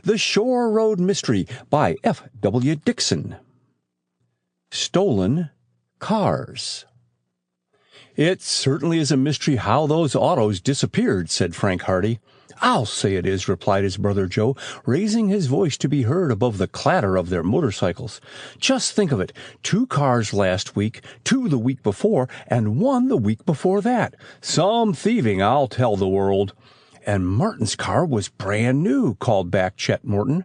The Shore Road Mystery by F. W. Dixon. Stolen Cars. "It certainly is a mystery how those autos disappeared," said Frank Hardy. "I'll say it is," replied his brother Joe, raising his voice to be heard above the clatter of their motorcycles. "Just think of it. 2 cars last week, 2 the week before, and 1 the week before that. Some thieving, I'll tell the world." "And Martin's car was brand new," called back Chet Morton.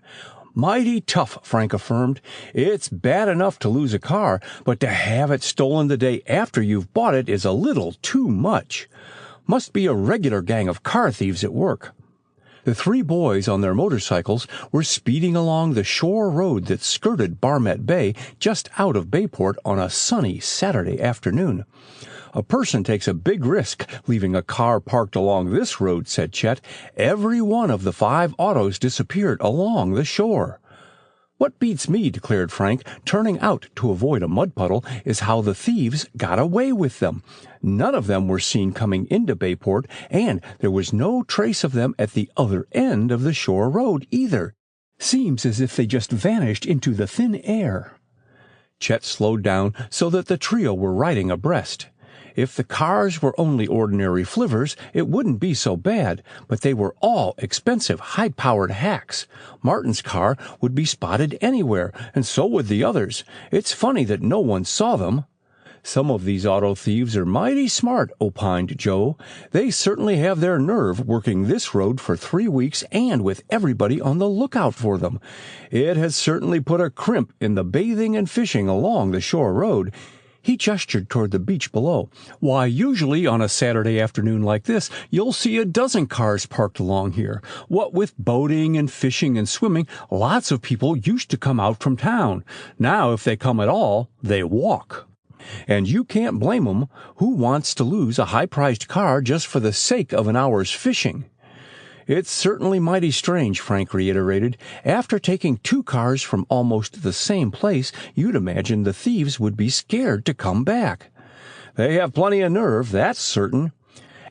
"Mighty tough," Frank affirmed. "It's bad enough to lose a car, but to have it stolen the day after you've bought it is a little too much. Must be a regular gang of car thieves at work." The 3 boys on their motorcycles were speeding along the shore road that skirted Barmet Bay just out of Bayport on a sunny Saturday afternoon. "A person takes a big risk leaving a car parked along this road," said Chet. "Every one of the 5 autos disappeared along the shore." "What beats me," declared Frank, turning out to avoid a mud puddle, "is how the thieves got away with them. None of them were seen coming into Bayport, and there was no trace of them at the other end of the shore road either. Seems as if they just vanished into the thin air." Chet slowed down so that the trio were riding abreast. If the cars were only ordinary flivvers, it wouldn't be so bad, but they were all expensive, high-powered hacks. Martin's car would be spotted anywhere, and so would the others. It's funny that no one saw them. "Some of these auto thieves are mighty smart," opined Joe. "They certainly have their nerve working this road for 3 weeks and with everybody on the lookout for them. It has certainly put a crimp in the bathing and fishing along the shore road." He gestured toward the beach below. "Why, usually on a Saturday afternoon like this, you'll see a dozen cars parked along here. What with boating and fishing and swimming, lots of people used to come out from town. Now, if they come at all, they walk. And you can't blame 'em. Who wants to lose a high-priced car just for the sake of an hour's fishing?" "It's certainly mighty strange," Frank reiterated. "After taking 2 cars from almost the same place, you'd imagine the thieves would be scared to come back." "They have plenty of nerve, that's certain."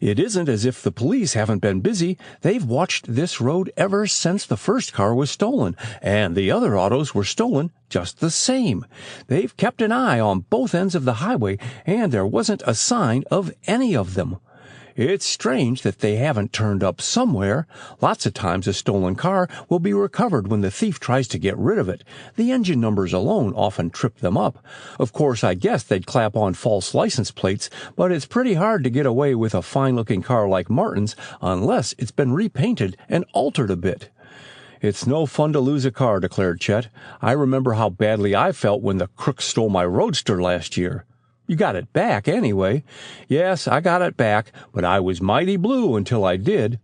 "It isn't as if the police haven't been busy. They've watched this road ever since the first car was stolen, and the other autos were stolen just the same. They've kept an eye on both ends of the highway, and there wasn't a sign of any of them. It's strange that they haven't turned up somewhere. Lots of times a stolen car will be recovered when the thief tries to get rid of it. The engine numbers alone often trip them up. Of course, I guess they'd clap on false license plates, but it's pretty hard to get away with a fine-looking car like Martin's unless it's been repainted and altered a bit." "It's no fun to lose a car," declared Chet. "I remember how badly I felt when the crook stole my roadster last year." "You got it back, anyway." "Yes, I got it back, but I was mighty blue until I did."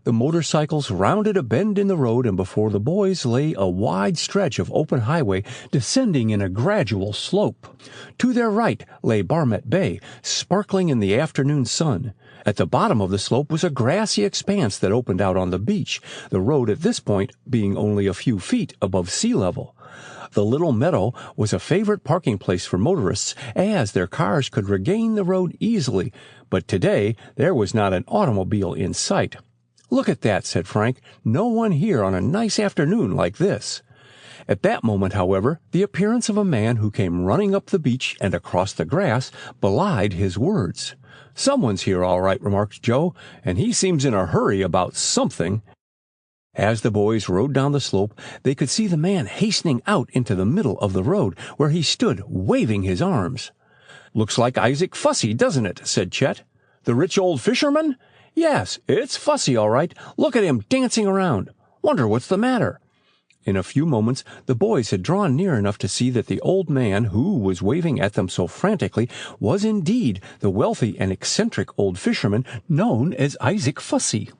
The motorcycles rounded a bend in the road, and before the boys lay a wide stretch of open highway descending in a gradual slope. To their right lay Barmet Bay, sparkling in the afternoon sun. At the bottom of the slope was a grassy expanse that opened out on the beach, the road at this point being only a few feet above sea level. The little meadow was a favorite parking place for motorists, as their cars could regain the road easily, but today there was not an automobile in sight. "Look at that," said Frank. "No one here on a nice afternoon like this." At that moment, however, the appearance of a man who came running up the beach and across the grass belied his words. "Someone's here, all right," remarked Joe, "and he seems in a hurry about something." As the boys rode down the slope, they could see the man hastening out into the middle of the road, where he stood waving his arms. "Looks like Isaac Fussy, doesn't it?" said Chet. "The rich old fisherman?" "Yes, it's Fussy, all right. Look at him dancing around. Wonder what's the matter." In a few moments the boys had drawn near enough to see that the old man who was waving at them so frantically was indeed the wealthy and eccentric old fisherman known as Isaac Fussy.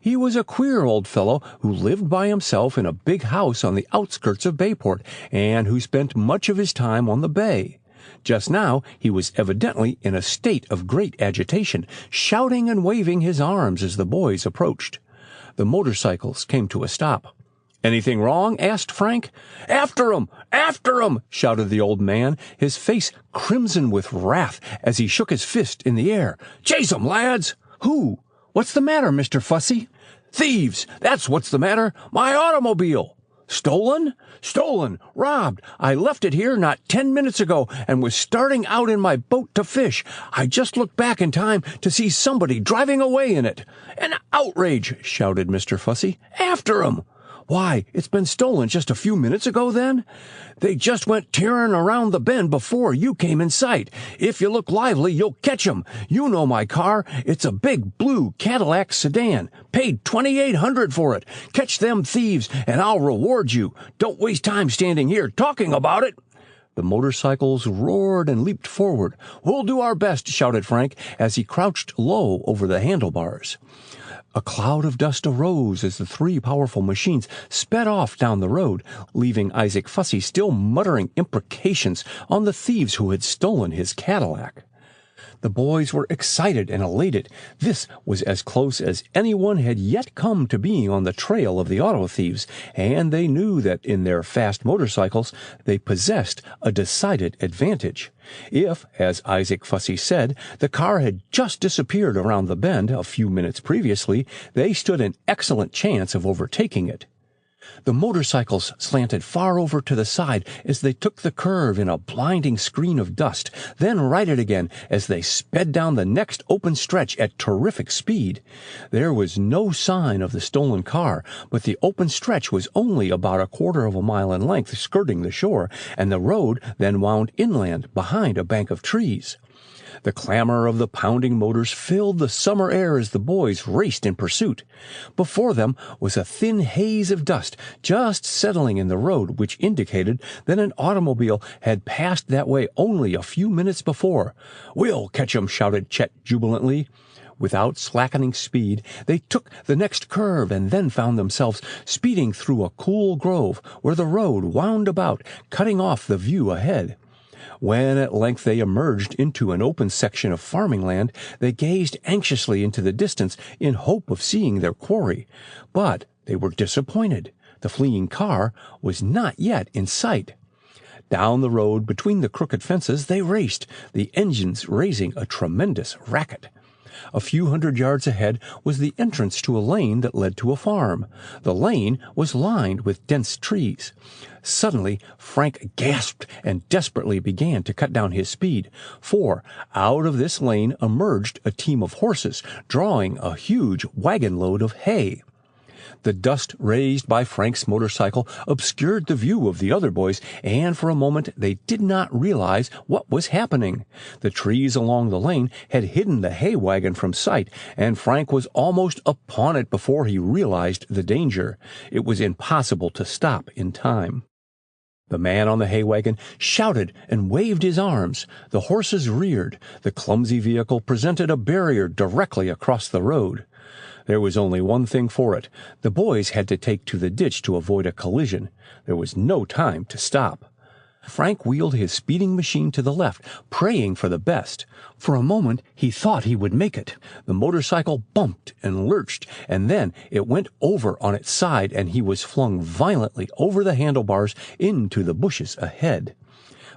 He was a queer old fellow who lived by himself in a big house on the outskirts of Bayport, and who spent much of his time on the bay. Just now he was evidently in a state of great agitation, shouting and waving his arms as the boys approached. The motorcycles came to a stop. "Anything wrong?" asked Frank. "After 'em! After 'em!" shouted the old man, his face crimson with wrath as he shook his fist in the air. "Chase 'em, lads!" "Who? What's the matter, Mr. Fussy?" Thieves! That's what's the matter! My automobile! Stolen? Stolen! Robbed! I left it here not 10 minutes ago and was starting out in my boat to fish. I just looked back in time to see somebody driving away in it. An outrage! Shouted Mr. Fussy. After 'em! Why, it's been stolen just a few minutes ago, then? They just went tearing around the bend before you came in sight. If you look lively, you'll catch 'em. You know my car. It's a big blue Cadillac sedan. Paid $2,800 for it. Catch them thieves, and I'll reward you. Don't waste time standing here talking about it." The motorcycles roared and leaped forward. "We'll do our best," shouted Frank, as he crouched low over the handlebars. A cloud of dust arose as the three powerful machines sped off down the road, leaving Isaac Fussy still muttering imprecations on the thieves who had stolen his Cadillac. The boys were excited and elated. This was as close as anyone had yet come to being on the trail of the auto thieves, and they knew that in their fast motorcycles they possessed a decided advantage. If, as Isaac Fussy said, the car had just disappeared around the bend a few minutes previously, they stood an excellent chance of overtaking it. The motorcycles slanted far over to the side as they took the curve in a blinding screen of dust, then righted again as they sped down the next open stretch at terrific speed. There was no sign of the stolen car, but the open stretch was only about a quarter of a mile in length, skirting the shore, and the road then wound inland behind a bank of trees. The clamor of the pounding motors filled the summer air as the boys raced in pursuit. Before them was a thin haze of dust just settling in the road, which indicated that an automobile had passed that way only a few minutes before. "We'll catch 'em!" shouted Chet jubilantly. Without slackening speed, they took the next curve and then found themselves speeding through a cool grove where the road wound about, cutting off the view ahead. When at length they emerged into an open section of farming land, they gazed anxiously into the distance in hope of seeing their quarry. But they were disappointed. The fleeing car was not yet in sight. Down the road between the crooked fences they raced, the engines raising a tremendous racket. A few hundred yards ahead was the entrance to a lane that led to a farm. The lane was lined with dense trees. Suddenly, Frank gasped and desperately began to cut down his speed, for out of this lane emerged a team of horses, drawing a huge wagon load of hay. The dust raised by Frank's motorcycle obscured the view of the other boys, and for a moment they did not realize what was happening. The trees along the lane had hidden the hay wagon from sight, and Frank was almost upon it before he realized the danger. It was impossible to stop in time. The man on the hay wagon shouted and waved his arms. The horses reared. The clumsy vehicle presented a barrier directly across the road. There was only one thing for it. The boys had to take to the ditch to avoid a collision. There was no time to stop. Frank wheeled his speeding machine to the left, praying for the best. For a moment he thought he would make it. The motorcycle bumped and lurched, and then it went over on its side, and he was flung violently over the handlebars into the bushes ahead.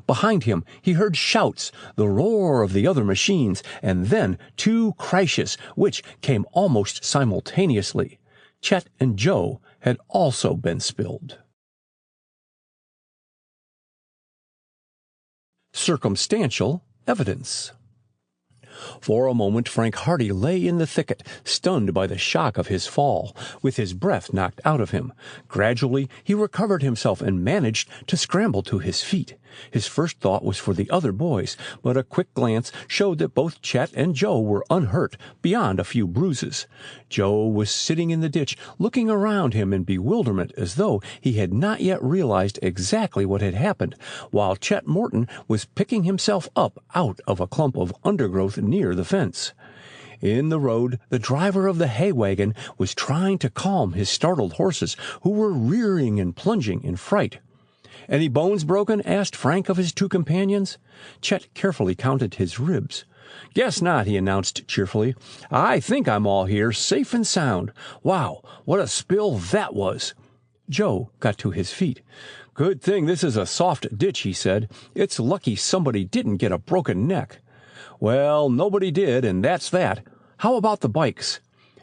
Behind him he heard shouts, the roar of the other machines, and then two crashes, which came almost simultaneously. Chet and Joe had also been spilled. Circumstantial evidence. For a moment Frank Hardy lay in the thicket, stunned by the shock of his fall, with his breath knocked out of him. Gradually he recovered himself and managed to scramble to his feet. His first thought was for the other boys, but a quick glance showed that both Chet and Joe were unhurt, beyond a few bruises. Joe was sitting in the ditch, looking around him in bewilderment as though he had not yet realized exactly what had happened, while Chet Morton was picking himself up out of a clump of undergrowth near the fence. In the road, the driver of the hay wagon was trying to calm his startled horses, who were rearing and plunging in fright. "Any bones broken?" asked Frank of his two companions. Chet carefully counted his ribs. "Guess not," he announced cheerfully. "I think I'm all here, safe and sound. Wow, what a spill that was!" Joe got to his feet. "Good thing this is a soft ditch," he said. "It's lucky somebody didn't get a broken neck." "Well, nobody did, and that's that. How about the bikes?"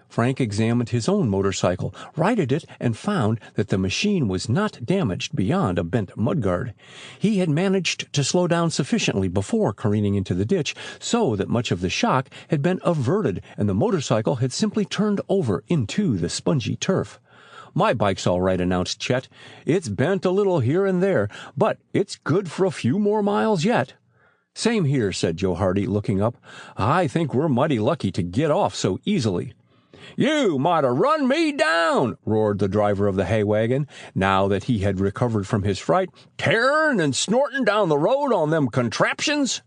Frank examined his own motorcycle, righted it, and found that the machine was not damaged beyond a bent mudguard. He had managed to slow down sufficiently before careening into the ditch so that much of the shock had been averted and the motorcycle had simply turned over into the spongy turf. "My bike's all right," announced Chet. "It's bent a little here and there, but it's good for a few more miles yet." "Same here," said Joe Hardy, looking up. "I think we're mighty lucky to get off so easily." "You might have run me down," roared the driver of the hay wagon, now that he had recovered from his fright, "tearing and snorting down the road on them contraptions."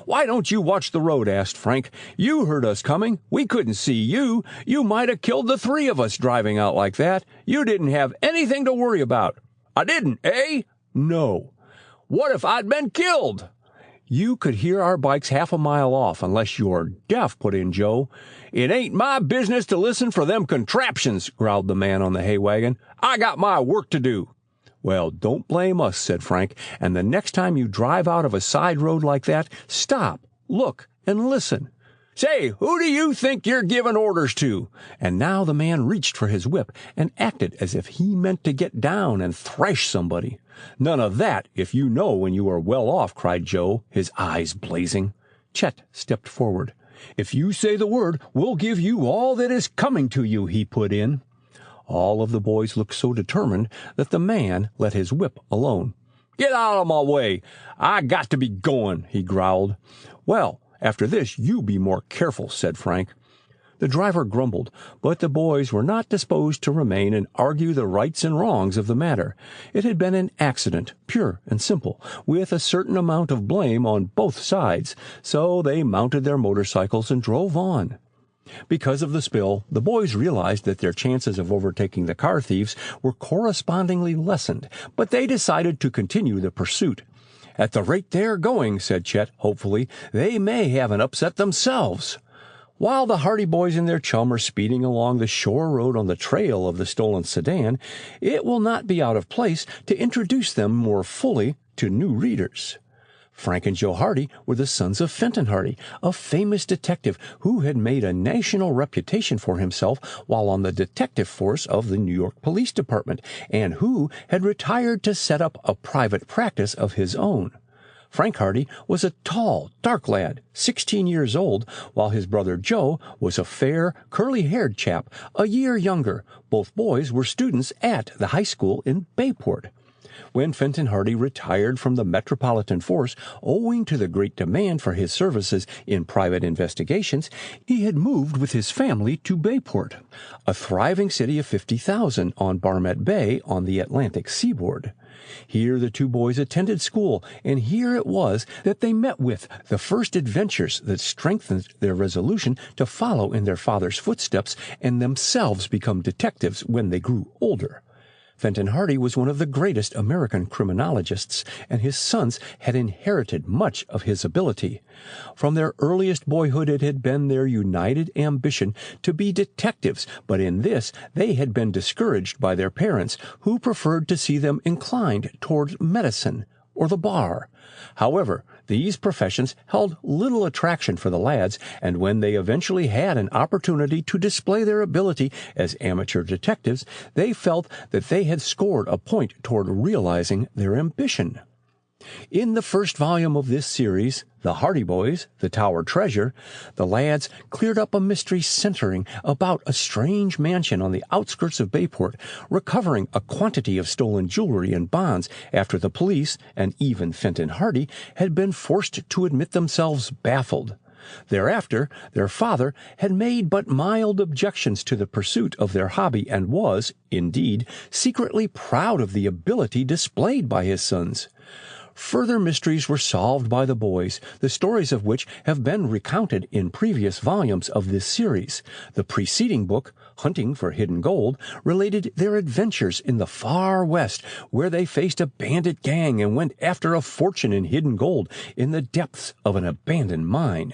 "Why don't you watch the road?" asked Frank. "You heard us coming. We couldn't see you. You might have killed the three of us driving out like that. You didn't have anything to worry about." "I didn't, eh?" "No." "What if I'd been killed?" "You could hear our bikes half a mile off, unless you're deaf," put in Joe. "It ain't my business to listen for them contraptions," growled the man on the hay wagon. "I got my work to do." "Well, don't blame us," said Frank, "and the next time you drive out of a side road like that, stop, look, and listen. Say, who do you think you're giving orders to?" And now the man reached for his whip and acted as if he meant to get down and thrash somebody. "None of that, if you know when you are well off," cried Joe, his eyes blazing. Chet stepped forward. "If you say the word, we'll give you all that is coming to you," he put in. All of the boys looked so determined that the man let his whip alone. "Get out of my way. I got to be going," he growled. "Well, after this, you be more careful," said Frank. The driver grumbled, but the boys were not disposed to remain and argue the rights and wrongs of the matter. It had been an accident, pure and simple, with a certain amount of blame on both sides, so they mounted their motorcycles and drove on. Because of the spill, the boys realized that their chances of overtaking the car thieves were correspondingly lessened, but they decided to continue the pursuit. "At the rate they're going," said Chet hopefully, "they may have an upset themselves." While the Hardy boys and their chum are speeding along the shore road on the trail of the stolen sedan, it will not be out of place to introduce them more fully to new readers. Frank and Joe Hardy were the sons of Fenton Hardy, a famous detective who had made a national reputation for himself while on the detective force of the New York Police Department, and who had retired to set up a private practice of his own. Frank Hardy was a tall, dark lad, 16 years old, while his brother Joe was a fair, curly-haired chap, a year younger. Both boys were students at the high school in Bayport. When Fenton Hardy retired from the Metropolitan Force, owing to the great demand for his services in private investigations, he had moved with his family to Bayport, a thriving city of 50,000 on Barmet Bay on the Atlantic seaboard. Here the two boys attended school, and here it was that they met with the first adventures that strengthened their resolution to follow in their father's footsteps and themselves become detectives when they grew older. Fenton Hardy was one of the greatest American criminologists, and his sons had inherited much of his ability. From their earliest boyhood it had been their united ambition to be detectives, but in this they had been discouraged by their parents, who preferred to see them inclined toward medicine or the bar. However, these professions held little attraction for the lads, and when they eventually had an opportunity to display their ability as amateur detectives, they felt that they had scored a point toward realizing their ambition. In the first volume of this series, The Hardy Boys, The Tower Treasure, the lads cleared up a mystery centering about a strange mansion on the outskirts of Bayport, recovering a quantity of stolen jewelry and bonds after the police, and even Fenton Hardy, had been forced to admit themselves baffled. Thereafter, their father had made but mild objections to the pursuit of their hobby and was, indeed, secretly proud of the ability displayed by his sons. Further mysteries were solved by the boys, the stories of which have been recounted in previous volumes of this series. The preceding book, Hunting for Hidden Gold, related their adventures in the far west, where they faced a bandit gang and went after a fortune in hidden gold in the depths of an abandoned mine.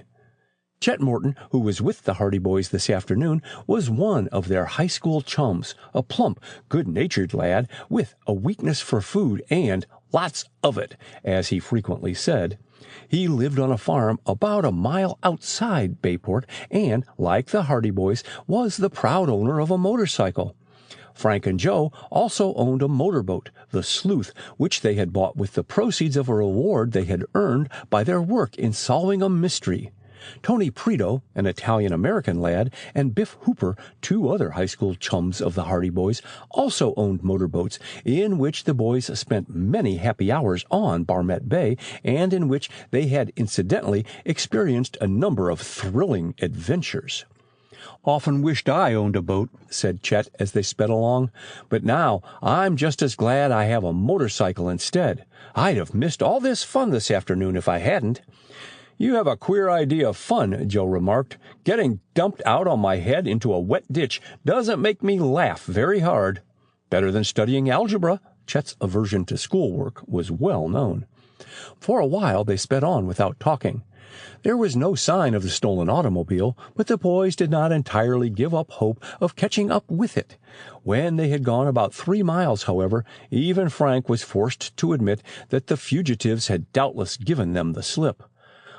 Chet Morton, who was with the Hardy Boys this afternoon, was one of their high school chums, a plump, good-natured lad with a weakness for food and lots of it, as he frequently said. He lived on a farm about a mile outside Bayport and, like the Hardy Boys, was the proud owner of a motorcycle. Frank and Joe also owned a motorboat, the Sleuth, which they had bought with the proceeds of a reward they had earned by their work in solving a mystery. Tony Preto, an Italian-American lad, and Biff Hooper, two other high school chums of the Hardy Boys, also owned motorboats, in which the boys spent many happy hours on Barmet Bay, and in which they had incidentally experienced a number of thrilling adventures. "Often wished I owned a boat," said Chet as they sped along, "but now I'm just as glad I have a motorcycle instead. I'd have missed all this fun this afternoon if I hadn't." "You have a queer idea of fun," Joe remarked. "Getting dumped out on my head into a wet ditch doesn't make me laugh very hard." "Better than studying algebra." Chet's aversion to schoolwork was well known. For a while they sped on without talking. There was no sign of the stolen automobile, but the boys did not entirely give up hope of catching up with it. When they had gone about 3 miles, however, even Frank was forced to admit that the fugitives had doubtless given them the slip.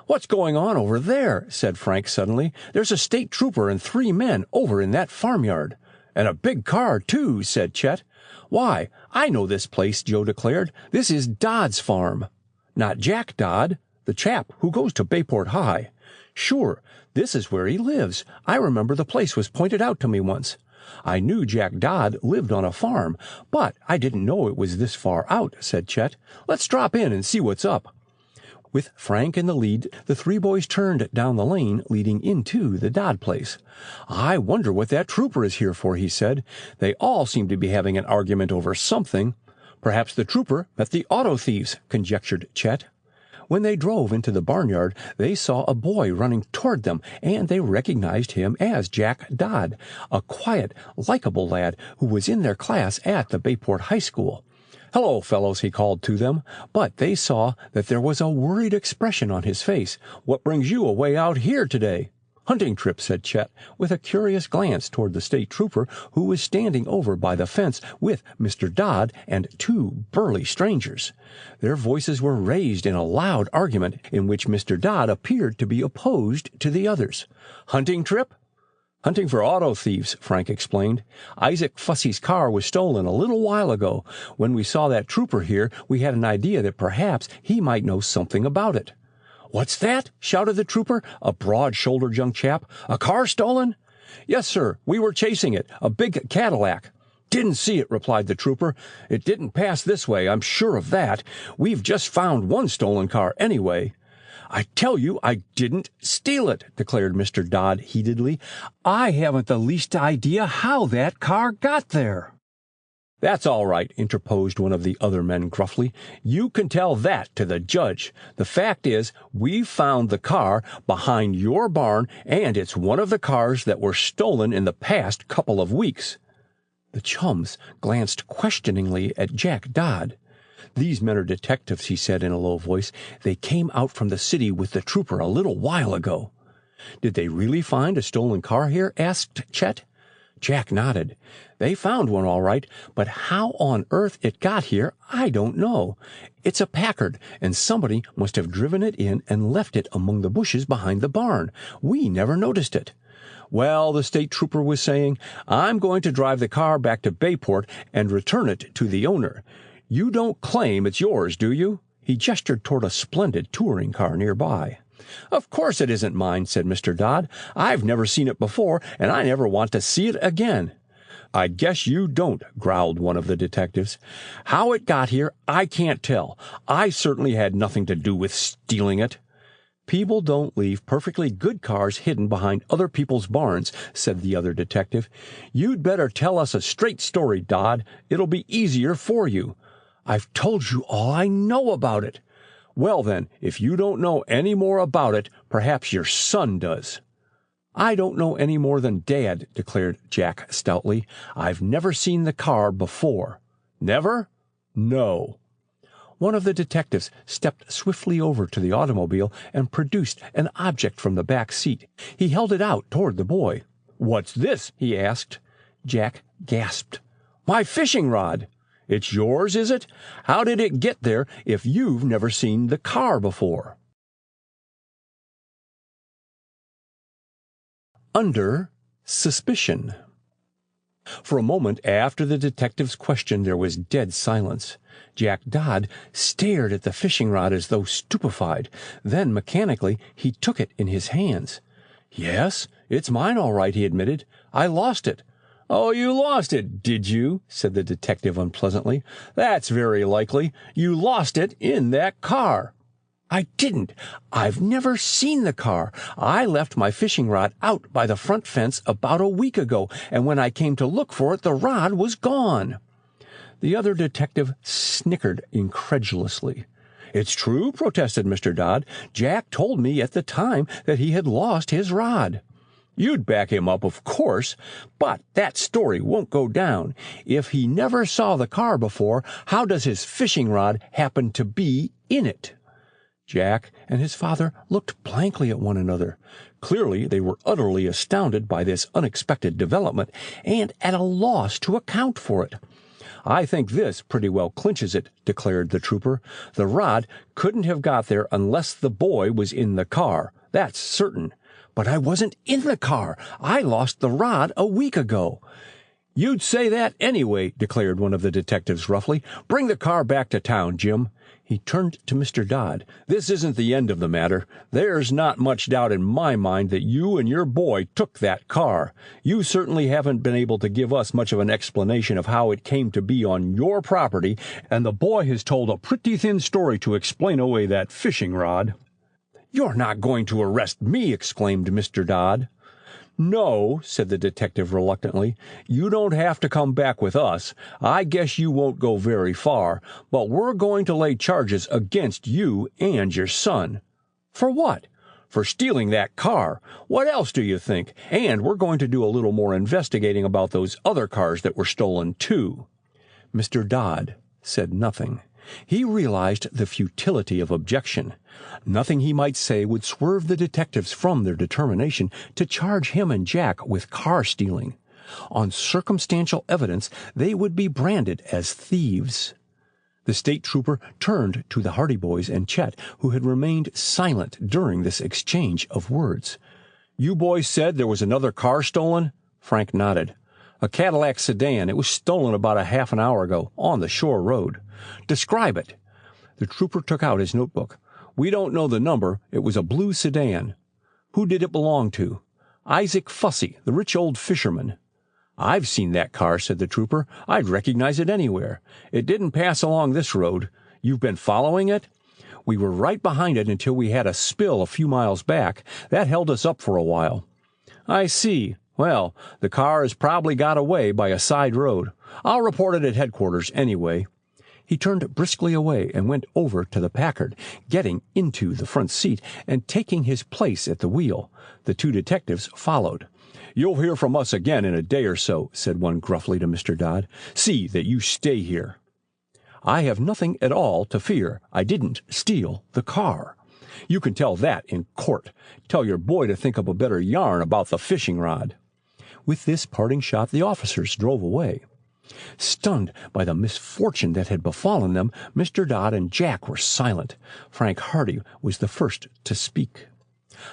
"What's going on over there?" said Frank suddenly. "There's a state trooper and 3 men over in that farmyard." "And a big car, too," said Chet. "Why, I know this place," Joe declared. "This is Dodd's farm." "Not Jack Dodd, the chap who goes to Bayport High." "Sure, this is where he lives. I remember the place was pointed out to me once. I knew Jack Dodd lived on a farm, but I didn't know it was this far out," said Chet. "Let's drop in and see what's up." With Frank in the lead, the 3 boys turned down the lane leading into the Dodd place. "I wonder what that trooper is here for," he said. "They all seem to be having an argument over something." "Perhaps the trooper met the auto thieves," conjectured Chet. When they drove into the barnyard, they saw a boy running toward them, and they recognized him as Jack Dodd, a quiet, likable lad who was in their class at the Bayport High School. "Hello, fellows," he called to them, but they saw that there was a worried expression on his face. "What brings you away out here today?" "Hunting trip," said Chet, with a curious glance toward the state trooper, who was standing over by the fence with Mr. Dodd and 2 burly strangers. Their voices were raised in a loud argument in which Mr. Dodd appeared to be opposed to the others. "Hunting trip?" "Hunting for auto thieves," Frank explained. "Isaac Fussy's car was stolen a little while ago. When we saw that trooper here, we had an idea that perhaps he might know something about it." "What's that?" shouted the trooper, a broad-shouldered young chap. "A car stolen?" "Yes, sir. We were chasing it. A big Cadillac." "Didn't see it," replied the trooper. "It didn't pass this way, I'm sure of that. We've just found one stolen car, anyway." "I tell you I didn't steal it," declared Mr. Dodd heatedly. "I haven't the least idea how that car got there." "That's all right," interposed one of the other men gruffly. "You can tell that to the judge. The fact is, we've found the car behind your barn, and it's one of the cars that were stolen in the past couple of weeks." The chums glanced questioningly at Jack Dodd. "These men are detectives," he said in a low voice. "They came out from the city with the trooper a little while ago." "Did they really find a stolen car here?" asked Chet. Jack nodded. "They found one all right, but how on earth it got here, I don't know. It's a Packard, and somebody must have driven it in and left it among the bushes behind the barn. We never noticed it." "Well," the state trooper was saying, "I'm going to drive the car back to Bayport and return it to the owner. You don't claim it's yours, do you?" He gestured toward a splendid touring car nearby. "Of course it isn't mine," said Mr. Dodd. "I've never seen it before, and I never want to see it again." "I guess you don't," growled one of the detectives. "How it got here, I can't tell. I certainly had nothing to do with stealing it." "People don't leave perfectly good cars hidden behind other people's barns," said the other detective. "You'd better tell us a straight story, Dodd. It'll be easier for you." "I've told you all I know about it." "Well, then, if you don't know any more about it, perhaps your son does." "I don't know any more than Dad," declared Jack stoutly. "I've never seen the car before." "Never?" "No." One of the detectives stepped swiftly over to the automobile and produced an object from the back seat. He held it out toward the boy. "What's this?" he asked. Jack gasped. "My fishing rod." "It's yours, is it? How did it get there if you've never seen the car before?" Under suspicion. For a moment after the detective's question there was dead silence. Jack Dodd stared at the fishing rod as though stupefied. Then, mechanically, he took it in his hands. "Yes, it's mine all right," he admitted. "I lost it." "Oh, you lost it, did you?" said the detective unpleasantly. "That's very likely. You lost it in that car." "I didn't. I've never seen the car. I left my fishing rod out by the front fence about a week ago, and when I came to look for it, the rod was gone." The other detective snickered incredulously. "It's true," protested Mr. Dodd. "Jack told me at the time that he had lost his rod." "You'd back him up, of course, but that story won't go down. If he never saw the car before, how does his fishing rod happen to be in it?" Jack and his father looked blankly at one another. Clearly they were utterly astounded by this unexpected development and at a loss to account for it. "I think this pretty well clinches it," declared the trooper. "The rod couldn't have got there unless the boy was in the car. That's certain." "But I wasn't in the car. I lost the rod a week ago." "You'd say that anyway," declared one of the detectives roughly. "Bring the car back to town, Jim." He turned to Mr. Dodd. "This isn't the end of the matter. There's not much doubt in my mind that you and your boy took that car. You certainly haven't been able to give us much of an explanation of how it came to be on your property, and the boy has told a pretty thin story to explain away that fishing rod." "You're not going to arrest me!" exclaimed Mr. Dodd. "No," said the detective reluctantly. "You don't have to come back with us. I guess you won't go very far, but we're going to lay charges against you and your son." "For what?" "For stealing that car. What else do you think? And we're going to do a little more investigating about those other cars that were stolen, too." Mr. Dodd said nothing. He realized the futility of objection. Nothing he might say would swerve the detectives from their determination to charge him and Jack with car stealing. On circumstantial evidence, they would be branded as thieves. The state trooper turned to the Hardy boys and Chet, who had remained silent during this exchange of words. "You boys said there was another car stolen?" Frank nodded. "A Cadillac sedan. It was stolen about a half an hour ago, on the shore road." "Describe it." The trooper took out his notebook. "We don't know the number. It was a blue sedan." "Who did it belong to?" "Isaac Fussy, the rich old fisherman." "I've seen that car," said the trooper. "I'd recognize it anywhere. It didn't pass along this road. You've been following it?" "We were right behind it until we had a spill a few miles back. That held us up for a while." "I see. Well, the car has probably got away by a side road. I'll report it at headquarters anyway." He turned briskly away and went over to the Packard, getting into the front seat and taking his place at the wheel. The two detectives followed. "You'll hear from us again in a day or so," said one gruffly to Mr. Dodd. "See that you stay here." "I have nothing at all to fear. I didn't steal the car." "You can tell that in court. Tell your boy to think up a better yarn about the fishing rod." With this parting shot the officers drove away. Stunned by the misfortune that had befallen them, Mr. Dodd and Jack were silent. Frank Hardy was the first to speak.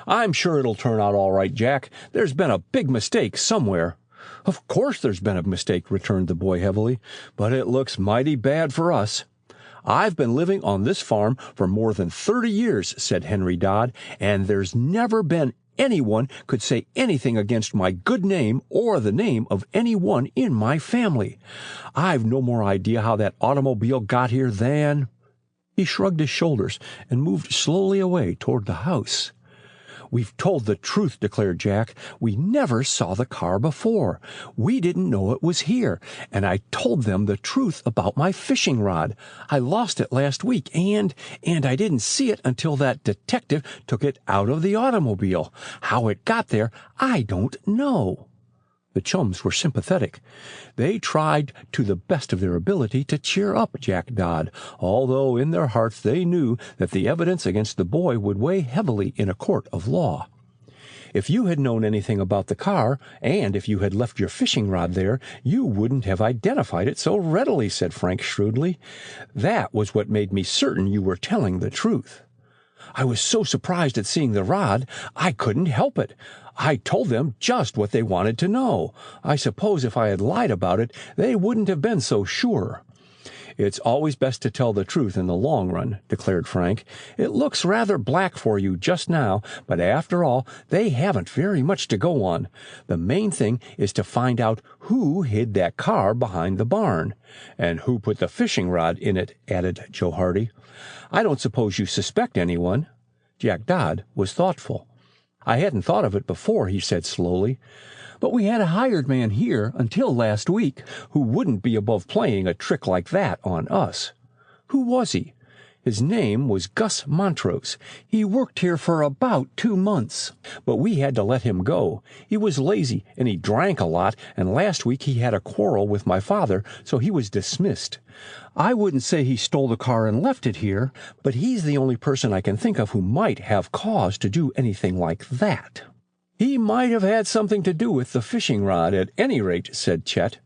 "I'm sure it'll turn out all right, Jack. There's been a big mistake somewhere." "Of course there's been a mistake," returned the boy heavily, "but it looks mighty bad for us." "I've been living on this farm for more than 30 years, said Henry Dodd, "and there's never been anyone could say anything against my good name or the name of anyone in my family. I've no more idea how that automobile got here than—" He shrugged his shoulders and moved slowly away toward the house. "We've told the truth," declared Jack. "We never saw the car before. We didn't know it was here, and I told them the truth about my fishing rod. I lost it last week, and I didn't see it until that detective took it out of the automobile. How it got there, I don't know." The chums were sympathetic. They tried to the best of their ability to cheer up Jack Dodd, although in their hearts they knew that the evidence against the boy would weigh heavily in a court of law. If you had known anything about the car, and if you had left your fishing rod there, you wouldn't have identified it so readily, said Frank shrewdly. That was what made me certain you were telling the truth. I was so surprised at seeing the rod, I couldn't help it. I told them just what they wanted to know. I suppose if I had lied about it, they wouldn't have been so sure. It's always best to tell the truth in the long run, declared Frank. It looks rather black for you just now, but after all, they haven't very much to go on. The main thing is to find out who hid that car behind the barn. And who put the fishing rod in it, added Joe Hardy. I don't suppose you suspect anyone. Jack Dodd was thoughtful. I hadn't thought of it before, he said slowly. But we had a hired man here until last week who wouldn't be above playing a trick like that on us. Who was he? His name was Gus Montrose. He worked here for about 2 months, but we had to let him go. He was lazy, and he drank a lot, and last week he had a quarrel with my father, so he was dismissed. I wouldn't say he stole the car and left it here, but he's the only person I can think of who might have cause to do anything like that. He might have had something to do with the fishing rod, at any rate, said Chet.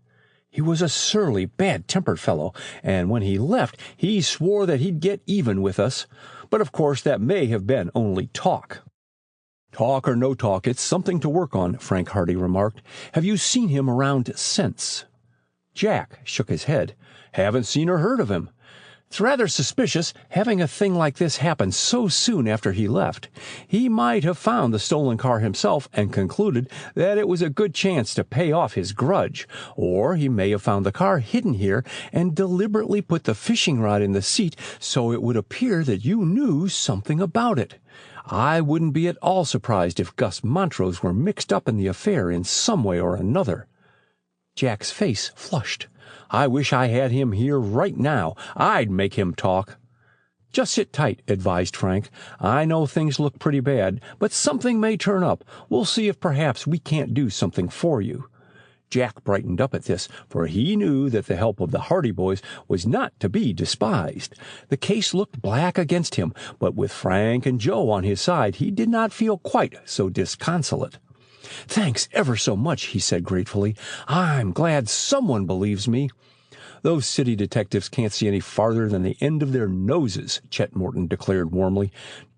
He was a surly, bad-tempered fellow, and when he left, he swore that he'd get even with us. But of course that may have been only talk. Talk or no talk, it's something to work on, Frank Hardy remarked. Have you seen him around since? Jack shook his head. Haven't seen or heard of him. It's rather suspicious having a thing like this happen so soon after he left. He might have found the stolen car himself and concluded that it was a good chance to pay off his grudge, or he may have found the car hidden here and deliberately put the fishing rod in the seat so it would appear that you knew something about it. I wouldn't be at all surprised if Gus Montrose were mixed up in the affair in some way or another. Jack's face flushed. I wish I had him here right now. I'd make him talk. Just sit tight, advised Frank. I know things look pretty bad, but something may turn up. We'll see if perhaps we can't do something for you. Jack brightened up at this, for he knew that the help of the Hardy boys was not to be despised. The case looked black against him, but with Frank and Joe on his side, he did not feel quite so disconsolate. Thanks ever so much, he said gratefully. I'm glad someone believes me. Those city detectives can't see any farther than the end of their noses, Chet Morton declared warmly.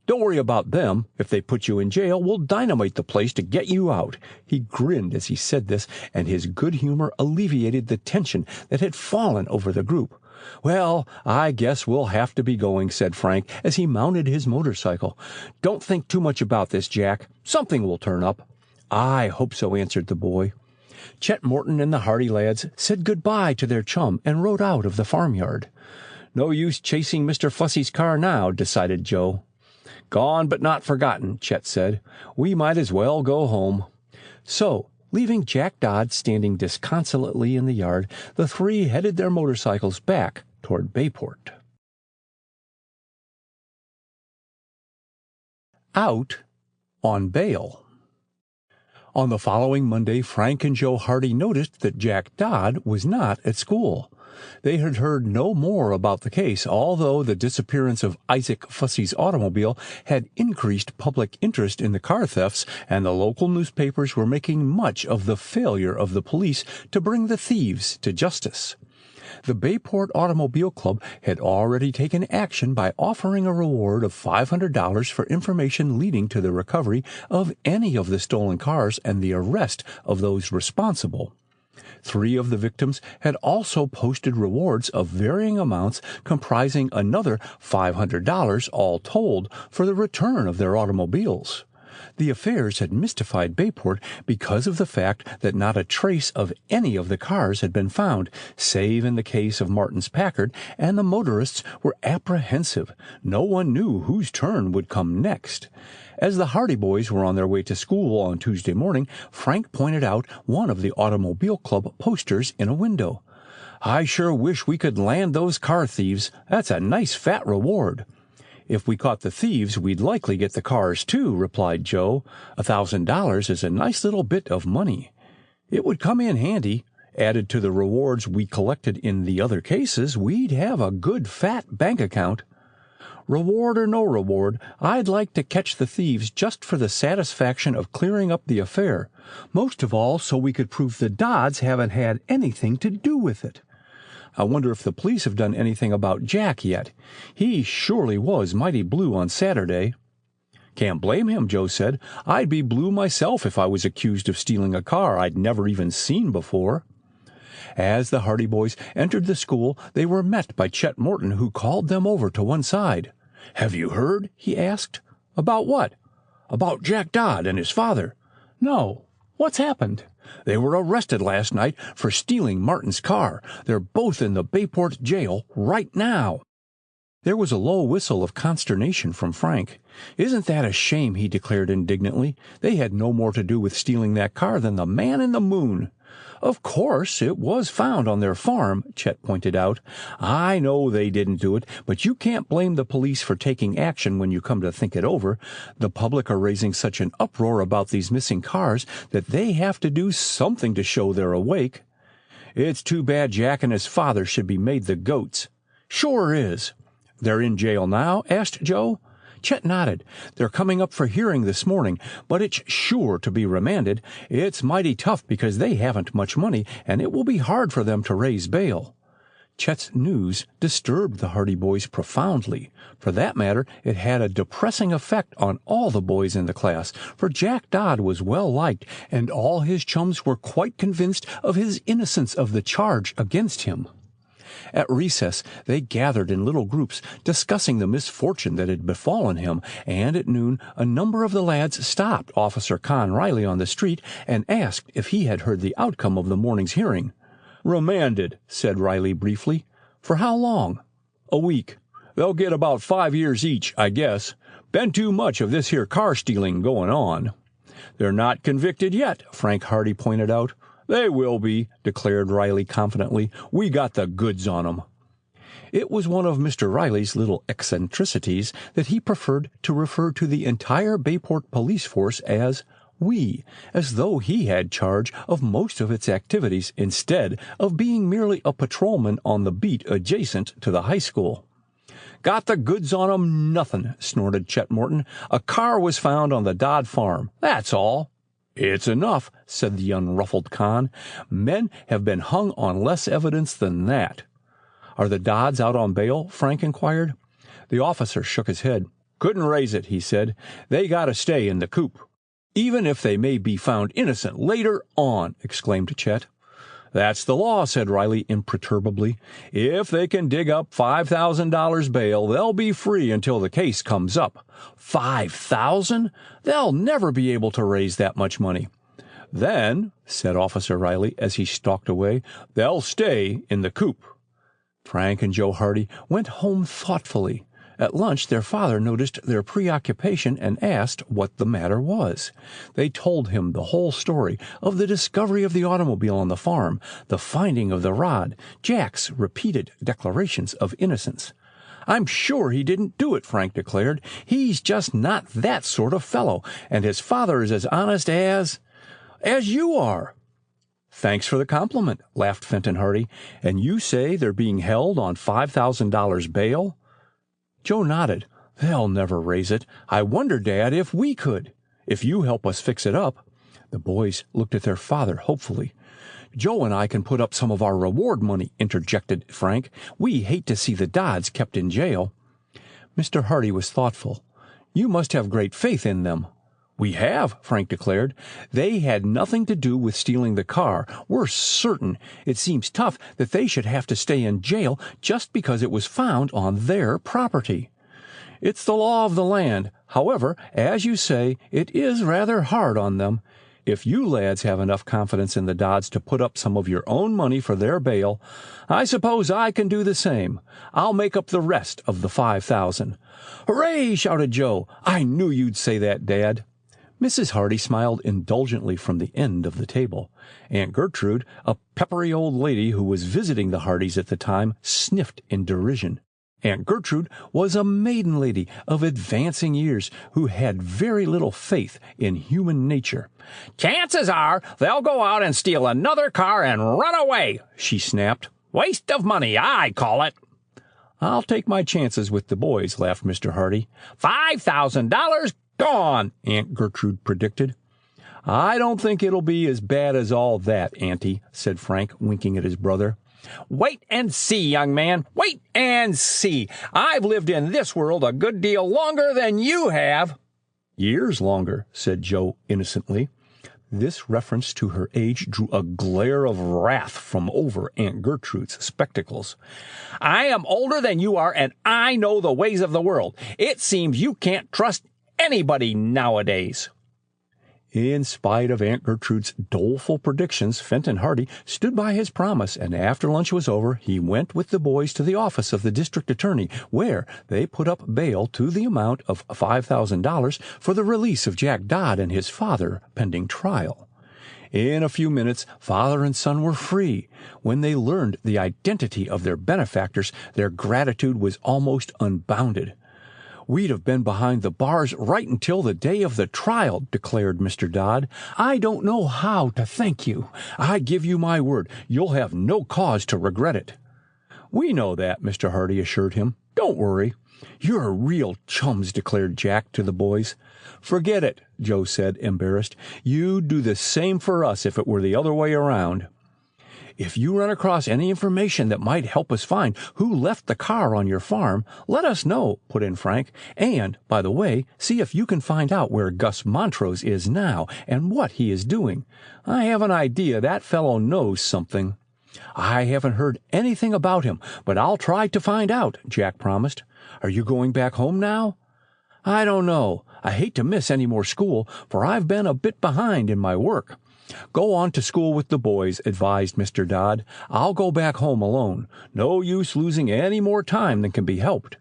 Don't worry about them. If they put you in jail, we'll dynamite the place to get you out. He grinned as he said this, and his good humor alleviated the tension that had fallen over the group. Well, I guess we'll have to be going, said Frank as he mounted his motorcycle. Don't think too much about this, Jack. Something will turn up. I hope so, answered the boy. Chet Morton and the Hardy lads said goodbye to their chum and rode out of the farmyard. No use chasing Mr. Fussy's car now, decided Joe. Gone but not forgotten, Chet said. We might as well go home. So, leaving Jack Dodd standing disconsolately in the yard, the three headed their motorcycles back toward Bayport. Out on bail. On the following Monday, Frank and Joe Hardy noticed that Jack Dodd was not at school. They had heard no more about the case, although the disappearance of Isaac Fussy's automobile had increased public interest in the car thefts, and the local newspapers were making much of the failure of the police to bring the thieves to justice. The Bayport Automobile Club had already taken action by offering a reward of $500 for information leading to the recovery of any of the stolen cars and the arrest of those responsible. 3 of the victims had also posted rewards of varying amounts comprising another $500 all told for the return of their automobiles. The affairs had mystified Bayport because of the fact that not a trace of any of the cars had been found, save in the case of Martin's Packard, and the motorists were apprehensive. No one knew whose turn would come next. As the Hardy boys were on their way to school on Tuesday morning, Frank pointed out one of the Automobile Club posters in a window. I sure wish we could land those car thieves. That's a nice fat reward. If we caught the thieves, we'd likely get the cars, too, replied Joe. $1,000 is a nice little bit of money. It would come in handy. Added to the rewards we collected in the other cases, we'd have a good fat bank account. Reward or no reward, I'd like to catch the thieves just for the satisfaction of clearing up the affair, most of all so we could prove the Dodds haven't had anything to do with it. I wonder if the police have done anything about Jack yet. He surely was mighty blue on Saturday." "Can't blame him," Joe said. "I'd be blue myself if I was accused of stealing a car I'd never even seen before." As the Hardy boys entered the school, they were met by Chet Morton, who called them over to one side. "Have you heard?" he asked. "About what?" "About Jack Dodd and his father." "No. What's happened?" "They were arrested last night for stealing Martin's car. They're both in the Bayport jail right now." There was a low whistle of consternation from Frank. "Isn't that a shame?" he declared indignantly. "They had no more to do with stealing that car than the man in the moon." "Of course, it was found on their farm," Chet pointed out. "I know they didn't do it, but you can't blame the police for taking action when you come to think it over. The public are raising such an uproar about these missing cars that they have to do something to show they're awake." "It's too bad Jack and his father should be made the goats." "Sure is." "They're in jail now?" asked Joe. Chet nodded. "They're coming up for hearing this morning, but it's sure to be remanded. It's mighty tough because they haven't much money, and it will be hard for them to raise bail." Chet's news disturbed the Hardy boys profoundly. For that matter, it had a depressing effect on all the boys in the class, for Jack Dodd was well liked, and all his chums were quite convinced of his innocence of the charge against him. At recess, they gathered in little groups, discussing the misfortune that had befallen him, and at noon a number of the lads stopped Officer Con Riley on the street and asked if he had heard the outcome of the morning's hearing. "Remanded," said Riley briefly. "For how long?" "A week. They'll get about 5 years each, I guess. Been too much of this here car stealing going on." "They're not convicted yet," Frank Hardy pointed out. "They will be," declared Riley confidently. "We got the goods on 'em." It was one of Mr. Riley's little eccentricities that he preferred to refer to the entire Bayport police force as "we," as though he had charge of most of its activities instead of being merely a patrolman on the beat adjacent to the high school. "Got the goods on 'em, nothing," snorted Chet Morton. "A car was found on the Dodd farm. That's all." "It's enough," said the unruffled Con. "Men have been hung on less evidence than that." "Are the Dodds out on bail?" Frank inquired. The officer shook his head. "Couldn't raise it," he said. "They got to stay in the coop." "Even if they may be found innocent later on," exclaimed Chet. "That's the law," said Riley imperturbably. "If they can dig up $5,000 bail, they'll be free until the case comes up." "5,000? They'll never be able to raise that much money." "Then," said Officer Riley as he stalked away, "they'll stay in the coop." Frank and Joe Hardy went home thoughtfully. At lunch, their father noticed their preoccupation and asked what the matter was. They told him the whole story of the discovery of the automobile on the farm, the finding of the rod, Jack's repeated declarations of innocence. "I'm sure he didn't do it," Frank declared. "He's just not that sort of fellow, and his father is as honest as you are." "Thanks for the compliment," laughed Fenton Hardy. "And you say they're being held on $5,000 bail?" Joe nodded. "They'll never raise it. I wonder, Dad, if we could. If you help us fix it up." The boys looked at their father hopefully. "Joe and I can put up some of our reward money," interjected Frank. "We hate to see the Dodds kept in jail." Mr. Hardy was thoughtful. "You must have great faith in them." "We have," Frank declared. "They had nothing to do with stealing the car. We're certain. It seems tough that they should have to stay in jail just because it was found on their property." "It's the law of the land. However, as you say, it is rather hard on them. If you lads have enough confidence in the Dodds to put up some of your own money for their bail, I suppose I can do the same. I'll make up the rest of the 5,000. "Hooray!" shouted Joe. "I knew you'd say that, Dad." Mrs. Hardy smiled indulgently from the end of the table. Aunt Gertrude, a peppery old lady who was visiting the Hardys at the time, sniffed in derision. Aunt Gertrude was a maiden lady of advancing years who had very little faith in human nature. "Chances are they'll go out and steal another car and run away," she snapped. "Waste of money, I call it." "I'll take my chances with the boys," laughed Mr. Hardy. $5,000 gone, Aunt Gertrude predicted. "I don't think it'll be as bad as all that, Auntie," said Frank, winking at his brother. "Wait and see, young man. Wait and see. I've lived in this world a good deal longer than you have." "Years longer," said Joe innocently. This reference to her age drew a glare of wrath from over Aunt Gertrude's spectacles. "I am older than you are, and I know the ways of the world. It seems you can't trust anybody nowadays." In spite of Aunt Gertrude's doleful predictions, Fenton Hardy stood by his promise, and after lunch was over, he went with the boys to the office of the district attorney, where they put up bail to the amount of $5,000 for the release of Jack Dodd and his father, pending trial. In a few minutes, father and son were free. When they learned the identity of their benefactors, their gratitude was almost unbounded. "We'd have been behind the bars right until the day of the trial," declared Mr. Dodd. "I don't know how to thank you. I give you my word, you'll have no cause to regret it." "We know that," Mr. Hardy assured him. "Don't worry." "You're real chums," declared Jack to the boys. "Forget it," Joe said, embarrassed. "You'd do the same for us if it were the other way around." "If you run across any information that might help us find who left the car on your farm, let us know," put in Frank. "And, by the way, see if you can find out where Gus Montrose is now and what he is doing. I have an idea that fellow knows something." "I haven't heard anything about him, but I'll try to find out," Jack promised. "Are you going back home now?" "I don't know. I hate to miss any more school, for I've been a bit behind in my work." "Go on to school with the boys," advised Mr. Dodd. "I'll go back home alone. No use losing any more time than can be helped."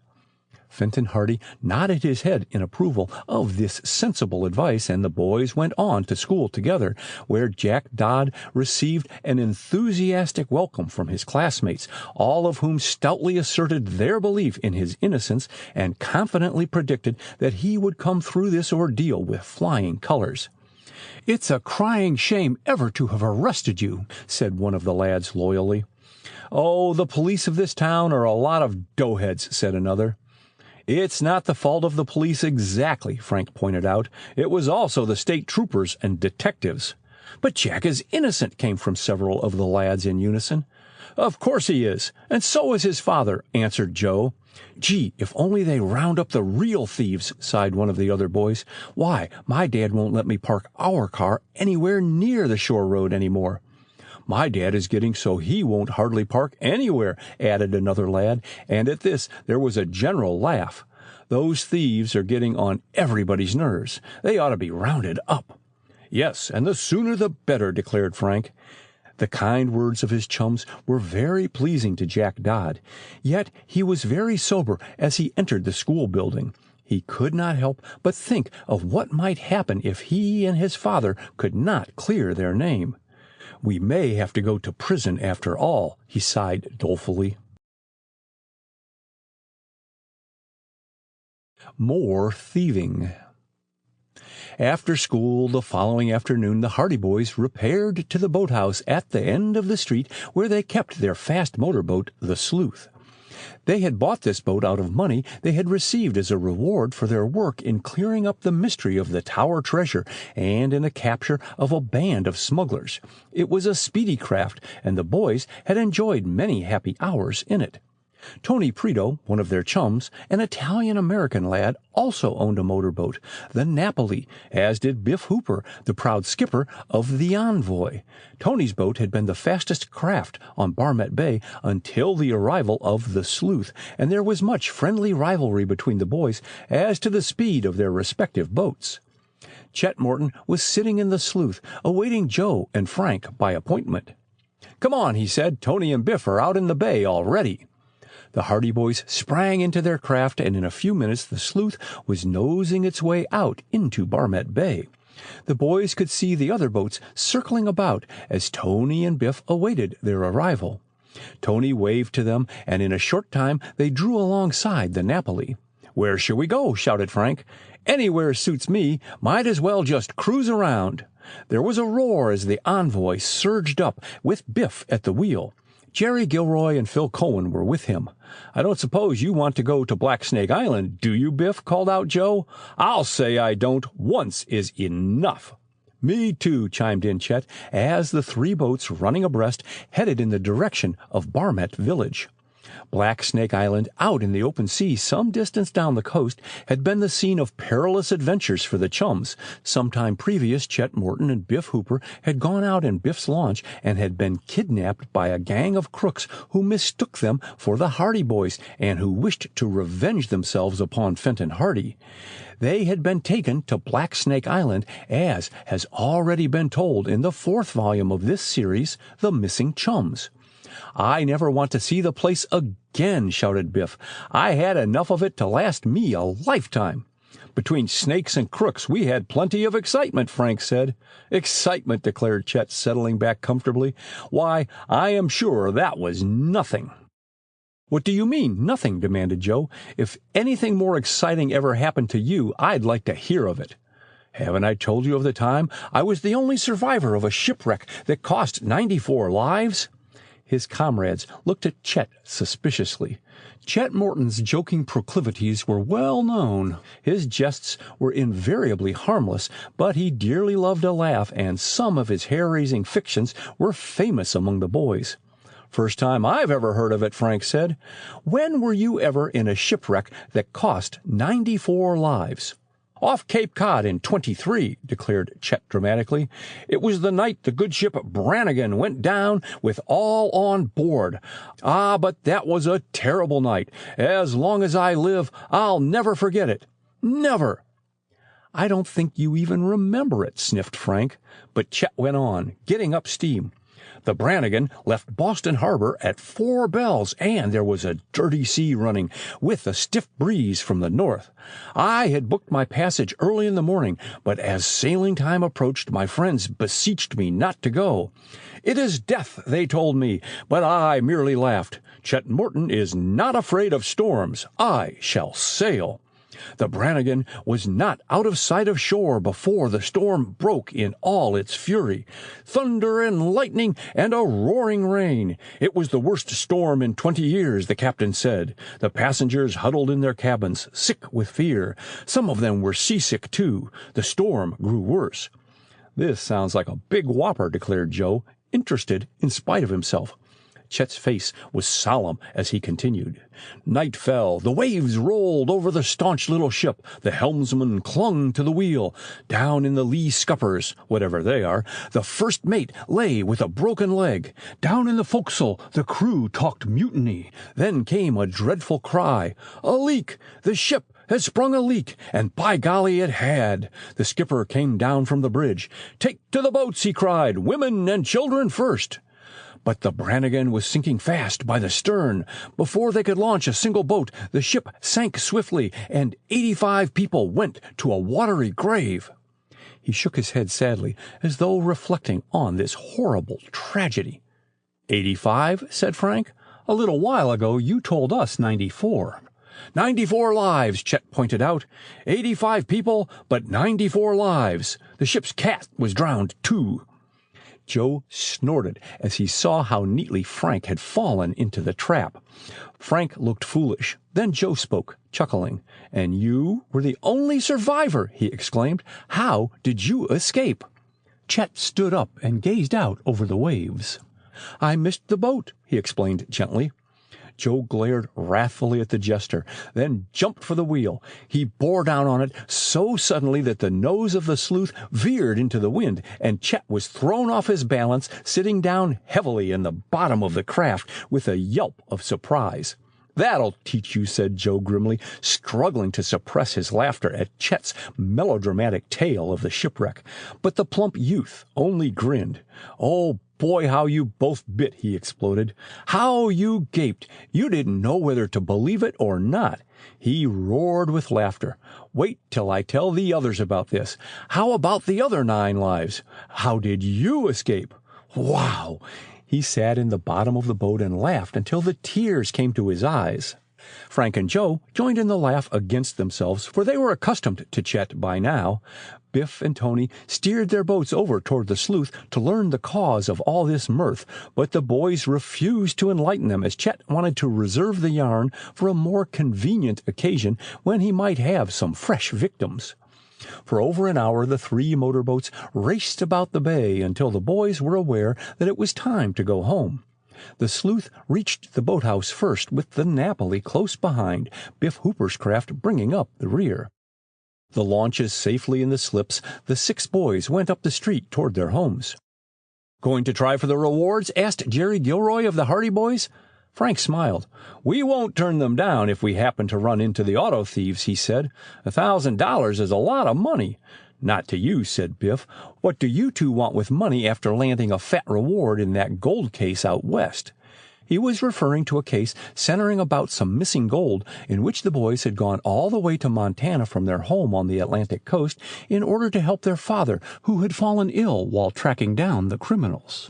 Fenton Hardy nodded his head in approval of this sensible advice, and the boys went on to school together, where Jack Dodd received an enthusiastic welcome from his classmates, all of whom stoutly asserted their belief in his innocence and confidently predicted that he would come through this ordeal with flying colors. "It's a crying shame ever to have arrested you," said one of the lads loyally. "Oh, the police of this town are a lot of doughheads," said another. "It's not the fault of the police exactly," Frank pointed out. "It was also the state troopers and detectives." "But Jack is innocent," came from several of the lads in unison. "Of course he is, and so is his father," answered Joe. "Gee, if only they round up the real thieves," sighed one of the other boys. "Why, my dad won't let me park our car anywhere near the shore road anymore." "My dad is getting so he won't hardly park anywhere," added another lad, and at this there was a general laugh. "Those thieves are getting on everybody's nerves. They ought to be rounded up." "Yes, and the sooner the better," declared Frank. The kind words of his chums were very pleasing to Jack Dodd, yet he was very sober as he entered the school building. He could not help but think of what might happen if he and his father could not clear their name. "We may have to go to prison after all," he sighed dolefully. More thieving. After school the following afternoon, the Hardy boys repaired to the boathouse at the end of the street where they kept their fast motorboat, the Sleuth. They had bought this boat out of money they had received as a reward for their work in clearing up the mystery of the Tower treasure and in the capture of a band of smugglers. It was a speedy craft, and the boys had enjoyed many happy hours in it. Tony Preto, one of their chums, an Italian-American lad, also owned a motorboat, the Napoli, as did Biff Hooper, the proud skipper of the Envoy. Tony's boat had been the fastest craft on Barmet Bay until the arrival of the Sleuth, and there was much friendly rivalry between the boys as to the speed of their respective boats. Chet Morton was sitting in the Sleuth, awaiting Joe and Frank by appointment. "Come on," he said. "Tony and Biff are out in the bay already." The Hardy boys sprang into their craft, and in a few minutes the Sleuth was nosing its way out into Barmet Bay. The boys could see the other boats circling about as Tony and Biff awaited their arrival. Tony waved to them, and in a short time they drew alongside the Napoli. "Where shall we go?" shouted Frank. "Anywhere suits me. Might as well just cruise around." There was a roar as the envoy surged up, with Biff at the wheel. Jerry Gilroy and Phil Cohen were with him. "I don't suppose you want to go to Black Snake Island, do you, Biff?" called out Joe. "I'll say I don't. Once is enough." "Me too," chimed in Chet, as the three boats, running abreast, headed in the direction of Barmet Village. Black Snake Island, out in the open sea some distance down the coast, had been the scene of perilous adventures for the chums. Some time previous, Chet Morton and Biff Hooper had gone out in Biff's launch and had been kidnapped by a gang of crooks who mistook them for the Hardy Boys and who wished to revenge themselves upon Fenton Hardy. They had been taken to Black Snake Island, as has already been told in the 4th volume of this series, The Missing Chums. "I never want to see the place again," shouted Biff. "I had enough of it to last me a lifetime." "Between snakes and crooks we had plenty of excitement," Frank said. "Excitement," declared Chet, settling back comfortably. "Why, I am sure that was nothing." "What do you mean, nothing?" demanded Joe. "If anything more exciting ever happened to you, I'd like to hear of it." "Haven't I told you of the time I was the only survivor of a shipwreck that cost 94 lives?" His comrades looked at Chet suspiciously. Chet Morton's joking proclivities were well known. His jests were invariably harmless, but he dearly loved a laugh, and some of his hair-raising fictions were famous among the boys. "First time I've ever heard of it," Frank said. "When were you ever in a shipwreck that cost 94 lives?" "Off Cape Cod in '23, declared Chet dramatically. "It was the night the good ship Brannigan went down with all on board. Ah, but that was a terrible night. As long as I live, I'll never forget it. Never." "I don't think you even remember it," sniffed Frank. But Chet went on, getting up steam. "The Brannigan left Boston Harbor at 4 bells, and there was a dirty sea running, with a stiff breeze from the north. I had booked my passage early in the morning, but as sailing time approached, my friends beseeched me not to go. 'It is death,' they told me, but I merely laughed. 'Chet Morton is not afraid of storms. I shall sail.' The Brannigan was not out of sight of shore before the storm broke in all its fury. Thunder and lightning and a roaring rain. It was the worst storm in 20 years, the captain said. The passengers huddled in their cabins, sick with fear. Some of them were seasick, too. The storm grew worse." "This sounds like a big whopper," declared Joe, interested in spite of himself. Chet's face was solemn as he continued. "Night fell. The waves rolled over the staunch little ship. The helmsman clung to the wheel. Down in the lee scuppers, whatever they are, the first mate lay with a broken leg. Down in the forecastle the crew talked mutiny. Then came a dreadful cry. 'A leak! The ship had sprung a leak!' And by golly it had. The skipper came down from the bridge. 'Take to the boats!' he cried. 'Women and children first!' But the Brannigan was sinking fast by the stern. Before they could launch a single boat, the ship sank swiftly, and 85 people went to a watery grave." He shook his head sadly, as though reflecting on this horrible tragedy. 85, said Frank. "A little while ago you told us 94. 94 lives, Chet pointed out. 85 people, but 94 lives. The ship's cat was drowned, too." Joe snorted as he saw how neatly Frank had fallen into the trap. Frank looked foolish. Then Joe spoke, chuckling. "And you were the only survivor," he exclaimed. "How did you escape?" Chet stood up and gazed out over the waves. "I missed the boat," he explained gently. Joe glared wrathfully at the jester, then jumped for the wheel. He bore down on it so suddenly that the nose of the sleuth veered into the wind, and Chet was thrown off his balance, sitting down heavily in the bottom of the craft with a yelp of surprise. "That'll teach you," said Joe grimly, struggling to suppress his laughter at Chet's melodramatic tale of the shipwreck. But the plump youth only grinned. "Oh, boy, how you both bit," he exploded. "How you gaped. You didn't know whether to believe it or not." He roared with laughter. "Wait till I tell the others about this. How about the other 9 lives? How did you escape? Wow!" He sat in the bottom of the boat and laughed until the tears came to his eyes. Frank and Joe joined in the laugh against themselves, for they were accustomed to Chet by now. Biff and Tony steered their boats over toward the sleuth to learn the cause of all this mirth, but the boys refused to enlighten them, as Chet wanted to reserve the yarn for a more convenient occasion when he might have some fresh victims. For over an hour the three motorboats raced about the bay until the boys were aware that it was time to go home. The sleuth reached the boathouse first, with the Napoli close behind, Biff Hooper's craft bringing up the rear. The launches safely in the slips, the six boys went up the street toward their homes. "Going to try for the rewards?" asked Jerry Gilroy of the Hardy boys. Frank smiled. "We won't turn them down if we happen to run into the auto thieves," he said. $1,000 is a lot of money." "Not to you," said Biff. "What do you two want with money after landing a fat reward in that gold case out west?" He was referring to a case centering about some missing gold in which the boys had gone all the way to Montana from their home on the Atlantic coast in order to help their father, who had fallen ill while tracking down the criminals.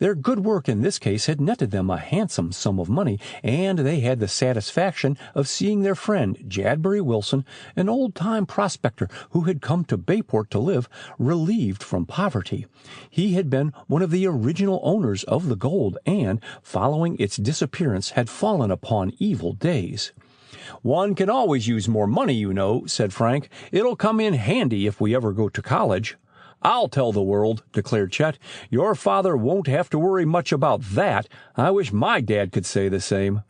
Their good work in this case had netted them a handsome sum of money, and they had the satisfaction of seeing their friend Jadbury Wilson, an old-time prospector who had come to Bayport to live, relieved from poverty. He had been one of the original owners of the gold and, following its disappearance, had fallen upon evil days. "One can always use more money, you know," said Frank. "It'll come in handy if we ever go to college." "I'll tell the world," declared Chet. "Your father won't have to worry much about that. I wish my dad could say the same."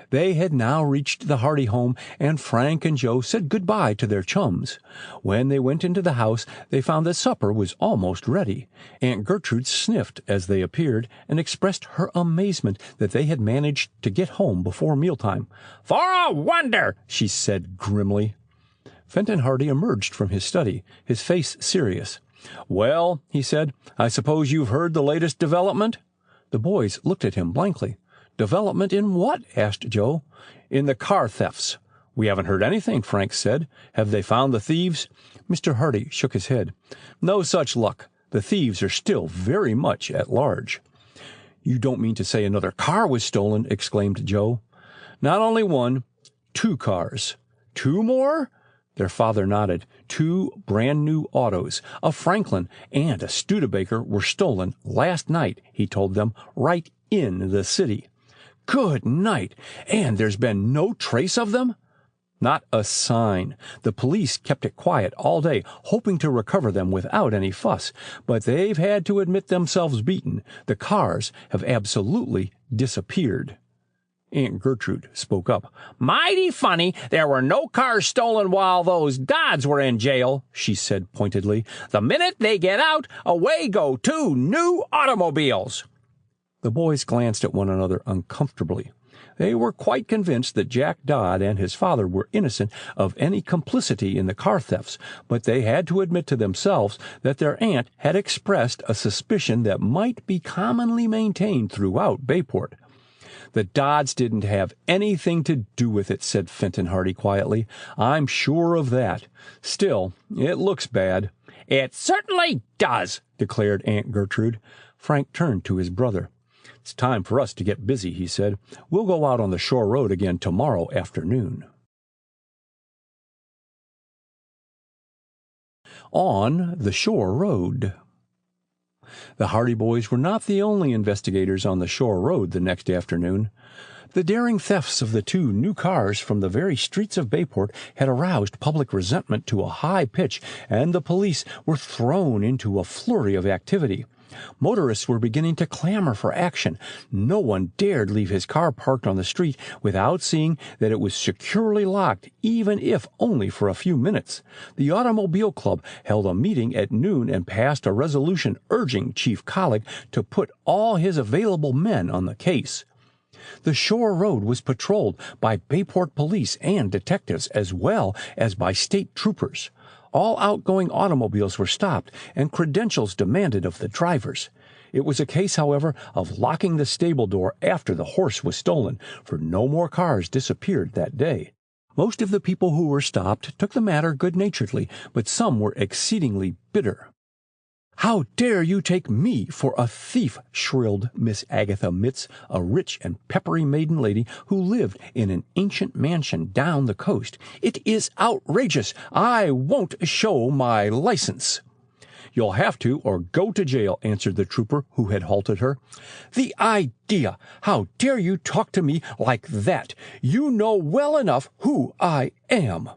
They had now reached the Hardy home, and Frank and Joe said goodbye to their chums. When they went into the house, they found that supper was almost ready. Aunt Gertrude sniffed as they appeared and expressed her amazement that they had managed to get home before mealtime. "For a wonder," she said grimly. Fenton Hardy emerged from his study, his face serious. "Well," he said, "I suppose you've heard the latest development?" The boys looked at him blankly. "Development in what?" asked Joe. "In the car thefts." "We haven't heard anything," Frank said. "Have they found the thieves?" Mr. Hardy shook his head. "No such luck. The thieves are still very much at large." "You don't mean to say another car was stolen?" exclaimed Joe. "Not only one, 2 cars." "2 more?" Their father nodded. 2 brand-new autos, a Franklin and a Studebaker, were stolen last night, he told them, right in the city. "Good night! And there's been no trace of them?" "Not a sign. The police kept it quiet all day, hoping to recover them without any fuss, but they've had to admit themselves beaten. The cars have absolutely disappeared." Aunt Gertrude spoke up. "Mighty funny there were no cars stolen while those Dodds were in jail," she said pointedly. "The minute they get out, away go 2 new automobiles." The boys glanced at one another uncomfortably. They were quite convinced that Jack Dodd and his father were innocent of any complicity in the car thefts, but they had to admit to themselves that their aunt had expressed a suspicion that might be commonly maintained throughout Bayport. "The Dodds didn't have anything to do with it," said Fenton Hardy quietly. "I'm sure of that. Still, it looks bad." "It certainly does," declared Aunt Gertrude. Frank turned to his brother. "It's time for us to get busy," he said. "We'll go out on the shore road again tomorrow afternoon." On the shore road. The Hardy boys were not the only investigators on the shore road the next afternoon. The daring thefts of the 2 new cars from the very streets of Bayport had aroused public resentment to a high pitch, and the police were thrown into a flurry of activity. Motorists were beginning to clamor for action. No one dared leave his car parked on the street without seeing that it was securely locked, even if only for a few minutes. The Automobile Club held a meeting at noon and passed a resolution urging Chief Collick to put all his available men on the case. The shore road was patrolled by Bayport police and detectives, as well as by state troopers. All outgoing automobiles were stopped and credentials demanded of the drivers. It was a case, however, of locking the stable door after the horse was stolen, for no more cars disappeared that day. Most of the people who were stopped took the matter good-naturedly, but some were exceedingly bitter. "How dare you take me for a thief?" shrilled Miss Agatha Mitts, a rich and peppery maiden lady who lived in an ancient mansion down the coast. "It is outrageous. I won't show my license." "You'll have to, or go to jail," answered the trooper who had halted her. "The idea! How dare you talk to me like that? You know well enough who I am."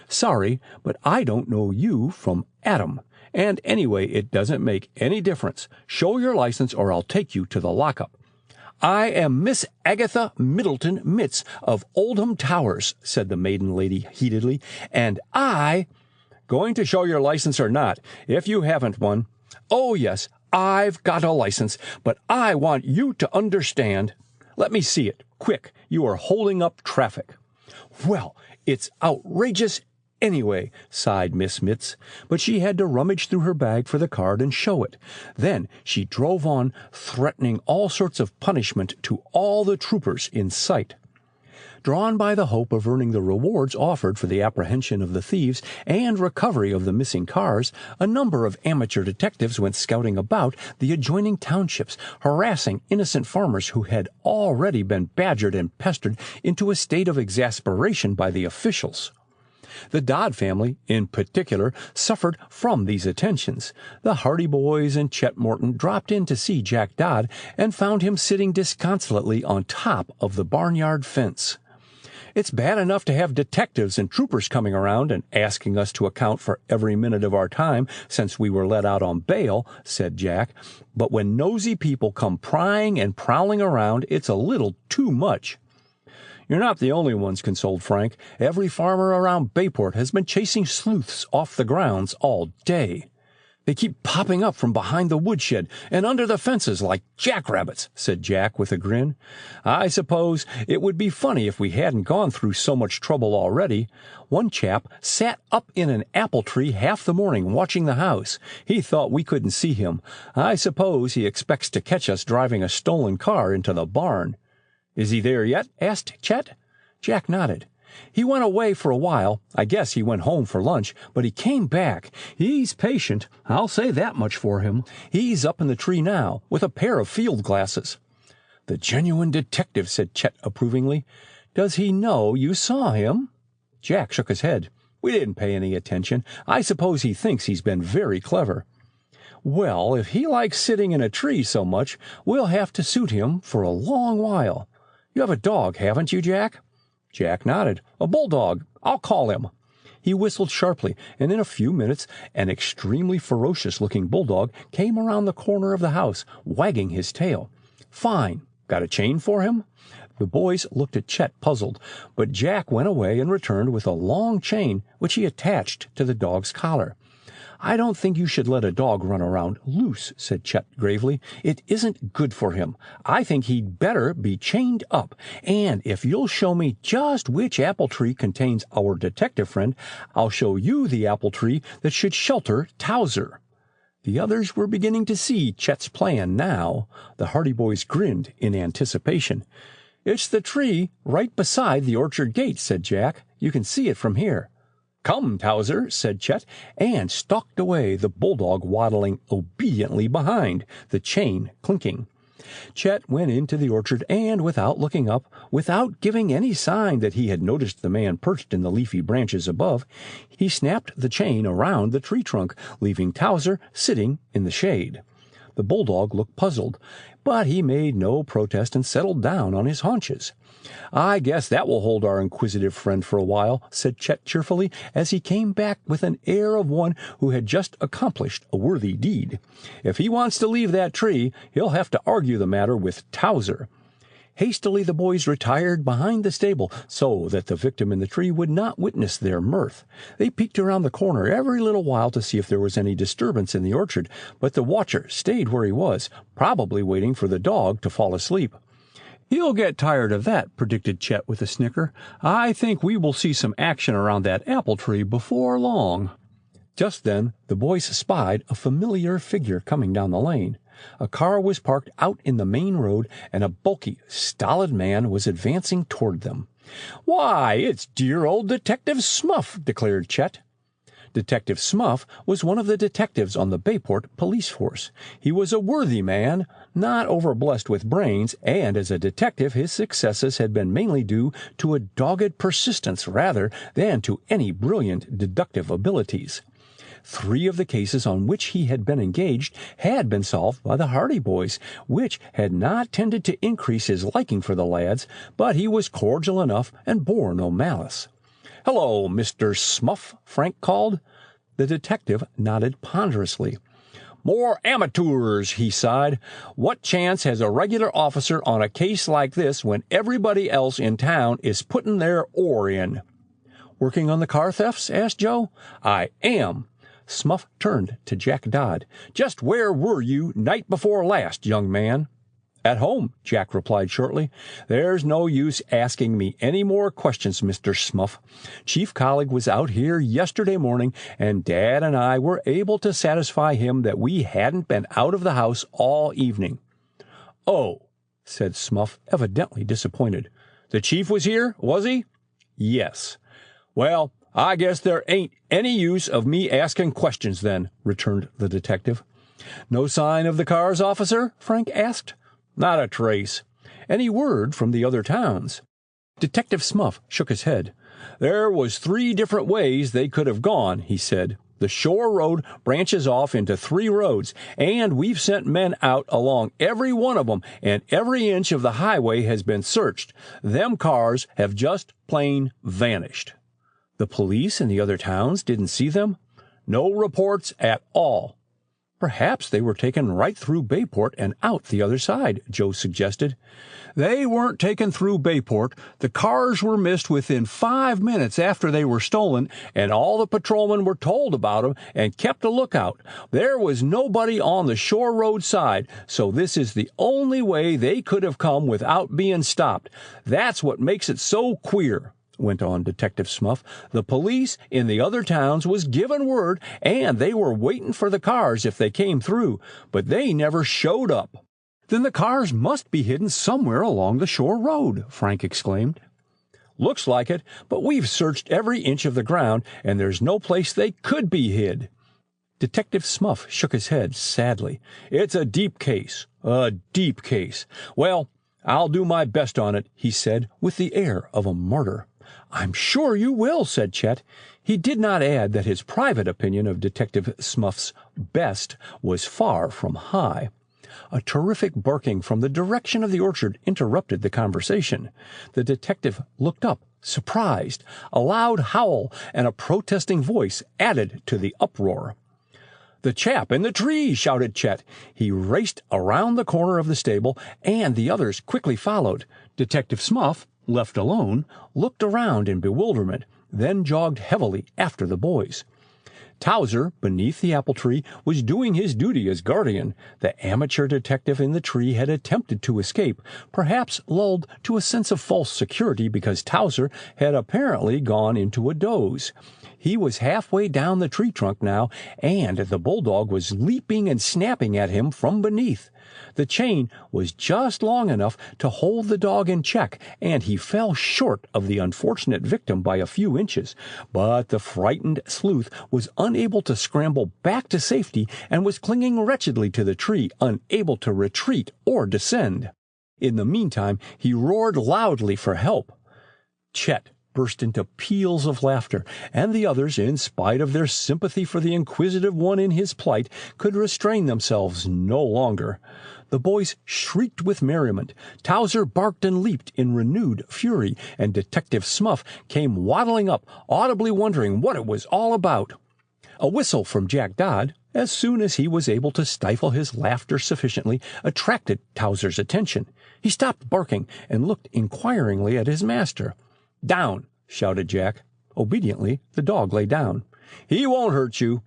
"Sorry, but I don't know you from Adam. And anyway, it doesn't make any difference. Show your license or I'll take you to the lockup." "I am Miss Agatha Middleton Mitts of Oldham Towers," said the maiden lady heatedly, "and I—" "Going to show your license or not, if you haven't one?" "Oh, yes, I've got a license, but I want you to understand—" "Let me see it, quick. You are holding up traffic." "Well, it's outrageous anyway," sighed Miss Mitts, but she had to rummage through her bag for the card and show it. Then she drove on, threatening all sorts of punishment to all the troopers in sight. Drawn by the hope of earning the rewards offered for the apprehension of the thieves and recovery of the missing cars, a number of amateur detectives went scouting about the adjoining townships, harassing innocent farmers who had already been badgered and pestered into a state of exasperation by the officials. The Dodd family, in particular, suffered from these attentions. The Hardy boys and Chet Morton dropped in to see Jack Dodd and found him sitting disconsolately on top of the barnyard fence. "It's bad enough to have detectives and troopers coming around and asking us to account for every minute of our time since we were let out on bail," said Jack, "but when nosy people come prying and prowling around, it's a little too much." "You're not the only ones," consoled Frank. "Every farmer around Bayport has been chasing sleuths off the grounds all day." "They keep popping up from behind the woodshed and under the fences like jackrabbits," said Jack with a grin. "I suppose it would be funny if we hadn't gone through so much trouble already. One chap sat up in an apple tree half the morning watching the house. He thought we couldn't see him. I suppose he expects to catch us driving a stolen car into the barn." "Is he there yet?" asked Chet. Jack nodded. "He went away for a while. I guess he went home for lunch, but he came back. He's patient, I'll say that much for him. He's up in the tree now, with a pair of field glasses." "The genuine detective," said Chet approvingly. "Does he know you saw him?" Jack shook his head. "We didn't pay any attention. I suppose he thinks he's been very clever." "Well, if he likes sitting in a tree so much, we'll have to suit him for a long while. You have a dog, haven't you, Jack?" Jack nodded. "A bulldog. I'll call him." He whistled sharply, and in a few minutes an extremely ferocious-looking bulldog came around the corner of the house, wagging his tail. "Fine. Got a chain for him?" The boys looked at Chet, puzzled, but Jack went away and returned with a long chain, which he attached to the dog's collar. "I don't think you should let a dog run around loose," said Chet gravely. "It isn't good for him. I think he'd better be chained up. And if you'll show me just which apple tree contains our detective friend, I'll show you the apple tree that should shelter Towser." The others were beginning to see Chet's plan now. The Hardy boys grinned in anticipation. "It's the tree right beside the orchard gate," said Jack. "You can see it from here." "Come, Towser," said Chet, and stalked away, the bulldog waddling obediently behind, the chain clinking. Chet went into the orchard and, without looking up, without giving any sign that he had noticed the man perched in the leafy branches above, he snapped the chain around the tree trunk, leaving Towser sitting in the shade. The bulldog looked puzzled, but he made no protest and settled down on his haunches. "I guess that will hold our inquisitive friend for a while," said Chet cheerfully, as he came back with an air of one who had just accomplished a worthy deed. "If he wants to leave that tree, he'll have to argue the matter with Towser." Hastily the boys retired behind the stable so that the victim in the tree would not witness their mirth. They peeked around the corner every little while to see if there was any disturbance in the orchard, but the watcher stayed where he was, probably waiting for the dog to fall asleep. "He'll get tired of that," predicted Chet with a snicker. "I think we will see some action around that apple tree before long." Just then the boys spied a familiar figure coming down the lane. A car was parked out in the main road, and a bulky, stolid man was advancing toward them. "Why, it's dear old Detective Smuff," declared Chet. Detective Smuff was one of the detectives on the Bayport police force. He was a worthy man, not overblessed with brains, and as a detective his successes had been mainly due to a dogged persistence rather than to any brilliant deductive abilities. 3 of the cases on which he had been engaged had been solved by the Hardy boys, which had not tended to increase his liking for the lads, but he was cordial enough and bore no malice. "Hello, Mr. Smuff," Frank called. The detective nodded ponderously. "More amateurs," he sighed. "What chance has a regular officer on a case like this when everybody else in town is putting their oar in?" "Working on the car thefts?" asked Joe. "I am." Smuff turned to Jack Dodd. "Just where were you night before last, young man?" "At home," Jack replied shortly. "There's no use asking me any more questions, Mr. Smuff. Chief Colleague was out here yesterday morning, and Dad and I were able to satisfy him that we hadn't been out of the house all evening." "Oh," said Smuff, evidently disappointed. "The chief was here, was he?" "Yes." "Well, I guess there ain't any use of me asking questions then," returned the detective. "No sign of the cars, officer?" Frank asked. "Not a trace." "Any word from the other towns?" Detective Smuff shook his head. "There was 3 different ways they could have gone," he said. "The shore road branches off into 3 roads, and we've sent men out along every one of them, and every inch of the highway has been searched. Them cars have just plain vanished." "The police in the other towns didn't see them?" "No reports at all." "Perhaps they were taken right through Bayport and out the other side," Joe suggested. "They weren't taken through Bayport. The cars were missed within 5 minutes after they were stolen, and all the patrolmen were told about them and kept a lookout. There was nobody on the shore road side, so this is the only way they could have come without being stopped. That's what makes it so queer," went on Detective Smuff. "The police in the other towns was given word, and they were waiting for the cars if they came through, but they never showed up." "Then the cars must be hidden somewhere along the shore road," Frank exclaimed. "Looks like it, but we've searched every inch of the ground, and there's no place they could be hid." Detective Smuff shook his head sadly. "It's a deep case, a deep case. Well, I'll do my best on it," he said, with the air of a martyr. "I'm sure you will," said Chet. He did not add that his private opinion of Detective Smuff's best was far from high. A terrific barking from the direction of the orchard interrupted the conversation. The detective looked up, surprised. A loud howl and a protesting voice added to the uproar. "The chap in the tree!" shouted Chet. He raced around the corner of the stable, and the others quickly followed. Detective Smuff, left alone, looked around in bewilderment, then jogged heavily after the boys. Towser, beneath the apple tree, was doing his duty as guardian. The amateur detective in the tree had attempted to escape, perhaps lulled to a sense of false security because Towser had apparently gone into a doze. He was halfway down the tree trunk now, and the bulldog was leaping and snapping at him from beneath. The chain was just long enough to hold the dog in check, and he fell short of the unfortunate victim by a few inches. But the frightened sleuth was unable to scramble back to safety and was clinging wretchedly to the tree, unable to retreat or descend. In the meantime, he roared loudly for help. Chet burst into peals of laughter, and the others, in spite of their sympathy for the inquisitive one in his plight, could restrain themselves no longer. The boys shrieked with merriment. Towser barked and leaped in renewed fury, and Detective Smuff came waddling up, audibly wondering what it was all about. A whistle from Jack Dodd, as soon as he was able to stifle his laughter sufficiently, attracted Towser's attention. He stopped barking and looked inquiringly at his master. "Down!" shouted Jack. Obediently, the dog lay down. "He won't hurt you."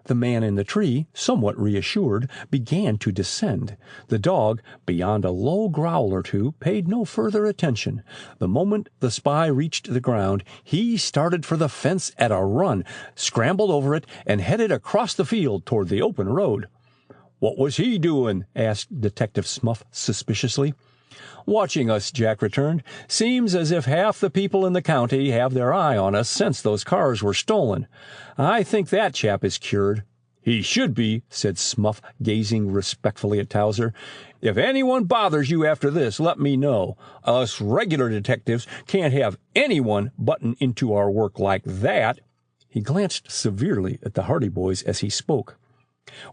The man in the tree, somewhat reassured, began to descend. The dog, beyond a low growl or two, paid no further attention. The moment the spy reached the ground, he started for the fence at a run, scrambled over it, and headed across the field toward the open road. "What was he doing?" asked Detective Smuff suspiciously. "Watching us," Jack returned. "Seems as if half the people in the county have their eye on us since those cars were stolen. I think that chap is cured." "He should be," said Smuff, gazing respectfully at Towser. "If anyone bothers you after this, let me know. Us regular detectives can't have anyone button into our work like that." He glanced severely at the Hardy boys as he spoke.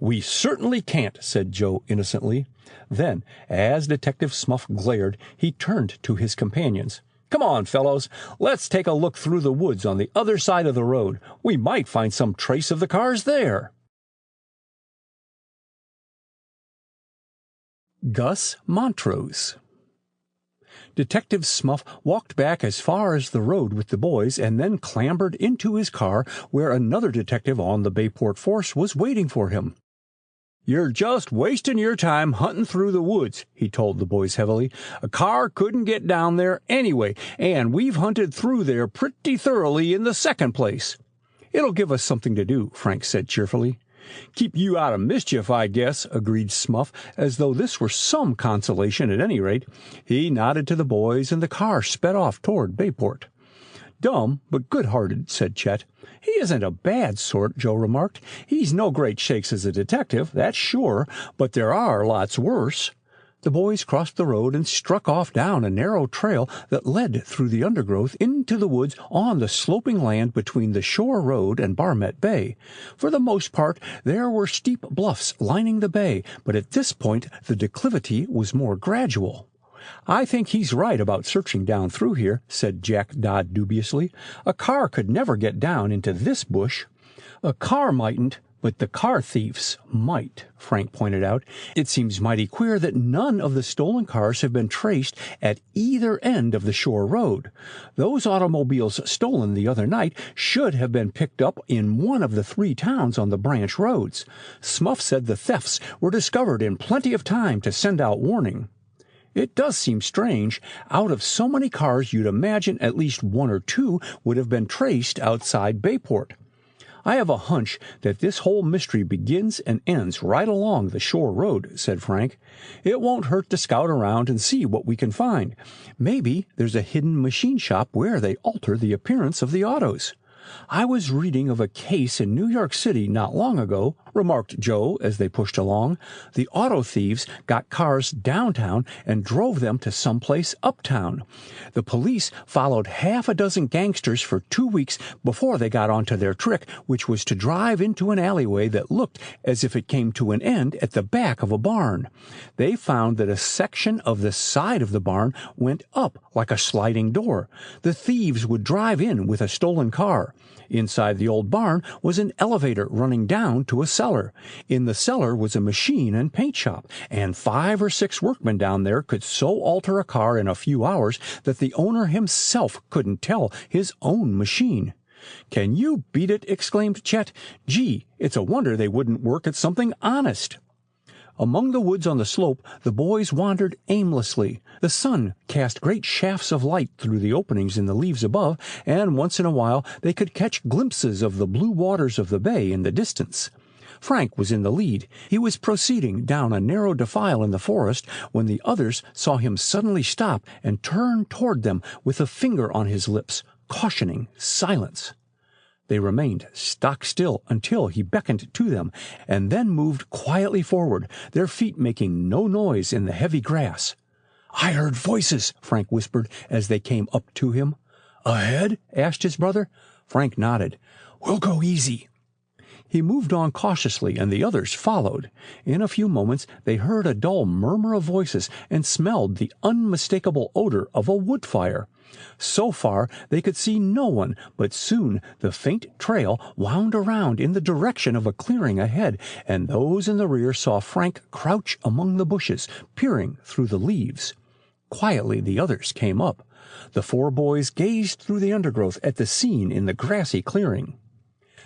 "We certainly can't," said Joe innocently. Then, as Detective Smuff glared, he turned to his companions. "Come on, fellows, let's take a look through the woods on the other side of the road. We might find some trace of the cars there." Gus Montrose. Detective Smuff walked back as far as the road with the boys and then clambered into his car where another detective on the Bayport force was waiting for him. "You're just wasting your time hunting through the woods," he told the boys heavily. "A car couldn't get down there anyway, and we've hunted through there pretty thoroughly in the second place." "It'll give us something to do," Frank said cheerfully. "Keep you out of mischief, I guess," agreed Smuff, as though this were some consolation at any rate. He nodded to the boys, and the car sped off toward Bayport. "Dumb, but good-hearted," said Chet. "He isn't a bad sort," Joe remarked. "He's no great shakes as a detective, that's sure, but there are lots worse." The boys crossed the road and struck off down a narrow trail that led through the undergrowth into the woods on the sloping land between the shore road and Barmet Bay. For the most part, there were steep bluffs lining the bay, but at this point the declivity was more gradual. "I think he's right about searching down through here," said Jack Dodd dubiously. "A car could never get down into this bush." "A car mightn't, but the car thieves might," Frank pointed out. "It seems mighty queer that none of the stolen cars have been traced at either end of the shore road. Those automobiles stolen the other night should have been picked up in one of the 3 towns on the branch roads. Smuff said the thefts were discovered in plenty of time to send out warning." "It does seem strange. Out of so many cars you'd imagine at least 1 or 2 would have been traced outside Bayport. "I have a hunch that this whole mystery begins and ends right along the shore road," said Frank. "It won't hurt to scout around and see what we can find. Maybe there's a hidden machine shop where they alter the appearance of the autos." "I was reading of a case in New York City not long ago," remarked Joe as they pushed along. "The auto thieves got cars downtown and drove them to someplace uptown. The police followed half a dozen gangsters for 2 weeks before they got onto their trick, which was to drive into an alleyway that looked as if it came to an end at the back of a barn. They found that a section of the side of the barn went up like a sliding door. The thieves would drive in with a stolen car. Inside the old barn was an elevator running down to a cellar. In the cellar was a machine and paint shop, and 5 or 6 workmen down there could so alter a car in a few hours that the owner himself couldn't tell his own machine." "Can you beat it?" exclaimed Chet. "Gee, it's a wonder they wouldn't work at something honest." Among the woods on the slope, the boys wandered aimlessly. The sun cast great shafts of light through the openings in the leaves above, and once in a while they could catch glimpses of the blue waters of the bay in the distance. Frank was in the lead. He was proceeding down a narrow defile in the forest when the others saw him suddenly stop and turn toward them with a finger on his lips, cautioning silence. They remained stock still until he beckoned to them, and then moved quietly forward, their feet making no noise in the heavy grass. "I heard voices," Frank whispered as they came up to him. "Ahead?" asked his brother. Frank nodded. "We'll go easy." He moved on cautiously, and the others followed. In a few moments they heard a dull murmur of voices and smelled the unmistakable odor of a wood fire. So far they could see no one, but soon the faint trail wound around in the direction of a clearing ahead, and those in the rear saw Frank crouch among the bushes, peering through the leaves. Quietly the others came up. The 4 boys gazed through the undergrowth at the scene in the grassy clearing.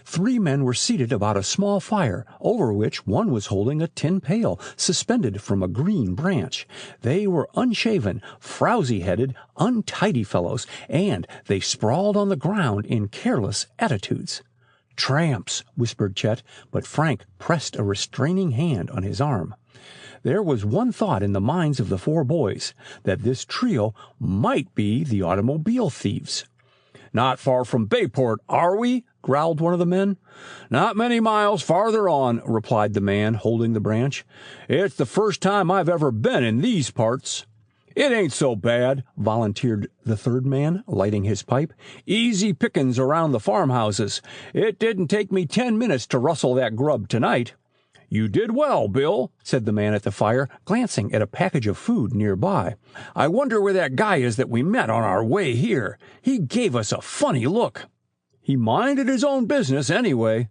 3 men were seated about a small fire, over which one was holding a tin pail suspended from a green branch. They were unshaven, frowsy-headed, untidy fellows, and they sprawled on the ground in careless attitudes. "Tramps," whispered Chet, but Frank pressed a restraining hand on his arm. There was one thought in the minds of the four boys, that this trio might be the automobile thieves. "Not far from Bayport, are we?" growled one of the men. "Not many miles farther on," replied the man holding the branch. "It's the first time I've ever been in these parts." "It ain't so bad," volunteered the third man, lighting his pipe. "Easy pickings around the farmhouses. It didn't take me 10 minutes to rustle that grub tonight." "You did well, Bill," said the man at the fire, glancing at a package of food nearby. "I wonder where that guy is that we met on our way here. He gave us a funny look." "He minded his own business, anyway."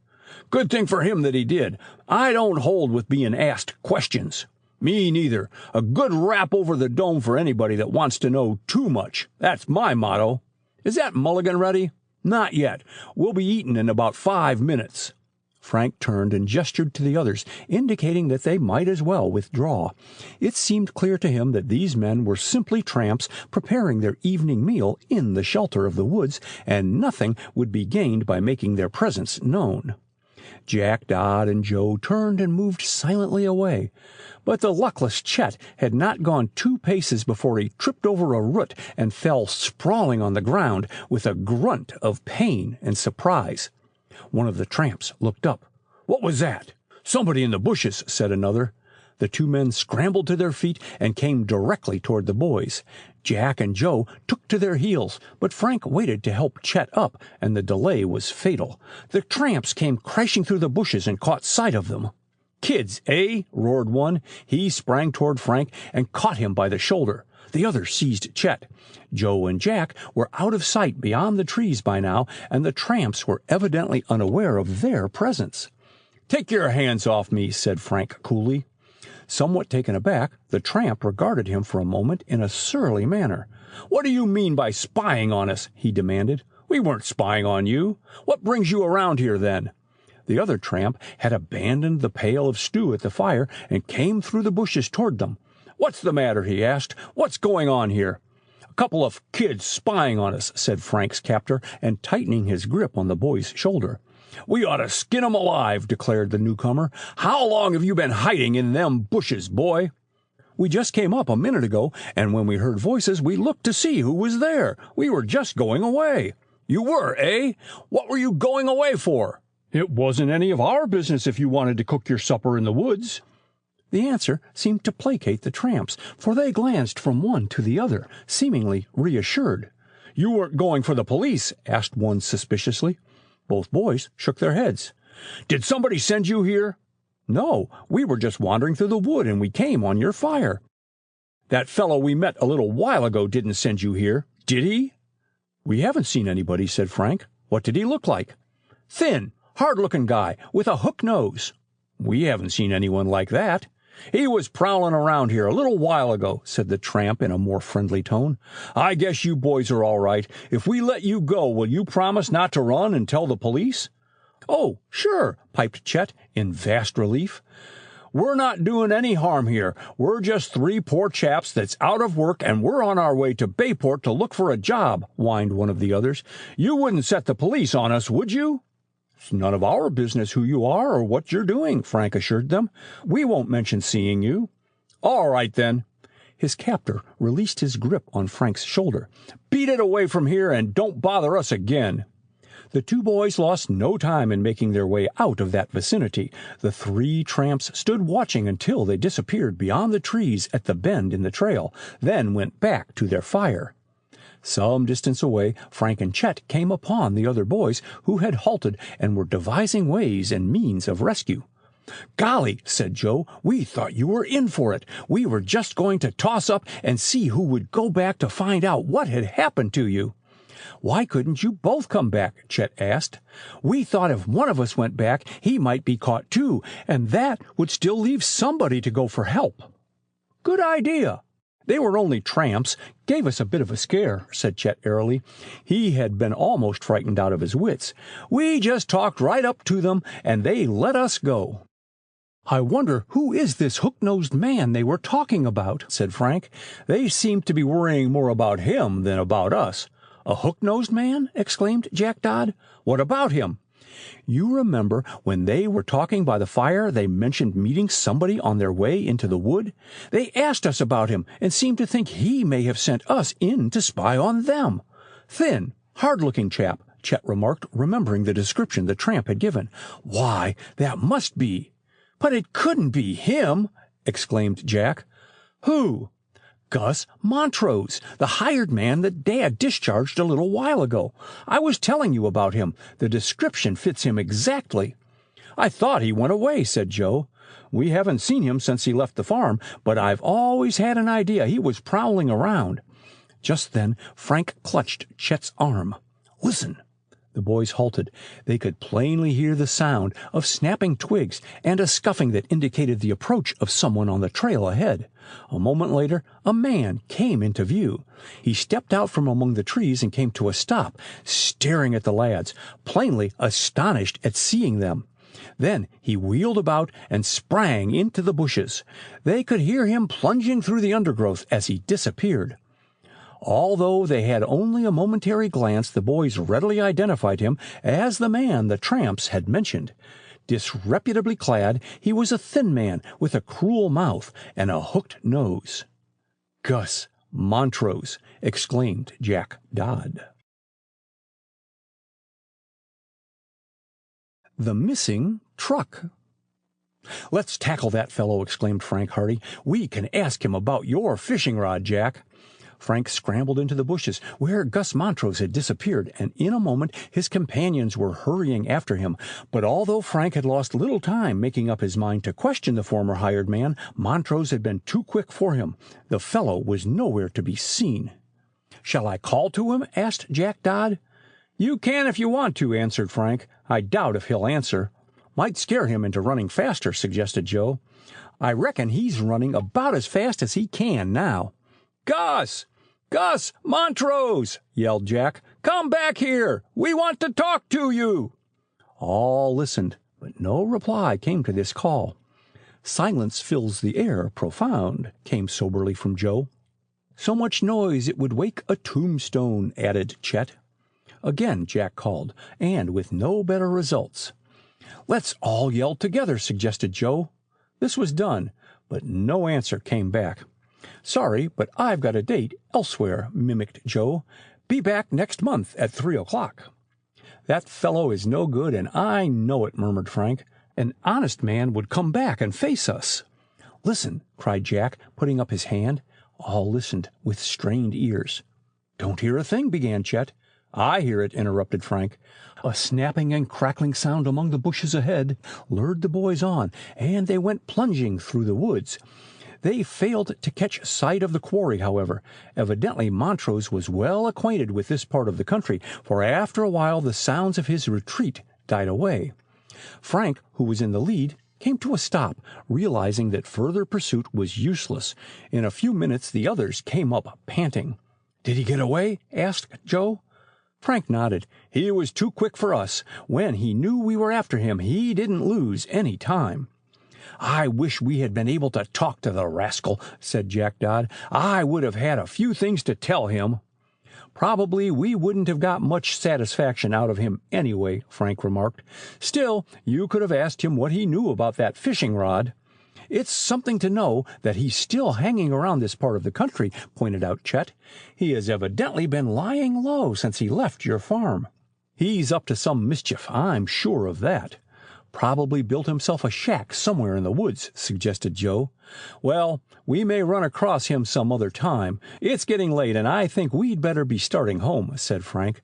"Good thing for him that he did. I don't hold with being asked questions." "Me neither. A good rap over the dome for anybody that wants to know too much. That's my motto. Is that mulligan ready?" "Not yet. We'll be eating in about 5 minutes." Frank turned and gestured to the others, indicating that they might as well withdraw. It seemed clear to him that these men were simply tramps preparing their evening meal in the shelter of the woods, and nothing would be gained by making their presence known. Jack, Dodd, and Joe turned and moved silently away. But the luckless Chet had not gone 2 paces before he tripped over a root and fell sprawling on the ground with a grunt of pain and surprise. One of the tramps looked up. "What was that?" "Somebody in the bushes," said another. The 2 men scrambled to their feet and came directly toward the boys. Jack and Joe took to their heels, but Frank waited to help Chet up, and the delay was fatal. The tramps came crashing through the bushes and caught sight of them. "Kids, eh?" roared one. He sprang toward Frank and caught him by the shoulder. The other seized Chet. Joe and Jack were out of sight beyond the trees by now, and the tramps were evidently unaware of their presence. "Take your hands off me," said Frank coolly. Somewhat taken aback, the tramp regarded him for a moment in a surly manner. "What do you mean by spying on us?" he demanded. "We weren't spying on you. What brings you around here, then?" The other tramp had abandoned the pail of stew at the fire and came through the bushes toward them. "What's the matter?" he asked. "What's going on here?" "A couple of kids spying on us," said Frank's captor, and tightening his grip on the boy's shoulder. "We ought to skin 'em alive," declared the newcomer. "How long have you been hiding in them bushes, boy?" "We just came up a minute ago, and when we heard voices, we looked to see who was there. We were just going away." "You were, eh? What were you going away for?" "It wasn't any of our business if you wanted to cook your supper in the woods." The answer seemed to placate the tramps, for they glanced from one to the other, seemingly reassured. "You weren't going for the police?" asked one suspiciously. Both boys shook their heads. "Did somebody send you here?" "No, we were just wandering through the wood and we came on your fire." "That fellow we met a little while ago didn't send you here, did he?" "We haven't seen anybody," said Frank. "What did he look like?" "Thin, hard-looking guy with a hook nose." "We haven't seen anyone like that." "He was prowling around here a little while ago," said the tramp in a more friendly tone. "I guess you boys are all right. If we let you go, will you promise not to run and tell the police?" "Oh, sure," piped Chet in vast relief. "We're not doing any harm here. We're just 3 poor chaps that's out of work, and we're on our way to Bayport to look for a job," whined one of the others. "You wouldn't set the police on us, would you?" "It's none of our business who you are or what you're doing," Frank assured them. "We won't mention seeing you." "All right, then." His captor released his grip on Frank's shoulder. "Beat it away from here and don't bother us again." The 2 boys lost no time in making their way out of that vicinity. The 3 tramps stood watching until they disappeared beyond the trees at the bend in the trail, then went back to their fire. Some distance away, Frank and Chet came upon the other boys, who had halted and were devising ways and means of rescue. "Golly," said Joe, "we thought you were in for it. We were just going to toss up and see who would go back to find out what had happened to you." "Why couldn't you both come back?" Chet asked. "We thought if one of us went back, he might be caught too, and that would still leave somebody to go for help." "Good idea." "They were only tramps. Gave us a bit of a scare," said Chet airily. He had been almost frightened out of his wits. "We just talked right up to them, and they let us go." "I wonder who is this hook-nosed man they were talking about," said Frank. "They seem to be worrying more about him than about us." "A hook-nosed man?" exclaimed Jack Dodd. "What about him?" You remember when they were talking by the fire, they mentioned meeting somebody on their way into the wood? They asked us about him and seemed to think he may have sent us in to spy on them. Thin, hard-looking chap, Chet remarked, remembering the description the tramp had given. Why, that must be. But it couldn't be him, exclaimed Jack. Who? Gus Montrose, the hired man that Dad discharged a little while ago. I was telling you about him. The description fits him exactly. I thought he went away, said Joe. We haven't seen him since he left the farm, but I've always had an idea he was prowling around. Just then Frank clutched Chet's arm. Listen. The boys halted. They could plainly hear the sound of snapping twigs and a scuffing that indicated the approach of someone on the trail ahead. A moment later, a man came into view. He stepped out from among the trees and came to a stop, staring at the lads, plainly astonished at seeing them. Then he wheeled about and sprang into the bushes. They could hear him plunging through the undergrowth as he disappeared. Although they had only a momentary glance, the boys readily identified him as the man the tramps had mentioned. Disreputably clad, he was a thin man with a cruel mouth and a hooked nose. Gus Montrose, exclaimed Jack Dodd. The Missing Truck. Let's tackle that fellow, exclaimed Frank Hardy. We can ask him about your fishing rod, Jack. Frank scrambled into the bushes where Gus Montrose had disappeared, and in a moment his companions were hurrying after him. But although Frank had lost little time making up his mind to question the former hired man, Montrose had been too quick for him. The fellow was nowhere to be seen. "Shall I call to him?" asked Jack Dodd. "You can if you want to," answered Frank. "I doubt if he'll answer." "Might scare him into running faster," suggested Joe. "I reckon he's running about as fast as he can now." "Gus! Gus Montrose!" yelled Jack. "Come back here! We want to talk to you!" All listened, but no reply came to this call. "Silence fills the air profound," came soberly from Joe. "So much noise it would wake a tombstone," added Chet. Again Jack called, and with no better results. "Let's all yell together," suggested Joe. This was done, but no answer came back. "Sorry, but I've got a date elsewhere," mimicked Joe. "Be back next month at 3:00. "That fellow is no good, and I know it," murmured Frank. "An honest man would come back and face us." "Listen," cried Jack, putting up his hand. All listened with strained ears. "Don't hear a thing," began Chet. "I hear it," interrupted Frank. A snapping and crackling sound among the bushes ahead lured the boys on, and they went plunging through the woods. They failed to catch sight of the quarry, however. Evidently Montrose was well acquainted with this part of the country, for after a while the sounds of his retreat died away. Frank, who was in the lead, came to a stop, realizing that further pursuit was useless. In a few minutes the others came up, panting. "Did he get away?" asked Joe. Frank nodded. "He was too quick for us. When he knew we were after him, he didn't lose any time." "I wish we had been able to talk to the rascal," said Jack Dodd. "I would have had a few things to tell him." "Probably we wouldn't have got much satisfaction out of him anyway," Frank remarked. "Still, you could have asked him what he knew about that fishing rod." "It's something to know that he's still hanging around this part of the country," pointed out Chet. "He has evidently been lying low since he left your farm. He's up to some mischief, I'm sure of that." "Probably built himself a shack somewhere in the woods," suggested Joe. "Well, we may run across him some other time. It's getting late, and I think we'd better be starting home," said Frank.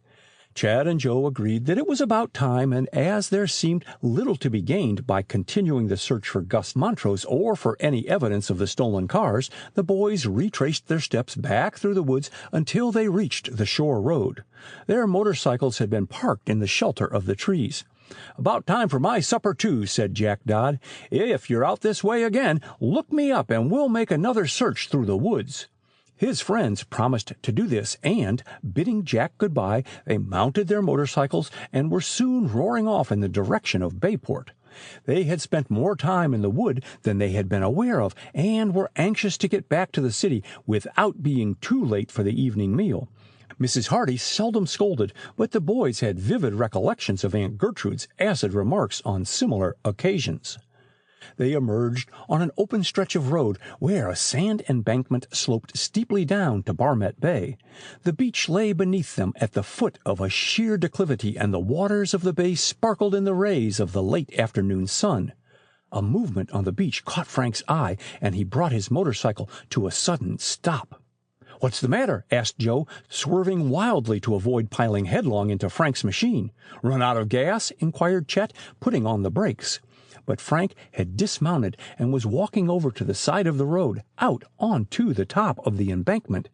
Chad and Joe agreed that it was about time, and as there seemed little to be gained by continuing the search for Gus Montrose or for any evidence of the stolen cars, the boys retraced their steps back through the woods until they reached the shore road. Their motorcycles had been parked in the shelter of the trees. "About time for my supper, too," said Jack Dodd. "If you're out this way again, look me up and we'll make another search through the woods." His friends promised to do this, and, bidding Jack goodbye, they mounted their motorcycles and were soon roaring off in the direction of Bayport. They had spent more time in the wood than they had been aware of, and were anxious to get back to the city without being too late for the evening meal. Mrs. Hardy seldom scolded, but the boys had vivid recollections of Aunt Gertrude's acid remarks on similar occasions. They emerged on an open stretch of road where a sand embankment sloped steeply down to Barmet Bay. The beach lay beneath them at the foot of a sheer declivity, and the waters of the bay sparkled in the rays of the late afternoon sun. A movement on the beach caught Frank's eye, and he brought his motorcycle to a sudden stop. "What's the matter?" asked Joe, swerving wildly to avoid piling headlong into Frank's machine. "Run out of gas?" inquired Chet, putting on the brakes. But Frank had dismounted and was walking over to the side of the road, out onto the top of the embankment.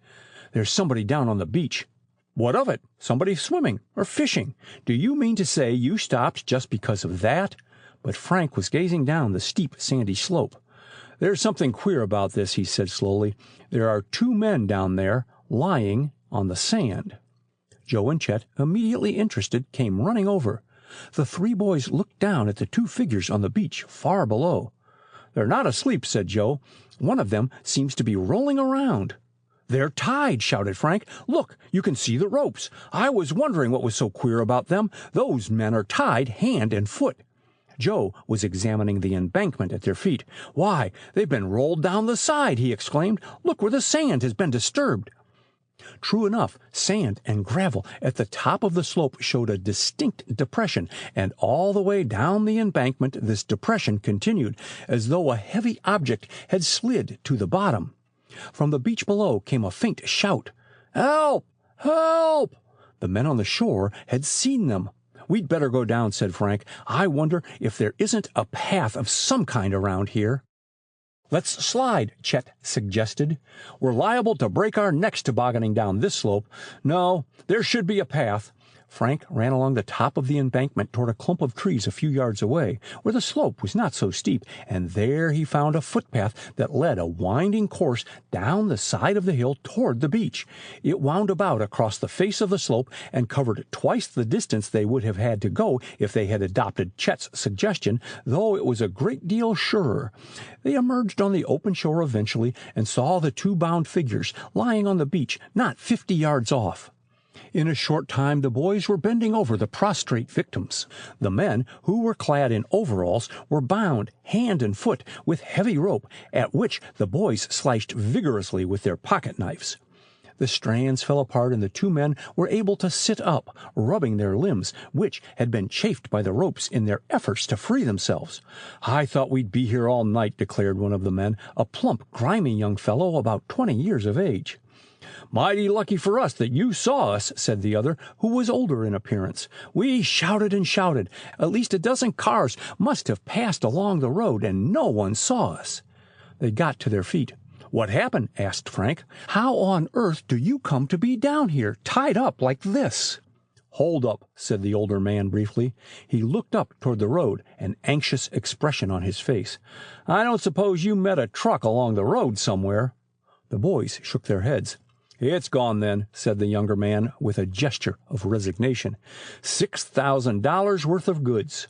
"There's somebody down on the beach." "What of it? Somebody swimming or fishing? Do you mean to say you stopped just because of that?" But Frank was gazing down the steep, sandy slope. "There's something queer about this," he said slowly. "There are 2 men down there, lying on the sand." Joe and Chet, immediately interested, came running over. The 3 boys looked down at the 2 figures on the beach far below. "They're not asleep," said Joe. "One of them seems to be rolling around." "They're tied," shouted Frank. "Look, you can see the ropes. I was wondering what was so queer about them. Those men are tied hand and foot." Joe was examining the embankment at their feet. "Why, they've been rolled down the side," he exclaimed. "Look where the sand has been disturbed." True enough, sand and gravel at the top of the slope showed a distinct depression, and all the way down the embankment this depression continued, as though a heavy object had slid to the bottom. From the beach below came a faint shout. "Help! Help!" The men on the shore had seen them. "We'd better go down," said Frank. "I wonder if there isn't a path of some kind around here." "Let's slide," Chet suggested. "We're liable to break our necks tobogganing down this slope. No, there should be a path." Frank ran along the top of the embankment toward a clump of trees a few yards away, where the slope was not so steep, and there he found a footpath that led a winding course down the side of the hill toward the beach. It wound about across the face of the slope and covered twice the distance they would have had to go if they had adopted Chet's suggestion, though it was a great deal surer. They emerged on the open shore eventually and saw the 2 bound figures lying on the beach not 50 yards off. In a short time the boys were bending over the prostrate victims. The men, who were clad in overalls, were bound hand and foot with heavy rope, at which the boys slashed vigorously with their pocket knives. The strands fell apart, and the 2 men were able to sit up, rubbing their limbs, which had been chafed by the ropes in their efforts to free themselves. "I thought we'd be here all night," declared one of the men, a plump, grimy young fellow about 20 years of age. "Mighty lucky for us that you saw us," said the other, who was older in appearance. "We shouted and shouted. At least a dozen cars must have passed along the road, and no one saw us." They got to their feet. "What happened?" asked Frank. "How on earth do you come to be down here, tied up like this?" "Hold up," said the older man briefly. He looked up toward the road, an anxious expression on his face. "I don't suppose you met a truck along the road somewhere?" The boys shook their heads. "It's gone, then," said the younger man with a gesture of resignation. $6,000 worth of goods.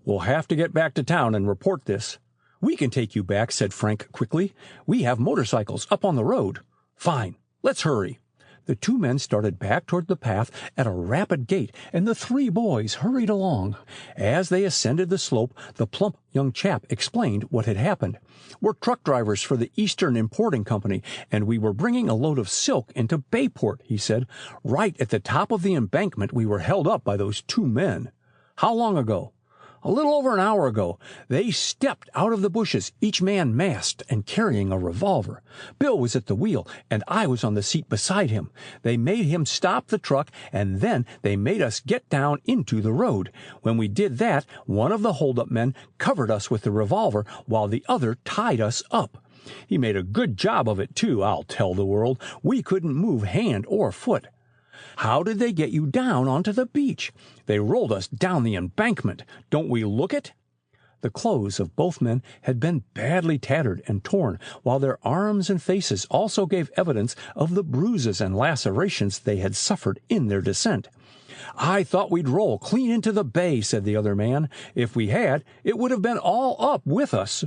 "We'll have to get back to town and report this." "We can take you back," said Frank quickly. "We have motorcycles up on the road." "Fine. Let's hurry." The 2 men started back toward the path at a rapid gait, and the 3 boys hurried along. As they ascended the slope, the plump young chap explained what had happened. "We're truck drivers for the Eastern Importing Company, and we were bringing a load of silk into Bayport," he said. "Right at the top of the embankment we were held up by those 2 men." "How long ago?" "A little over an hour ago. They stepped out of the bushes, each man masked and carrying a revolver. Bill was at the wheel, and I was on the seat beside him. They made him stop the truck, and then they made us get down into the road. When we did that, one of the hold-up men covered us with the revolver while the other tied us up. He made a good job of it, too, I'll tell the world. We couldn't move hand or foot." "How did they get you down onto the beach?" "They rolled us down the embankment. Don't we look it?" The clothes of both men had been badly tattered and torn, while their arms and faces also gave evidence of the bruises and lacerations they had suffered in their descent. "I thought we'd roll clean into the bay," said the other man. "If we had, it would have been all up with us."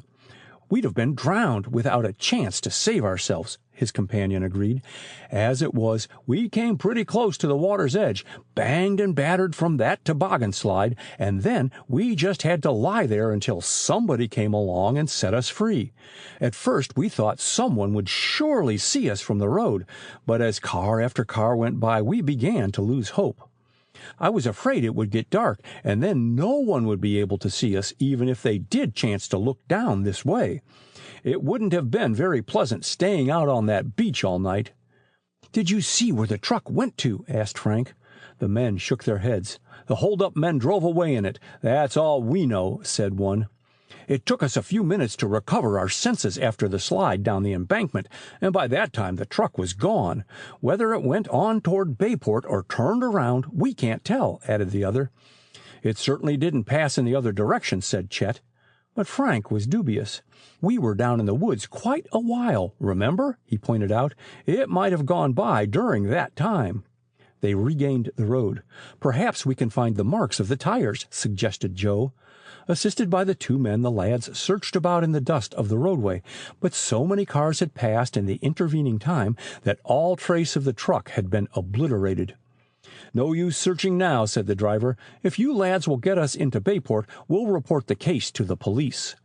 We'd have been drowned without a chance to save ourselves," his companion agreed. "As it was, we came pretty close to the water's edge, banged and battered from that toboggan slide, and then we just had to lie there until somebody came along and set us free. At first we thought someone would surely see us from the road, but as car after car went by, we began to lose hope. I was afraid it would get dark, and then no one would be able to see us, even if they did chance to look down this way. It wouldn't have been very pleasant staying out on that beach all night." "Did you see where the truck went to?" asked Frank. The men shook their heads. "The hold-up men drove away in it. That's all we know," said one. "It took us a few minutes to recover our senses after the slide down the embankment, and by that time the truck was gone. Whether it went on toward Bayport or turned around, we can't tell," added the other. "It certainly didn't pass in the other direction," said Chet. But Frank was dubious. "We were down in the woods quite a while, remember?" he pointed out. "It might have gone by during that time." They regained the road. "Perhaps we can find the marks of the tires," suggested Joe. Assisted by the two men, the lads searched about in the dust of the roadway, but so many cars had passed in the intervening time that all trace of the truck had been obliterated. "No use searching now," said the driver. "If you lads will get us into Bayport, we'll report the case to the police."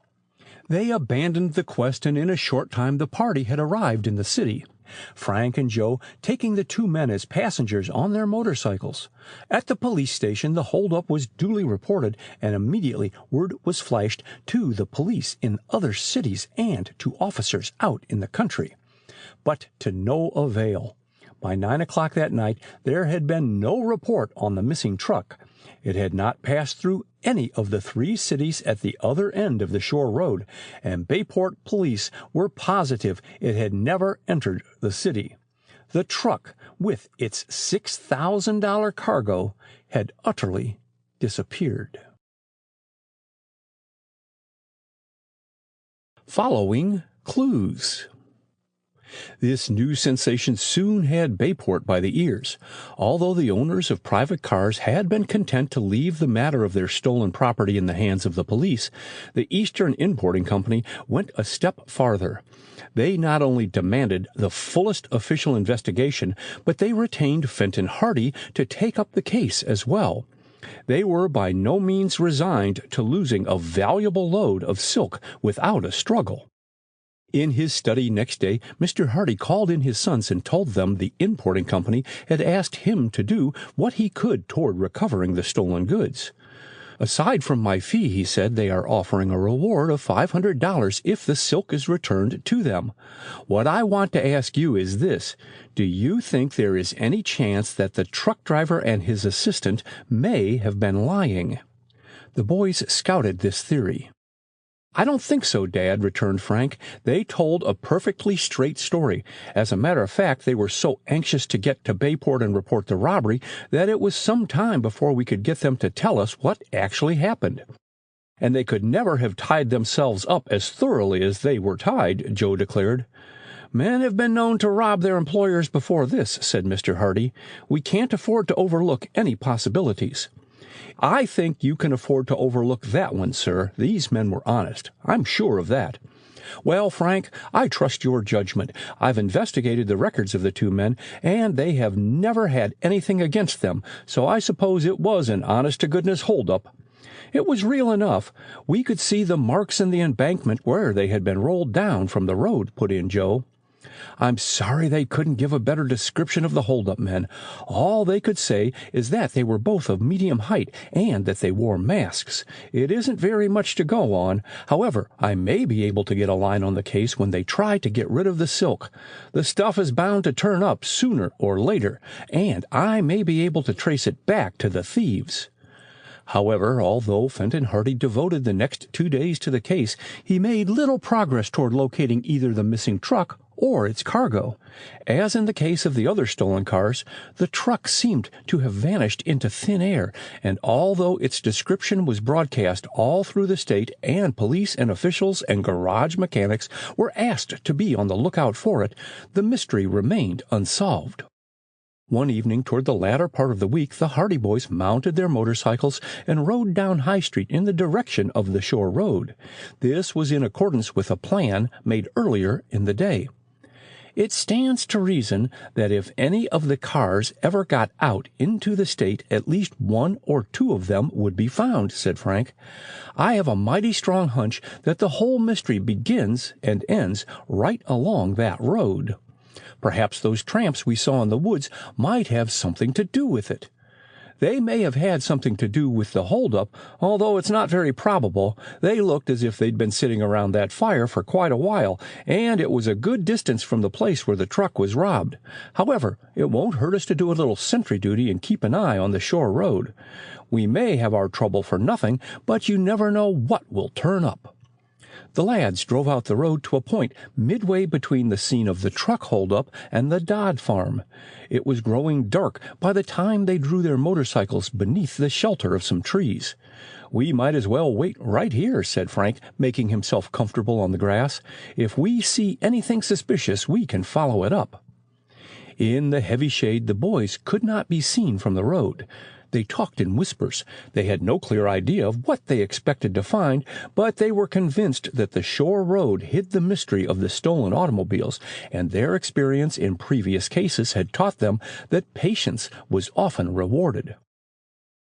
They abandoned the quest, and in a short time the party had arrived in the city, Frank and Joe taking the two men as passengers on their motorcycles. At the police station the hold-up was duly reported, and immediately word was flashed to the police in other cities and to officers out in the country. But to no avail. By 9 o'clock that night there had been no report on the missing truck. It had not passed through any of the 3 cities at the other end of the shore road, and Bayport police were positive it had never entered the city. The truck, with its $6,000 cargo, had utterly disappeared. Following clues. This new sensation soon had Bayport by the ears. Although the owners of private cars had been content to leave the matter of their stolen property in the hands of the police, the Eastern Importing Company went a step farther. They not only demanded the fullest official investigation, but they retained Fenton Hardy to take up the case as well. They were by no means resigned to losing a valuable load of silk without a struggle. In his study next day, Mr. Hardy called in his sons and told them the importing company had asked him to do what he could toward recovering the stolen goods. "Aside from my fee," he said, "they are offering a reward of $500 if the silk is returned to them. What I want to ask you is this: do you think there is any chance that the truck driver and his assistant may have been lying?" The boys scouted this theory. "I don't think so, Dad," returned Frank. "They told a perfectly straight story. As a matter of fact, they were so anxious to get to Bayport and report the robbery that it was some time before we could get them to tell us what actually happened." "And they could never have tied themselves up as thoroughly as they were tied," Joe declared. "Men have been known to rob their employers before this," said Mr. Hardy. "We can't afford to overlook any possibilities." "I think you can afford to overlook that one, sir. These men were honest. I'm sure of that." "Well, Frank, I trust your judgment. I've investigated the records of the two men, and they have never had anything against them, so I suppose it was an honest-to-goodness hold-up." "It was real enough. We could see the marks in the embankment where they had been rolled down from the road," put in Joe. "I'm sorry they couldn't give a better description of the hold-up men. All they could say is that they were both of medium height and that they wore masks. It isn't very much to go on. However, I may be able to get a line on the case when they try to get rid of the silk. The stuff is bound to turn up sooner or later, and I may be able to trace it back to the thieves." However, although Fenton Hardy devoted the next 2 days to the case, he made little progress toward locating either the missing truck or its cargo. As in the case of the other stolen cars, the truck seemed to have vanished into thin air, and although its description was broadcast all through the state, and police and officials and garage mechanics were asked to be on the lookout for it, the mystery remained unsolved. One evening toward the latter part of the week, the Hardy boys mounted their motorcycles and rode down High Street in the direction of the shore road. This was in accordance with a plan made earlier in the day. It stands to reason that if any of the cars ever got out into the state, at least one or two of them would be found, said Frank. I have a mighty strong hunch that the whole mystery begins and ends right along that road. Perhaps those tramps we saw in the woods might have something to do with it. They may have had something to do with the holdup, although it's not very probable. They looked as if they'd been sitting around that fire for quite a while, and it was a good distance from the place where the truck was robbed. However, it won't hurt us to do a little sentry duty and keep an eye on the shore road. We may have our trouble for nothing, but you never know what will turn up. The lads drove out the road to a point midway between the scene of the truck holdup and the Dodd farm. It was growing dark by the time they drew their motorcycles beneath the shelter of some trees. We might as well wait right here, said Frank, making himself comfortable on the grass. If we see anything suspicious, we can follow it up. In the heavy shade, the boys could not be seen from the road. They talked in whispers. They had no clear idea of what they expected to find, but they were convinced that the shore road hid the mystery of the stolen automobiles, and their experience in previous cases had taught them that patience was often rewarded.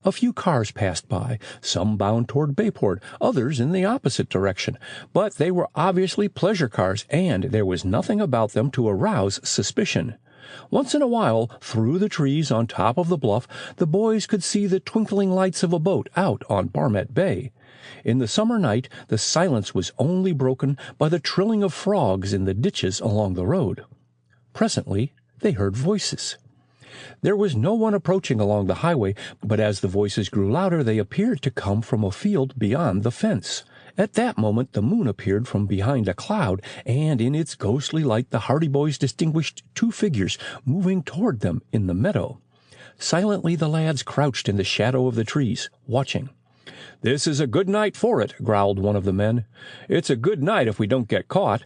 A few cars passed by, some bound toward Bayport, others in the opposite direction, but they were obviously pleasure cars, and there was nothing about them to arouse suspicion. Once in a while, through the trees on top of the bluff, the boys could see the twinkling lights of a boat out on Barmet Bay. In the summer night, the silence was only broken by the trilling of frogs in the ditches along the road. Presently, they heard voices. There was no one approaching along the highway, but as the voices grew louder, they appeared to come from a field beyond the fence. At that moment the moon appeared from behind a cloud, and in its ghostly light the Hardy boys distinguished two figures moving toward them in the meadow. Silently the lads crouched in the shadow of the trees, watching. "This is a good night for it," growled one of the men. "It's a good night if we don't get caught."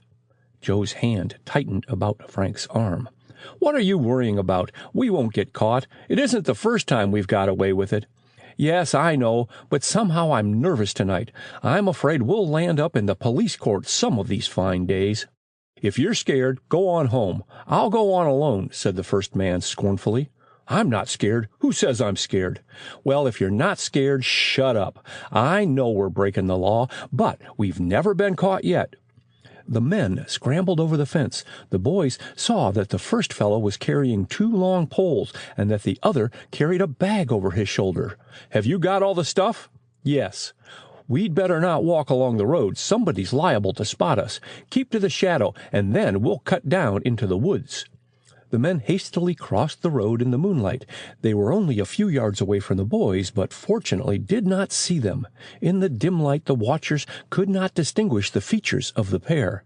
Joe's hand tightened about Frank's arm. "What are you worrying about? We won't get caught. It isn't the first time we've got away with it." "Yes, I know, but somehow I'm nervous tonight. I'm afraid we'll land up in the police court some of these fine days." "If you're scared, go on home. I'll go on alone," said the first man scornfully. "I'm not scared. Who says I'm scared?" "Well, if you're not scared, shut up. I know we're breaking the law, but we've never been caught yet." The men scrambled over the fence. The boys saw that the first fellow was carrying two long poles and that the other carried a bag over his shoulder. "Have you got all the stuff?" "Yes." "We'd better not walk along the road. Somebody's liable to spot us. Keep to the shadow, and then we'll cut down into the woods." The men hastily crossed the road in the moonlight. They were only a few yards away from the boys, but fortunately did not see them. In the dim light the watchers could not distinguish the features of the pair.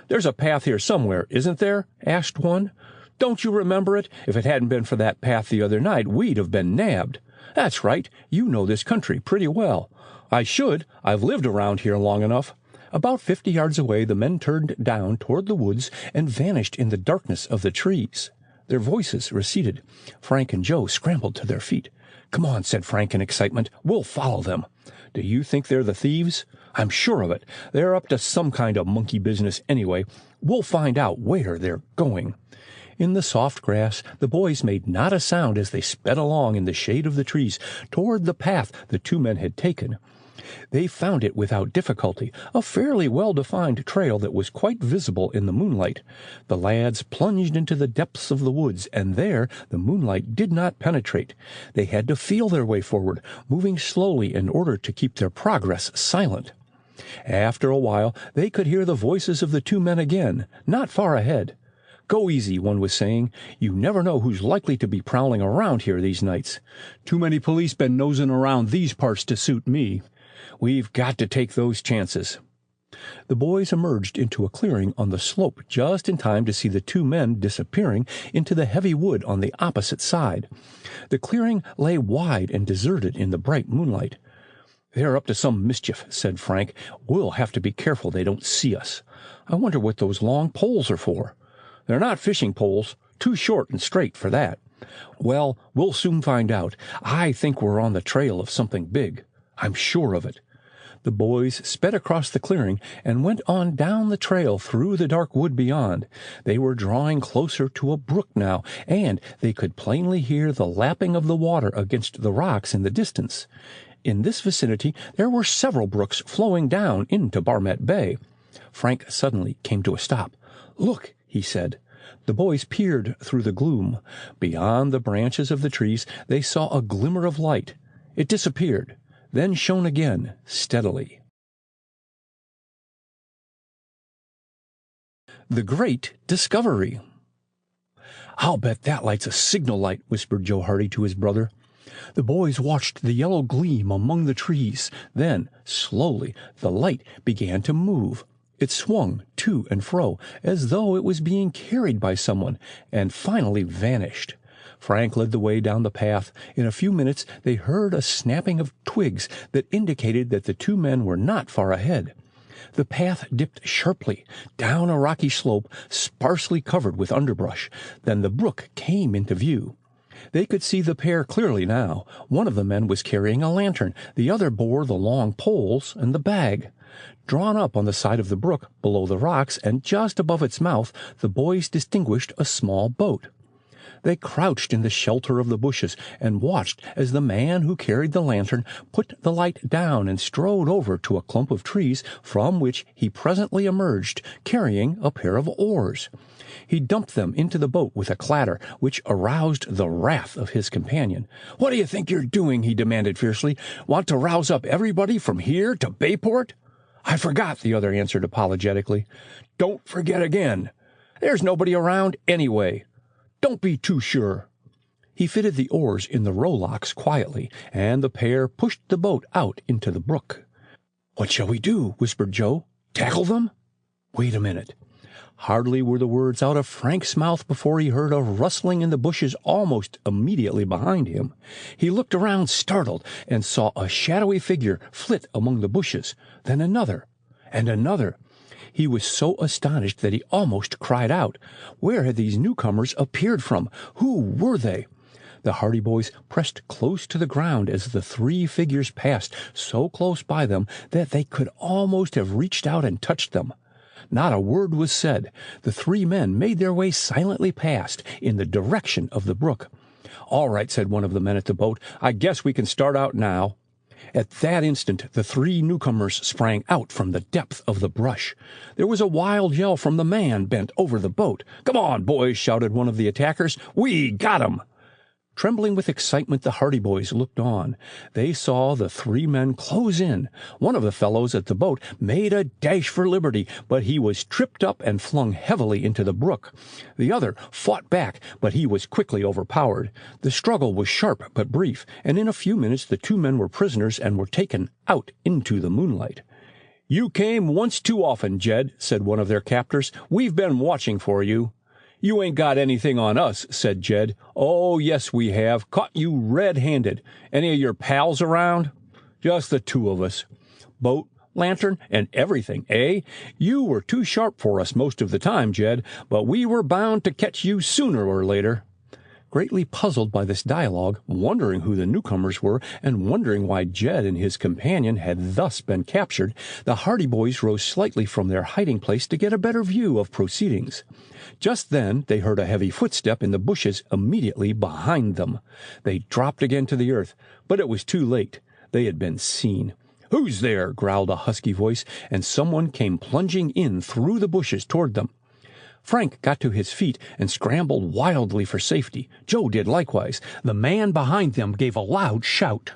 "There's a path here somewhere, isn't there?" asked one. "Don't you remember it? If it hadn't been for that path the other night, we'd have been nabbed." "That's right. You know this country pretty well." "I should. I've lived around here long enough." About 50 yards away the men turned down toward the woods and vanished in the darkness of the trees. Their voices receded. Frank and Joe scrambled to their feet. "Come on," said Frank in excitement. "We'll follow them." "Do you think they're the thieves?" "I'm sure of it. They're up to some kind of monkey business anyway. We'll find out where they're going." In the soft grass the boys made not a sound as they sped along in the shade of the trees toward the path the two men had taken. They found it without difficulty, a fairly well-defined trail that was quite visible in the moonlight. The lads plunged into the depths of the woods, and there the moonlight did not penetrate. They had to feel their way forward, moving slowly in order to keep their progress silent. After a while they could hear the voices of the two men again, not far ahead. "Go easy," one was saying. "You never know who's likely to be prowling around here these nights. Too many police been nosing around these parts to suit me. We've got to take those chances." The boys emerged into a clearing on the slope just in time to see the two men disappearing into the heavy wood on the opposite side. The clearing lay wide and deserted in the bright moonlight. "They're up to some mischief," said Frank. "We'll have to be careful they don't see us. I wonder what those long poles are for." "They're not fishing poles. Too short and straight for that." "Well, we'll soon find out. I think we're on the trail of something big. I'm sure of it." The boys sped across the clearing and went on down the trail through the dark wood beyond. They were drawing closer to a brook now, and they could plainly hear the lapping of the water against the rocks in the distance. In this vicinity there were several brooks flowing down into Barmet Bay. Frank suddenly came to a stop. "Look," he said. The boys peered through the gloom. Beyond the branches of the trees they saw a glimmer of light. It disappeared, then shone again steadily. The Great Discovery. "I'll bet that light's a signal light," whispered Joe Hardy to his brother. The boys watched the yellow gleam among the trees. Then, slowly, the light began to move. It swung to and fro, as though it was being carried by someone, and finally vanished. Frank led the way down the path. In a few minutes they heard a snapping of twigs that indicated that the two men were not far ahead. The path dipped sharply down a rocky slope sparsely covered with underbrush. Then the brook came into view. They could see the pair clearly now. One of the men was carrying a lantern. The other bore the long poles and the bag. Drawn up on the side of the brook, below the rocks, and just above its mouth, the boys distinguished a small boat. They crouched in the shelter of the bushes and watched as the man who carried the lantern put the light down and strode over to a clump of trees, from which he presently emerged, carrying a pair of oars. He dumped them into the boat with a clatter which aroused the wrath of his companion. "What do you think you're doing?" he demanded fiercely. "Want to rouse up everybody from here to Bayport?" "I forgot," the other answered apologetically. "Don't forget again. There's nobody around anyway. Don't be too sure." He fitted the oars in the rowlocks quietly, and the pair pushed the boat out into the brook. "What shall we do?" whispered Joe. "Tackle them?" "Wait a minute." Hardly were the words out of Frank's mouth before he heard a rustling in the bushes almost immediately behind him. He looked around startled and saw a shadowy figure flit among the bushes, then another, and another. He was so astonished that he almost cried out. Where had these newcomers appeared from? Who were they? The Hardy boys pressed close to the ground as the three figures passed, so close by them that they could almost have reached out and touched them. Not a word was said. The three men made their way silently past, in the direction of the brook. "All right," said one of the men at the boat. "I guess we can start out now." At that instant the three newcomers sprang out from the depth of the brush. There was a wild yell from the man bent over the boat. "Come on, boys," shouted one of the attackers. "We got 'em!" Trembling with excitement, the Hardy boys looked on. They saw the three men close in. One of the fellows at the boat made a dash for liberty, but he was tripped up and flung heavily into the brook. The other fought back, but he was quickly overpowered. The struggle was sharp but brief, and in a few minutes the two men were prisoners and were taken out into the moonlight. "You came once too often, Jed," said one of their captors. "We've been watching for you." "You ain't got anything on us," said Jed. "Oh, yes, we have. Caught you red-handed. Any of your pals around?" "Just the two of us." "Boat, lantern, and everything, eh? You were too sharp for us most of the time, Jed, but we were bound to catch you sooner or later." Greatly puzzled by this dialogue, wondering who the newcomers were, and wondering why Jed and his companion had thus been captured, the Hardy boys rose slightly from their hiding-place to get a better view of proceedings. Just then they heard a heavy footstep in the bushes immediately behind them. They dropped again to the earth, but it was too late. They had been seen. "Who's there?" growled a husky voice, and someone came plunging in through the bushes toward them. Frank got to his feet and scrambled wildly for safety. Joe did likewise. The man behind them gave a loud shout.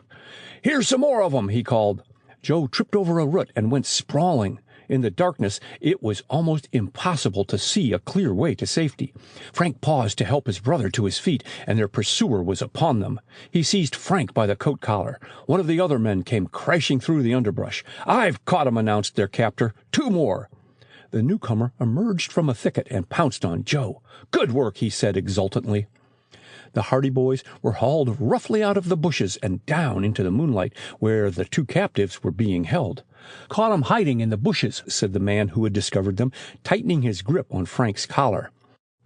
"Here's some more of 'em," he called. Joe tripped over a root and went sprawling. In the darkness it was almost impossible to see a clear way to safety. Frank paused to help his brother to his feet, and their pursuer was upon them. He seized Frank by the coat collar. One of the other men came crashing through the underbrush. "I've caught 'em," announced their captor. "Two more." The newcomer emerged from a thicket and pounced on Joe. "Good work," he said exultantly. The Hardy boys were hauled roughly out of the bushes and down into the moonlight, where the two captives were being held. "Caught 'em hiding in the bushes," said the man who had discovered them, tightening his grip on Frank's collar.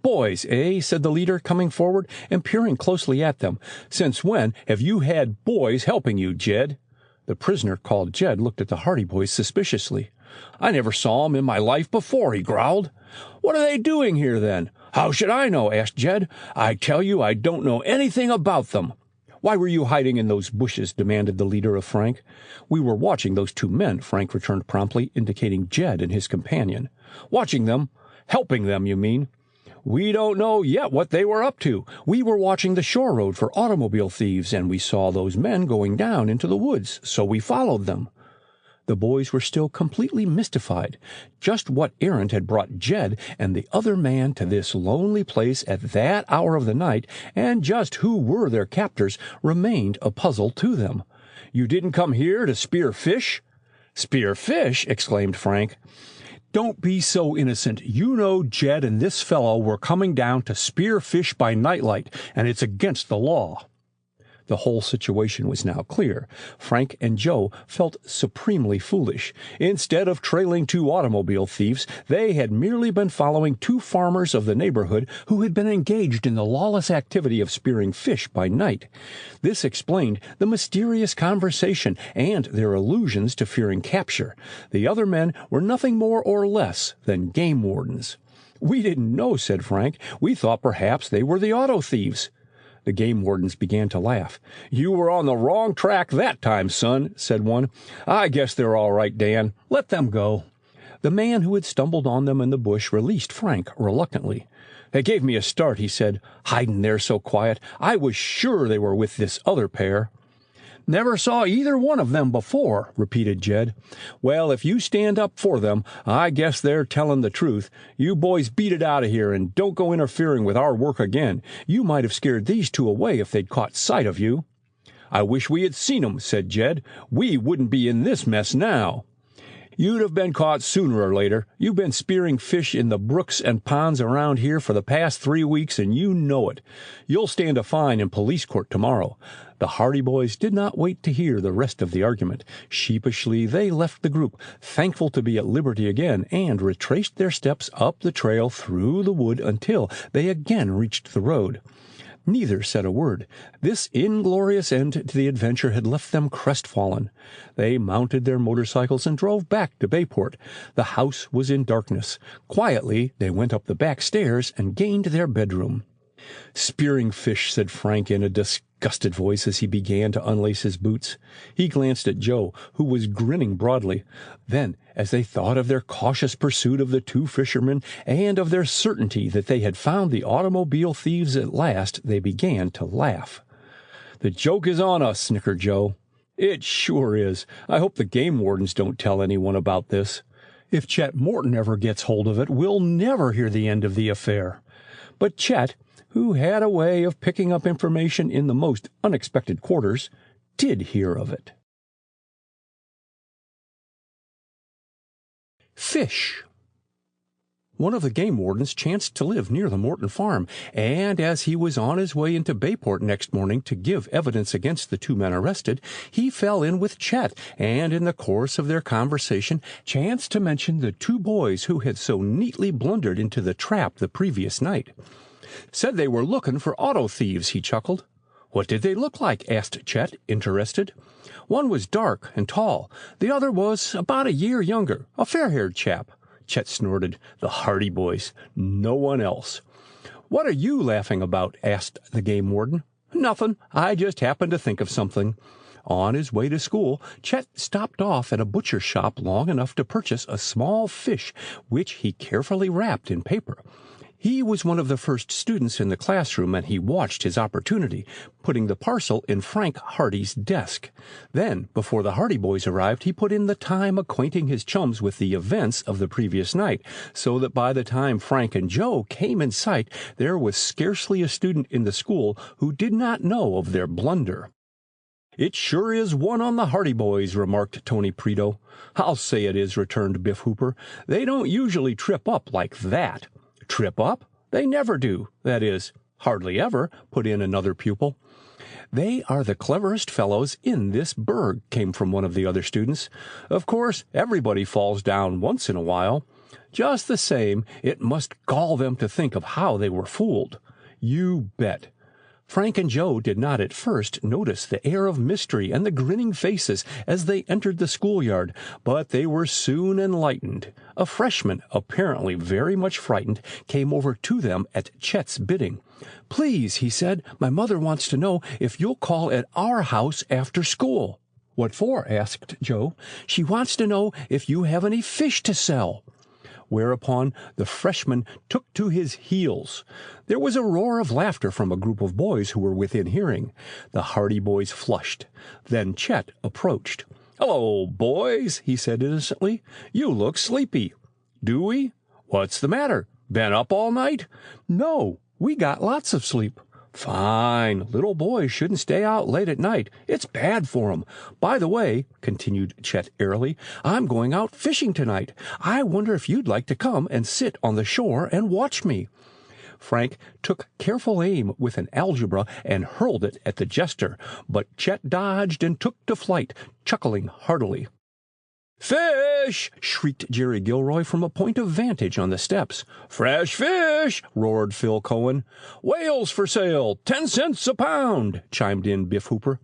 Boys, eh? Said the leader, coming forward and peering closely at them. Since when have you had boys helping you, Jed? The prisoner, called Jed, looked at the Hardy Boys suspiciously. I never saw 'em in my life before, he growled. What are they doing here, then? How should I know? Asked Jed. I tell you, I don't know anything about them. Why were you hiding in those bushes? Demanded the leader of Frank. We were watching those two men, Frank returned promptly, indicating Jed and his companion. Watching them? Helping them, you mean? We don't know yet what they were up to. We were watching the shore road for automobile thieves, and we saw those men going down into the woods, so we followed them. The boys were still completely mystified. Just what errand had brought Jed and the other man to this lonely place at that hour of the night, and just who were their captors, remained a puzzle to them. You didn't come here to spear fish? Spear fish? Exclaimed Frank. Don't be so innocent. You know Jed and this fellow were coming down to spear fish by nightlight, and it's against the law. The whole situation was now clear. Frank and Joe felt supremely foolish. Instead of trailing two automobile thieves, they had merely been following two farmers of the neighborhood who had been engaged in the lawless activity of spearing fish by night. This explained the mysterious conversation and their allusions to fearing capture. The other men were nothing more or less than game wardens. We didn't know, said Frank. We thought perhaps they were the auto thieves. The game wardens began to laugh. You were on the wrong track that time, son, said one. I guess they're all right, Dan. Let them go. The man who had stumbled on them in the bush released Frank reluctantly. They gave me a start, he said, hiding there so quiet. I was sure they were with this other pair. Never saw either one of them before, repeated Jed. Well, if you stand up for them, I guess they're telling the truth. You boys beat it out of here and don't go interfering with our work again. You might have scared these two away if they'd caught sight of you. I wish we had seen 'em, said Jed. We wouldn't be in this mess now. You'd have been caught sooner or later. You've been spearing fish in the brooks and ponds around here for the past 3 weeks, and you know it. You'll stand a fine in police court tomorrow. The Hardy Boys did not wait to hear the rest of the argument. Sheepishly they left the group, thankful to be at liberty again, and retraced their steps up the trail through the wood until they again reached the road. Neither said a word. This inglorious end to the adventure had left them crestfallen. They mounted their motorcycles and drove back to Bayport. The house was in darkness. Quietly they went up the back stairs and gained their bedroom. Spearing fish, said Frank in a disgusted voice as he began to unlace his boots. He glanced at Joe, who was grinning broadly. Then, as they thought of their cautious pursuit of the two fishermen and of their certainty that they had found the automobile thieves at last, they began to laugh. The joke is on us, snickered Joe. It sure is. I hope the game wardens don't tell anyone about this. If Chet Morton ever gets hold of it, we'll never hear the end of the affair. But Chet, who had a way of picking up information in the most unexpected quarters, did hear of it. Fish. One of the game wardens chanced to live near the Morton farm, and as he was on his way into Bayport next morning to give evidence against the two men arrested, he fell in with Chet, and in the course of their conversation chanced to mention the two boys who had so neatly blundered into the trap the previous night. Said they were looking for auto thieves, he chuckled. What did they look like? Asked Chet, interested. One was dark and tall. The other was about a year younger, a fair-haired chap. Chet snorted. The Hardy Boys. No one else. What are you laughing about? Asked the game warden. Nothing. I just happened to think of something. On his way to school, Chet stopped off at a butcher's shop long enough to purchase a small fish, which he carefully wrapped in paper. He was one of the first students in the classroom, and he watched his opportunity, putting the parcel in Frank Hardy's desk. Then, before the Hardy Boys arrived, he put in the time acquainting his chums with the events of the previous night, so that by the time Frank and Joe came in sight, there was scarcely a student in the school who did not know of their blunder. It sure is one on the Hardy Boys, remarked Tony Preto. I'll say it is, returned Biff Hooper. They don't usually trip up like that. Trip up? They never do. That is, hardly ever, put in another pupil. They are the cleverest fellows in this burg, came from one of the other students. Of course, everybody falls down once in a while. Just the same, it must gall them to think of how they were fooled. You bet. Frank and Joe did not at first notice the air of mystery and the grinning faces as they entered the schoolyard, but they were soon enlightened. A freshman, apparently very much frightened, came over to them at Chet's bidding. "Please," he said, "my mother wants to know if you'll call at our house after school." "What for?" asked Joe. "She wants to know if you have any fish to sell." Whereupon the freshman took to his heels. There was a roar of laughter from a group of boys who were within hearing. The Hardy boys flushed. Then Chet approached. "Hello, boys," he said innocently. "You look sleepy." "Do we? What's the matter? Been up all night?" "No, we got lots of sleep." "Fine. Little boys shouldn't stay out late at night. It's bad for 'em. By the way," continued Chet airily, "I'm going out fishing tonight. I wonder if you'd like to come and sit on the shore and watch me." Frank took careful aim with an algebra and hurled it at the jester, but Chet dodged and took to flight, chuckling heartily. "Fish!" shrieked Jerry Gilroy from a point of vantage on the steps. "Fresh fish!" roared Phil Cohen. "Whales for sale! 10 cents a pound!" chimed in Biff Hooper.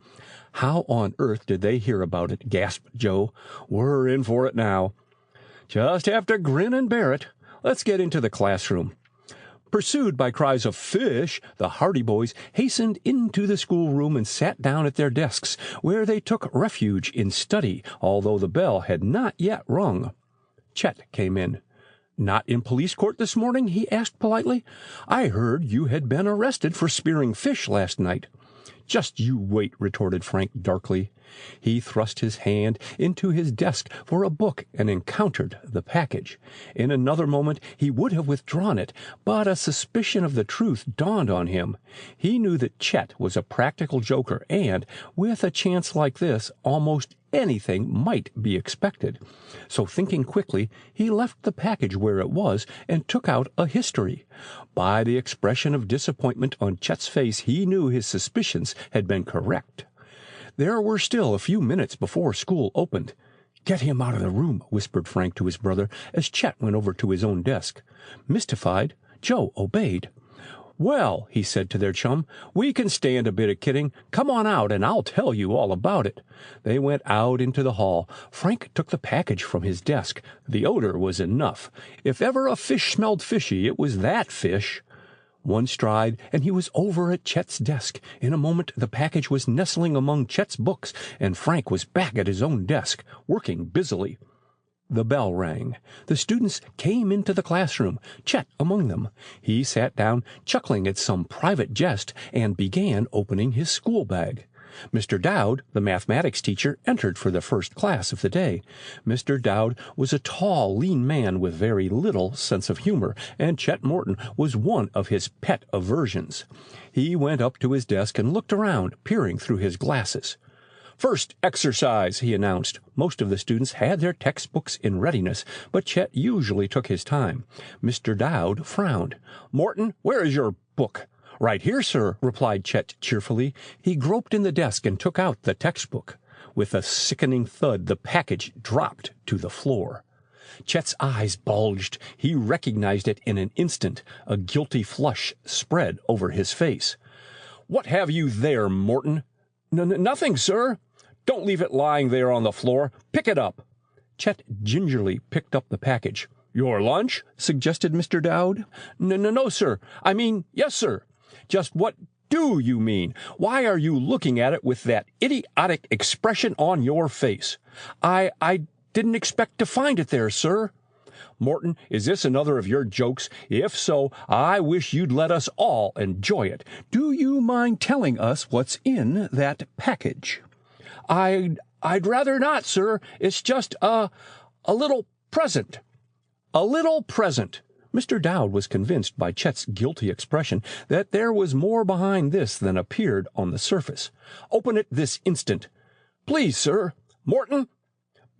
"How on earth did they hear about it?" gasped Joe. "We're in for it now. Just have to grin and bear it. Let's get into the classroom." Pursued by cries of "Fish!" the Hardy boys hastened into the schoolroom and sat down at their desks, where they took refuge in study, although the bell had not yet rung. Chet came in. "Not in police court this morning?" he asked politely. "I heard you had been arrested for spearing fish last night." "Just you wait," retorted Frank darkly. He thrust his hand into his desk for a book and encountered the package. In another moment he would have withdrawn it, but a suspicion of the truth dawned on him. He knew that Chet was a practical joker, and, with a chance like this, almost anything might be expected. So thinking quickly, he left the package where it was and took out a history. By the expression of disappointment on Chet's face, he knew his suspicions had been correct. There were still a few minutes before school opened. "Get him out of the room," whispered Frank to his brother as Chet went over to his own desk. Mystified, Joe obeyed. "Well," he said to their chum, "we can stand a bit of kidding. Come on out and I'll tell you all about it." They went out into the hall. Frank took the package from his desk. The odor was enough. If ever a fish smelled fishy, it was that fish. One stride, and he was over at Chet's desk. In a moment the package was nestling among Chet's books, and Frank was back at his own desk, working busily. The bell rang. The students came into the classroom, Chet among them. He sat down, chuckling at some private jest, and began opening his school bag. Mr. Dowd, the mathematics teacher, entered for the first class of the day. Mr. Dowd was a tall, lean man with very little sense of humor, and Chet Morton was one of his pet aversions. He went up to his desk and looked around, peering through his glasses. "First exercise," he announced. Most of the students had their textbooks in readiness, but Chet usually took his time. Mr. Dowd frowned. "Morton, where is your book?" "Right here, sir," replied Chet cheerfully. He groped in the desk and took out the textbook. With a sickening thud, the package dropped to the floor. Chet's eyes bulged. He recognized it in an instant. A guilty flush spread over his face. "What have you there, Morton?" Nothing, sir." "Don't leave it lying there on the floor. Pick it up." Chet gingerly picked up the package. "Your lunch?" suggested Mr. Dowd. No, sir. I mean, yes, sir." "Just what do you mean? Why are you looking at it with that idiotic expression on your face?" I didn't expect to find it there, sir." "Morton, is this another of your jokes? If so, I wish you'd let us all enjoy it. Do you mind telling us what's in that package?" I'd rather not, sir. It's just a little present." "A little present." Mr. Dowd was convinced by Chet's guilty expression that there was more behind this than appeared on the surface. "Open it this instant." "Please, sir." "Morton."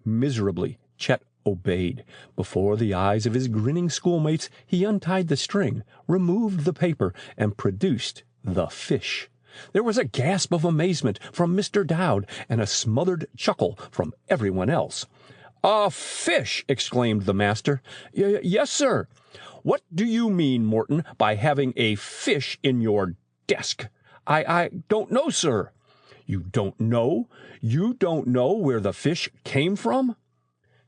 Miserably, Chet obeyed. Before the eyes of his grinning schoolmates, he untied the string, removed the paper, and produced the fish. There was a gasp of amazement from Mr. Dowd and a smothered chuckle from everyone else. "A fish!" exclaimed the master. Yes, sir. What do you mean, Morton, by having a fish in your desk?" I don't know, sir." "You don't know? You don't know where the fish came from?"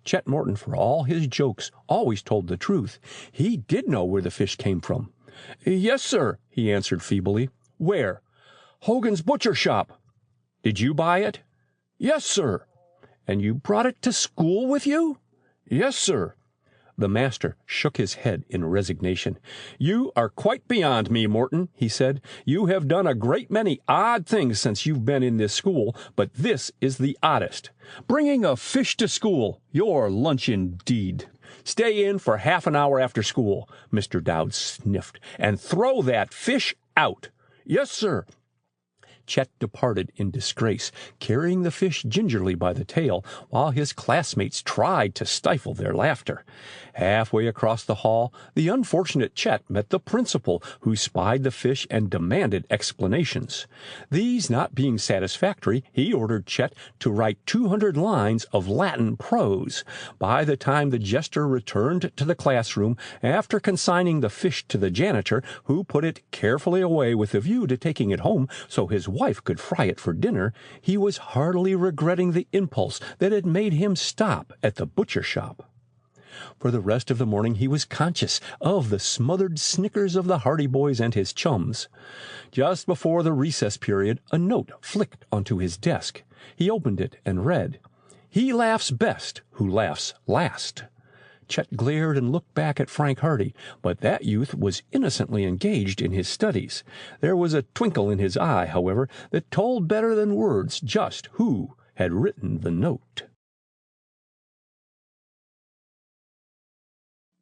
Chet Morton, for all his jokes, always told the truth. He did know where the fish came from. "Yes, sir," he answered feebly. "Where?" "Hogan's butcher shop." "Did you buy it?" "Yes, sir." "And you brought it to school with you?" "Yes, sir." The master shook his head in resignation. "You are quite beyond me, Morton," he said. "You have done a great many odd things since you've been in this school, but this is the oddest. Bringing a fish to school! Your lunch indeed! Stay in for half an hour after school," Mr. Dowd sniffed, "and throw that fish out." "Yes, sir." Chet departed in disgrace, carrying the fish gingerly by the tail, while his classmates tried to stifle their laughter. Halfway across the hall, the unfortunate Chet met the principal, who spied the fish and demanded explanations. These not being satisfactory, he ordered Chet to write 200 lines of Latin prose. By the time the jester returned to the classroom, after consigning the fish to the janitor, who put it carefully away with a view to taking it home so his wife could fry it for dinner, he was heartily regretting the impulse that had made him stop at the butcher shop. For the rest of the morning he was conscious of the smothered snickers of the Hardy boys and his chums. Just before the recess period, a note flicked onto his desk. He opened it and read, "He laughs best who laughs last." Chet glared and looked back at Frank Hardy, but that youth was innocently engaged in his studies. There was a twinkle in his eye, however, that told better than words just who had written the note.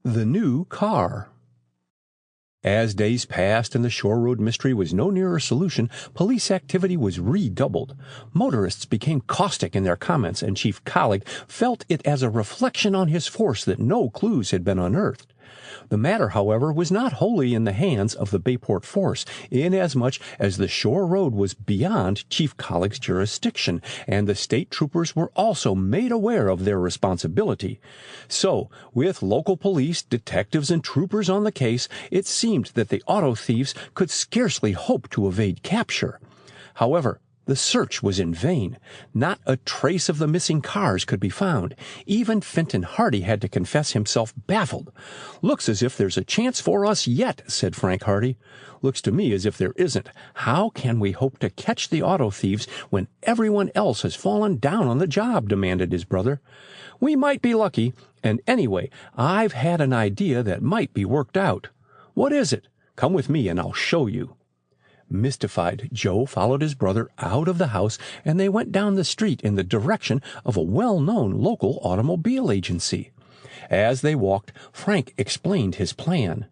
The new car. As days passed and the Shore Road mystery was no nearer solution, police activity was redoubled. Motorists became caustic in their comments, and Chief Collig felt it as a reflection on his force that no clues had been unearthed. The matter, however, was not wholly in the hands of the Bayport force, inasmuch as the Shore Road was beyond Chief Collig's jurisdiction, and the state troopers were also made aware of their responsibility. So, with local police, detectives, and troopers on the case, it seemed that the auto thieves could scarcely hope to evade capture. However, the search was in vain. Not a trace of the missing cars could be found. Even Fenton Hardy had to confess himself baffled. "Looks as if there's a chance for us yet," said Frank Hardy. "Looks to me as if there isn't. How can we hope to catch the auto thieves when everyone else has fallen down on the job?" demanded his brother. "We might be lucky, and anyway, I've had an idea that might be worked out." "What is it? Come with me and I'll show you." Mystified, Joe followed his brother out of the house, and they went down the street in the direction of a well-known local automobile agency. As they walked, Frank explained his plan.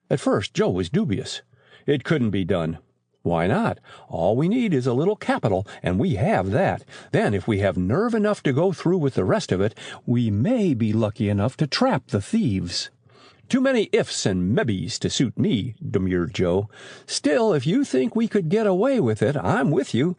At first, Joe was dubious. "It couldn't be done." "Why not? All we need is a little capital, and we have that. Then, if we have nerve enough to go through with the rest of it, we may be lucky enough to trap the thieves." "Too many ifs and maybes to suit me," demurred Joe. "Still, if you think we could get away with it, I'm with you.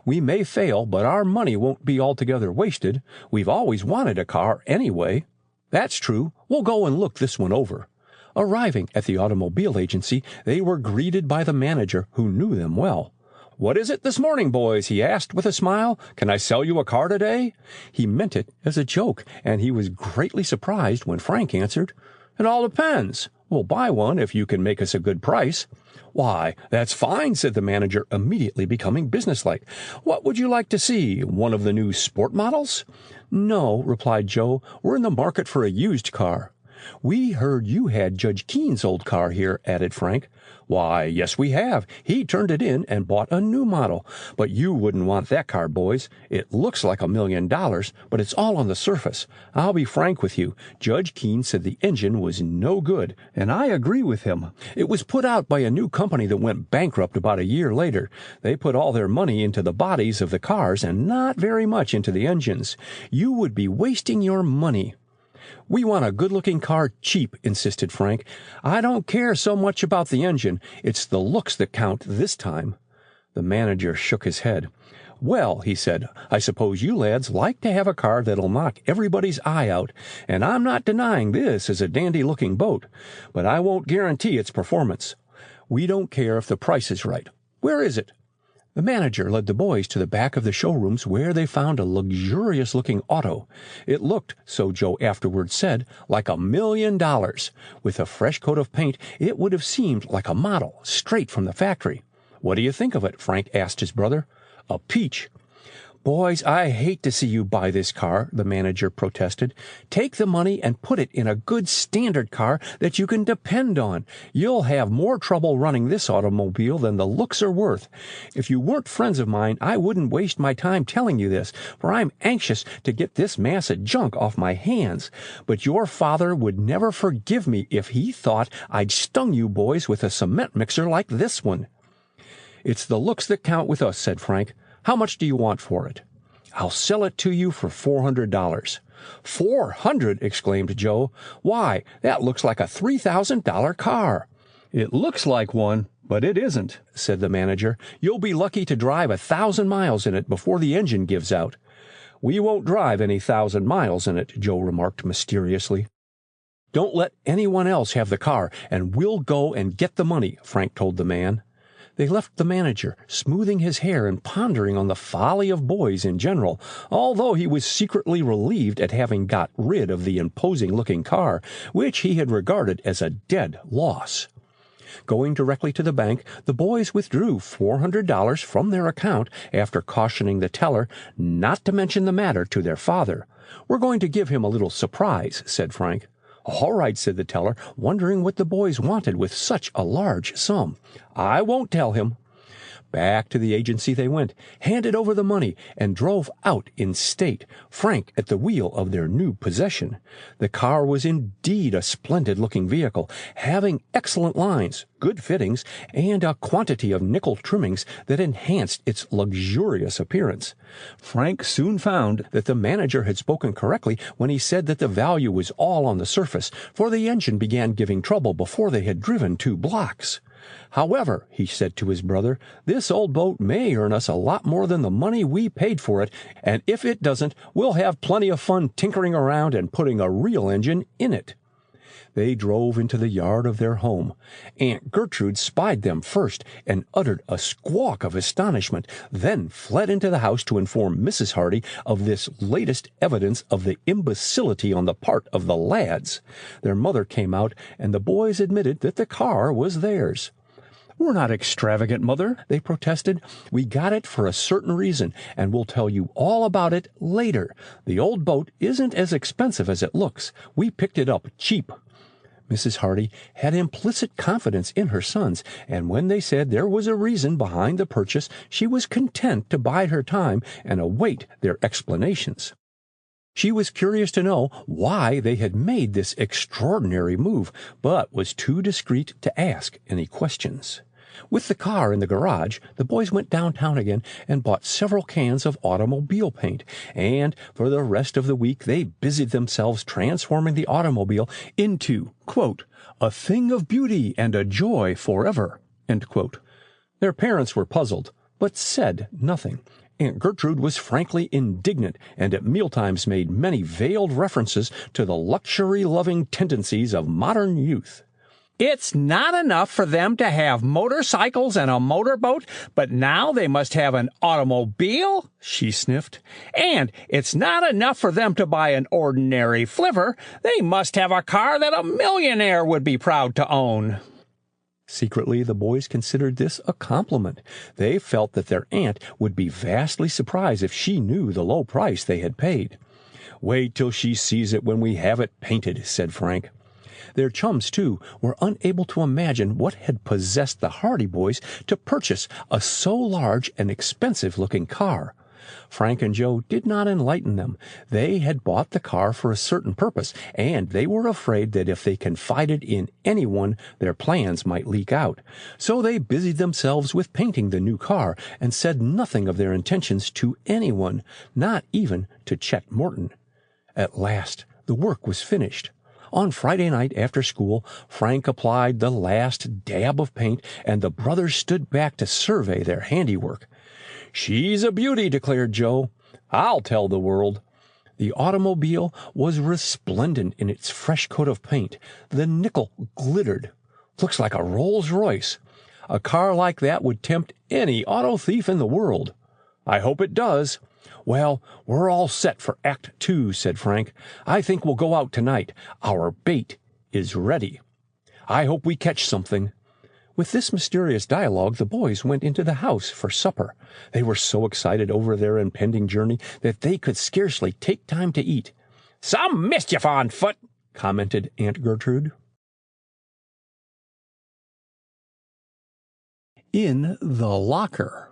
We may fail, but our money won't be altogether wasted. We've always wanted a car anyway." "That's true. We'll go and look this one over." Arriving at the automobile agency, they were greeted by the manager, who knew them well. "What is it this morning, boys?" he asked with a smile. "Can I sell you a car today?" He meant it as a joke, and he was greatly surprised when Frank answered, "It all depends. We'll buy one if you can make us a good price." "Why, that's fine," said the manager, immediately becoming businesslike. "What would you like to see? One of the new sport models?" "No," replied Joe. "We're in the market for a used car." "We heard you had Judge Keene's old car here," added Frank. "Why, yes, we have. He turned it in and bought a new model. But you wouldn't want that car, boys. It looks like $1 million, but it's all on the surface. I'll be frank with you. Judge Keene said the engine was no good, and I agree with him. It was put out by a new company that went bankrupt about a year later. They put all their money into the bodies of the cars and not very much into the engines. You would be wasting your money." "We want a good-looking car cheap," insisted Frank. "I don't care so much about the engine. It's the looks that count this time." The manager shook his head. "Well," he said, "I suppose you lads like to have a car that'll knock everybody's eye out, and I'm not denying this is a dandy-looking boat, but I won't guarantee its performance. We don't care if the price is right. Where is it?" The manager led the boys to the back of the showrooms where they found a luxurious-looking auto. It looked, so Joe afterwards said, like $1,000,000. With a fresh coat of paint, it would have seemed like a model, straight from the factory. "What do you think of it?" Frank asked his brother. "A peach." "Boys, I hate to see you buy this car," the manager protested. "Take the money and put it in a good standard car that you can depend on. You'll have more trouble running this automobile than the looks are worth. If you weren't friends of mine, I wouldn't waste my time telling you this, for I'm anxious to get this mass of junk off my hands. But your father would never forgive me if he thought I'd stung you boys with a cement mixer like this one." "It's the looks that count with us," said Frank. "How much do you want for it?" "I'll sell it to you for $400. "400!" exclaimed Joe. "Why, that looks like a $3,000 car." "It looks like one, but it isn't," said the manager. "You'll be lucky to drive 1,000 miles in it before the engine gives out." "We won't drive any 1,000 miles in it," Joe remarked mysteriously. "Don't let anyone else have the car, and we'll go and get the money," Frank told the man. They left the manager, smoothing his hair and pondering on the folly of boys in general, although he was secretly relieved at having got rid of the imposing-looking car, which he had regarded as a dead loss. Going directly to the bank, the boys withdrew $400 from their account after cautioning the teller not to mention the matter to their father. "We're going to give him a little surprise," said Frank. "All right," said the teller, wondering what the boys wanted with such a large sum. "I won't tell him." Back to the agency they went, handed over the money, and drove out in state, Frank at the wheel of their new possession. The car was indeed a splendid-looking vehicle, having excellent lines, good fittings, and a quantity of nickel trimmings that enhanced its luxurious appearance. Frank soon found that the manager had spoken correctly when he said that the value was all on the surface, for the engine began giving trouble before they had driven 2 blocks. "However," he said to his brother, "this old boat may earn us a lot more than the money we paid for it, and if it doesn't, we'll have plenty of fun tinkering around and putting a real engine in it." They drove into the yard of their home. Aunt Gertrude spied them first and uttered a squawk of astonishment, then fled into the house to inform Mrs. Hardy of this latest evidence of the imbecility on the part of the lads. Their mother came out, and the boys admitted that the car was theirs. "We're not extravagant, Mother," they protested. "We got it for a certain reason, and we'll tell you all about it later. The old boat isn't as expensive as it looks. We picked it up cheap." Mrs. Hardy had implicit confidence in her sons, and when they said there was a reason behind the purchase, she was content to bide her time and await their explanations. She was curious to know why they had made this extraordinary move, but was too discreet to ask any questions. With the car in the garage, the boys went downtown again and bought several cans of automobile paint, and for the rest of the week they busied themselves transforming the automobile into, quote, "a thing of beauty and a joy forever," end quote. Their parents were puzzled, but said nothing. Aunt Gertrude was frankly indignant, and at mealtimes made many veiled references to the luxury-loving tendencies of modern youth. "It's not enough for them to have motorcycles and a motorboat, but now they must have an automobile," she sniffed. "And it's not enough for them to buy an ordinary flivver. They must have a car that a millionaire would be proud to own." Secretly, the boys considered this a compliment. They felt that their aunt would be vastly surprised if she knew the low price they had paid. "Wait till she sees it when we have it painted," said Frank. Their chums, too, were unable to imagine what had possessed the Hardy boys to purchase a so large and expensive-looking car. Frank and Joe did not enlighten them. They had bought the car for a certain purpose, and they were afraid that if they confided in anyone, their plans might leak out. So they busied themselves with painting the new car, and said nothing of their intentions to anyone, not even to Chet Morton. At last the work was finished. On Friday night after school, Frank applied the last dab of paint, and the brothers stood back to survey their handiwork. "She's a beauty," declared Joe. "I'll tell the world." The automobile was resplendent in its fresh coat of paint. The nickel glittered. "Looks like a Rolls-Royce. A car like that would tempt any auto thief in the world." "I hope it does." "Well, we're all set for Act 2, said Frank. "I think we'll go out tonight. Our bait is ready. I hope we catch something." With this mysterious dialogue, the boys went into the house for supper. They were so excited over their impending journey that they could scarcely take time to eat. "Some mischief on foot," commented Aunt Gertrude. In the locker.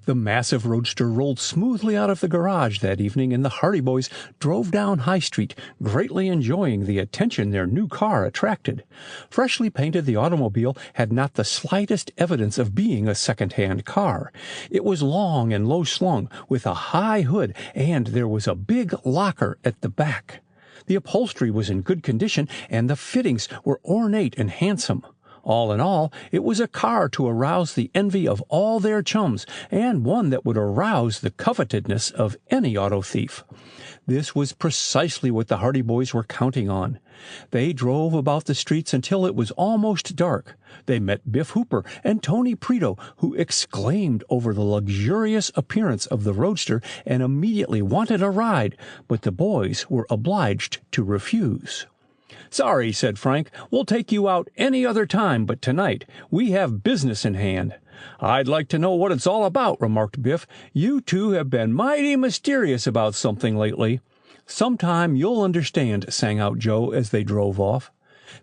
The massive roadster rolled smoothly out of the garage that evening, and the Hardy boys drove down High Street, greatly enjoying the attention their new car attracted. Freshly painted, the automobile had not the slightest evidence of being a second-hand car. It was long and low-slung, with a high hood, and there was a big locker at the back. The upholstery was in good condition, and the fittings were ornate and handsome. All in all, it was a car to arouse the envy of all their chums, and one that would arouse the covetousness of any auto thief. This was precisely what the Hardy boys were counting on. They drove about the streets until it was almost dark. They met Biff Hooper and Tony Preto, who exclaimed over the luxurious appearance of the roadster and immediately wanted a ride, but the boys were obliged to refuse. "Sorry," said Frank. "We'll take you out any other time, but tonight we have business in hand." "I'd like to know what it's all about," remarked Biff. "You two have been mighty mysterious about something lately." "Sometime you'll understand," sang out Joe as they drove off.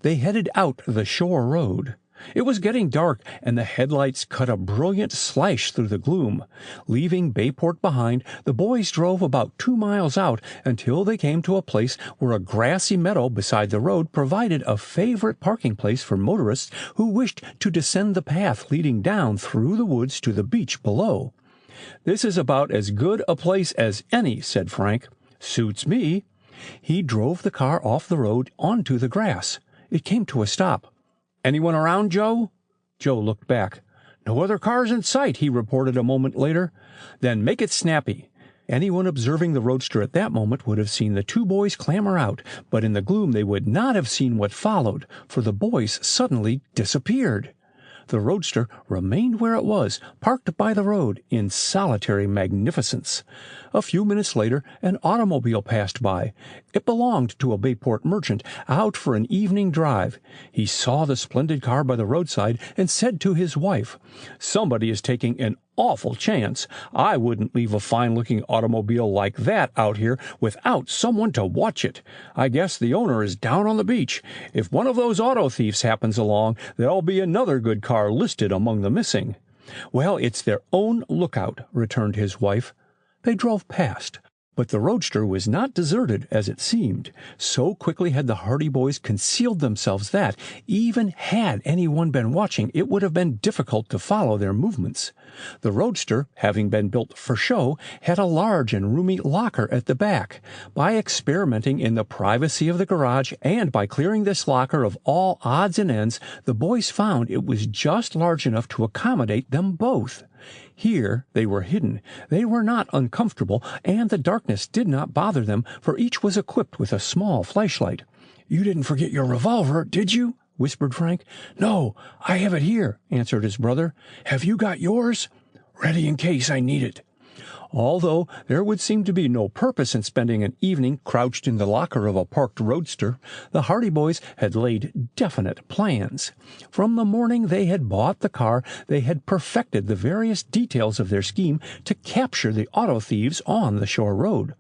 They headed out the shore road. It was getting dark, and the headlights cut a brilliant slash through the gloom. Leaving Bayport behind, the boys drove about 2 miles out until they came to a place where a grassy meadow beside the road provided a favorite parking place for motorists who wished to descend the path leading down through the woods to the beach below. "This is about as good a place as any," said Frank. "Suits me." He drove the car off the road onto the grass. It came to a stop. "Anyone around, Joe?" Joe looked back. "No other cars in sight," he reported a moment later. "Then make it snappy." Anyone observing the roadster at that moment would have seen the two boys clamber out, but in the gloom they would not have seen what followed, for the boys suddenly disappeared. The roadster remained where it was, parked by the road, in solitary magnificence. A few minutes later, an automobile passed by. It belonged to a Bayport merchant, out for an evening drive. He saw the splendid car by the roadside and said to his wife, "Somebody is taking an awful chance. I wouldn't leave a fine-looking automobile like that out here without someone to watch it. I guess the owner is down on the beach. If one of those auto thieves happens along, there'll be another good car listed among the missing." "Well, it's their own lookout," returned his wife. They drove past, but the roadster was not deserted as it seemed. So quickly had the Hardy boys concealed themselves that, even had anyone been watching, it would have been difficult to follow their movements. The roadster, having been built for show, had a large and roomy locker at the back. By experimenting in the privacy of the garage and by clearing this locker of all odds and ends, the boys found it was just large enough to accommodate them both. Here they were hidden. They were not uncomfortable, and the darkness did not bother them, for each was equipped with a small flashlight. "You didn't forget your revolver, did you?" whispered Frank. "No, I have it here," answered his brother. "Have you got yours?" "Ready in case I need it." Although there would seem to be no purpose in spending an evening crouched in the locker of a parked roadster, the Hardy boys had laid definite plans. From the morning they had bought the car, they had perfected the various details of their scheme to capture the auto thieves on the shore road.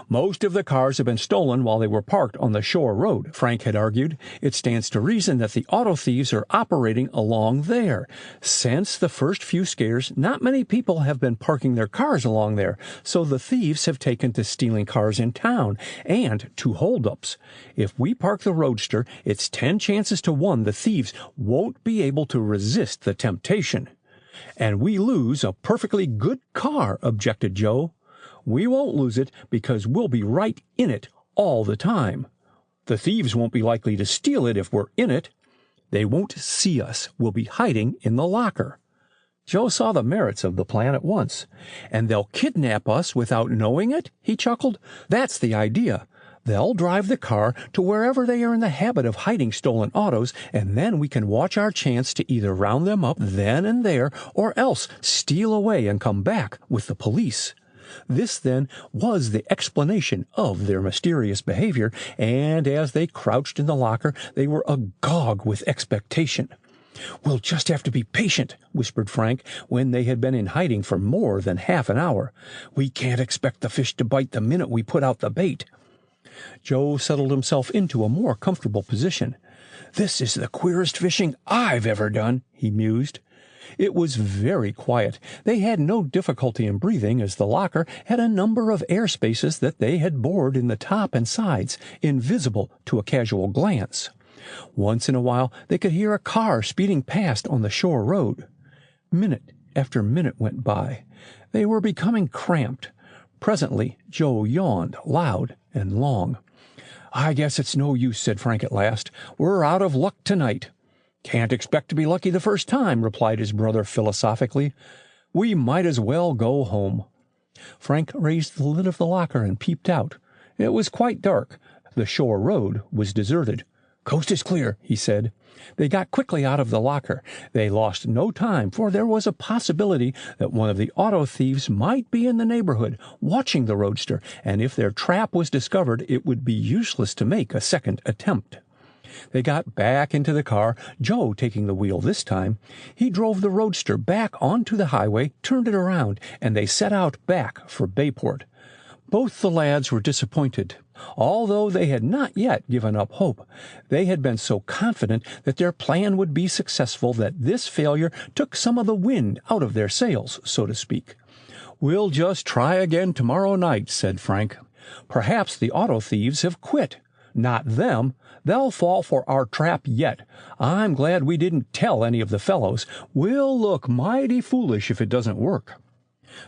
"Most of the cars have been stolen while they were parked on the shore road," Frank had argued. "It stands to reason that the auto thieves are operating along there. Since the first few scares, not many people have been parking their cars along there, so the thieves have taken to stealing cars in town and to holdups. If we park the roadster, it's 10 chances to 1 the thieves won't be able to resist the temptation." "And we lose a perfectly good car," objected Joe. "We won't lose it because we'll be right in it all the time. The thieves won't be likely to steal it if we're in it. They won't see us. We'll be hiding in the locker." Joe saw the merits of the plan at once. "And they'll kidnap us without knowing it?" he chuckled. "That's the idea. They'll drive the car to wherever they are in the habit of hiding stolen autos, and then we can watch our chance to either round them up then and there, or else steal away and come back with the police." This, then, was the explanation of their mysterious behavior, and as they crouched in the locker, they were agog with expectation. "We'll just have to be patient," whispered Frank, when they had been in hiding for more than half an hour. "We can't expect the fish to bite the minute we put out the bait." Joe settled himself into a more comfortable position. "This is the queerest fishing I've ever done," he mused. It was very quiet. They had no difficulty in breathing, as the locker had a number of air spaces that they had bored in the top and sides, invisible to a casual glance. Once in a while they could hear a car speeding past on the shore road. Minute after minute went by. They were becoming cramped. Presently Joe yawned loud and long. "I guess it's no use," said Frank at last. "We're out of luck tonight." "Can't expect to be lucky the first time," replied his brother philosophically. "We might as well go home." Frank raised the lid of the locker and peeped out. It was quite dark. The shore road was deserted. "Coast is clear," he said. They got quickly out of the locker. They lost no time, for there was a possibility that one of the auto thieves might be in the neighborhood, watching the roadster, and if their trap was discovered, it would be useless to make a second attempt. They got back into the car, Joe taking the wheel this time. He drove the roadster back onto the highway, turned it around, and they set out back for Bayport. Both the lads were disappointed, although they had not yet given up hope. They had been so confident that their plan would be successful that this failure took some of the wind out of their sails, so to speak. "We'll just try again tomorrow night," said Frank. "Perhaps the auto thieves have quit." "Not them. They'll fall for our trap yet. I'm glad we didn't tell any of the fellows. We'll look mighty foolish if it doesn't work."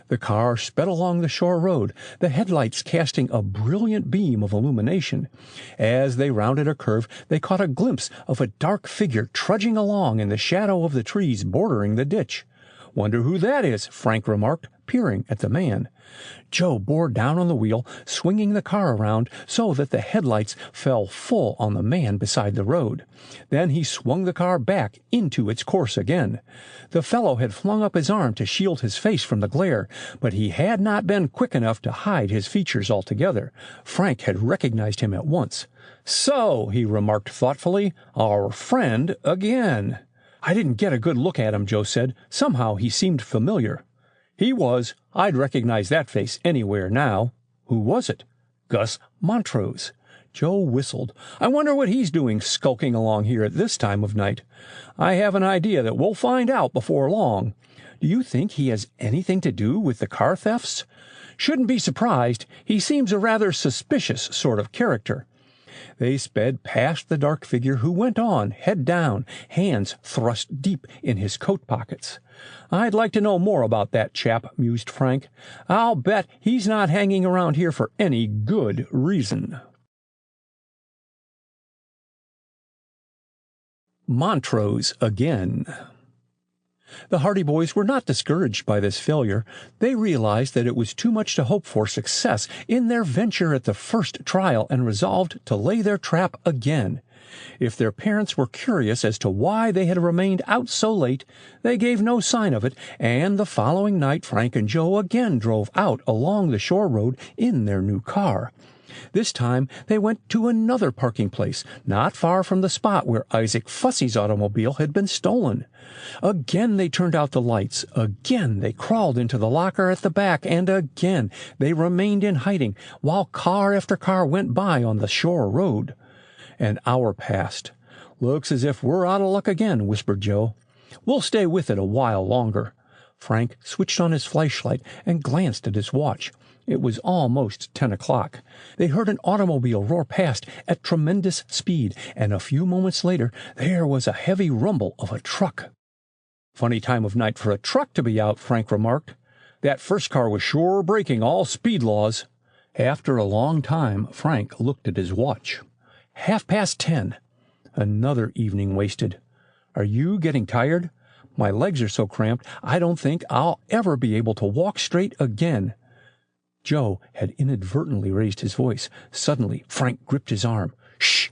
The car sped along the shore road, the headlights casting a brilliant beam of illumination. As they rounded a curve, they caught a glimpse of a dark figure trudging along in the shadow of the trees bordering the ditch. "Wonder who that is," Frank remarked, peering at the man. Joe bore down on the wheel, swinging the car around so that the headlights fell full on the man beside the road. Then he swung the car back into its course again. The fellow had flung up his arm to shield his face from the glare, but he had not been quick enough to hide his features altogether. Frank had recognized him at once. "So," he remarked thoughtfully, "our friend again." "I didn't get a good look at him," Joe said. "Somehow he seemed familiar." "He was. I'd recognize that face anywhere now." "Who was it?" "Gus Montrose." Joe whistled. "I wonder what he's doing skulking along here at this time of night. I have an idea that we'll find out before long. Do you think he has anything to do with the car thefts?" "Shouldn't be surprised. He seems a rather suspicious sort of character." They sped past the dark figure, who went on, head down, hands thrust deep in his coat pockets. "I'd like to know more about that chap," mused Frank. "I'll bet he's not hanging around here for any good reason." Montrose again. The Hardy boys were not discouraged by this failure. They realized that it was too much to hope for success in their venture at the first trial, and resolved to lay their trap again. If their parents were curious as to why they had remained out so late, they gave no sign of it, and the following night Frank and Joe again drove out along the shore road in their new car. This time they went to another parking place, not far from the spot where Isaac Fussy's automobile had been stolen. Again they turned out the lights, again they crawled into the locker at the back, and again they remained in hiding while car after car went by on the shore road. An hour passed. "Looks as if we're out of luck again," whispered Joe. "We'll stay with it a while longer." Frank switched on his flashlight and glanced at his watch. It was almost 10 o'clock. They heard an automobile roar past at tremendous speed, and a few moments later there was a heavy rumble of a truck. "Funny time of night for a truck to be out," Frank remarked. "That first car was sure breaking all speed laws." After a long time Frank looked at his watch. 10:30. Another evening wasted. "Are you getting tired?" My legs are so cramped, I don't think I'll ever be able to walk straight again." Joe had inadvertently raised his voice. Suddenly, Frank gripped his arm. "Shh!"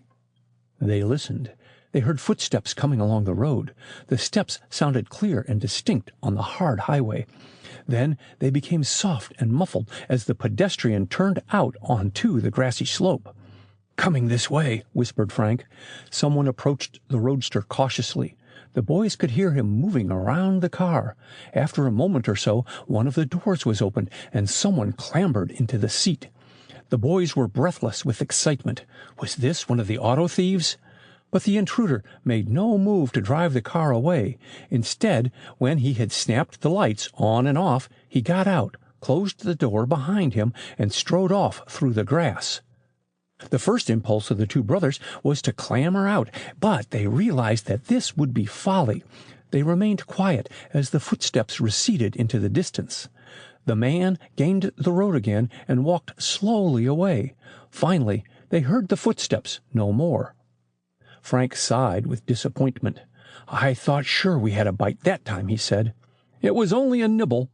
They listened. They heard footsteps coming along the road. The steps sounded clear and distinct on the hard highway. Then they became soft and muffled as the pedestrian turned out onto the grassy slope. "Coming this way," whispered Frank. Someone approached the roadster cautiously. The boys could hear him moving around the car. After a moment or so, one of the doors was opened, and someone clambered into the seat. The boys were breathless with excitement. Was this one of the auto thieves? But the intruder made no move to drive the car away. Instead, when he had snapped the lights on and off, he got out, closed the door behind him, and strode off through the grass. The first impulse of the two brothers was to clamber out, but they realized that this would be folly. They remained quiet as the footsteps receded into the distance. The man gained the road again and walked slowly away. Finally, they heard the footsteps no more. Frank sighed with disappointment. "I thought sure we had a bite that time," he said. "It was only a nibble."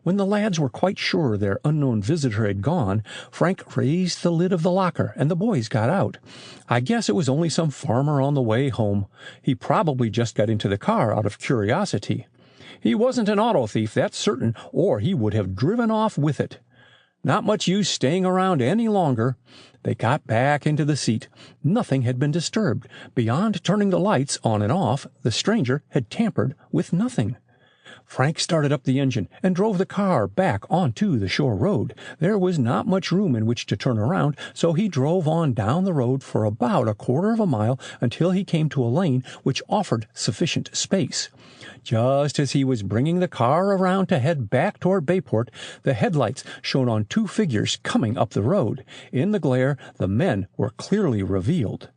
When the lads were quite sure their unknown visitor had gone, Frank raised the lid of the locker, and the boys got out. "I guess it was only some farmer on the way home. He probably just got into the car out of curiosity. He wasn't an auto thief, that's certain, or he would have driven off with it. Not much use staying around any longer." They got back into the seat. Nothing had been disturbed. Beyond turning the lights on and off, the stranger had tampered with nothing. Frank started up the engine and drove the car back onto the shore road. There was not much room in which to turn around, so he drove on down the road for about a quarter of a mile until he came to a lane which offered sufficient space. Just as he was bringing the car around to head back toward Bayport, the headlights shone on two figures coming up the road. In the glare, the men were clearly revealed.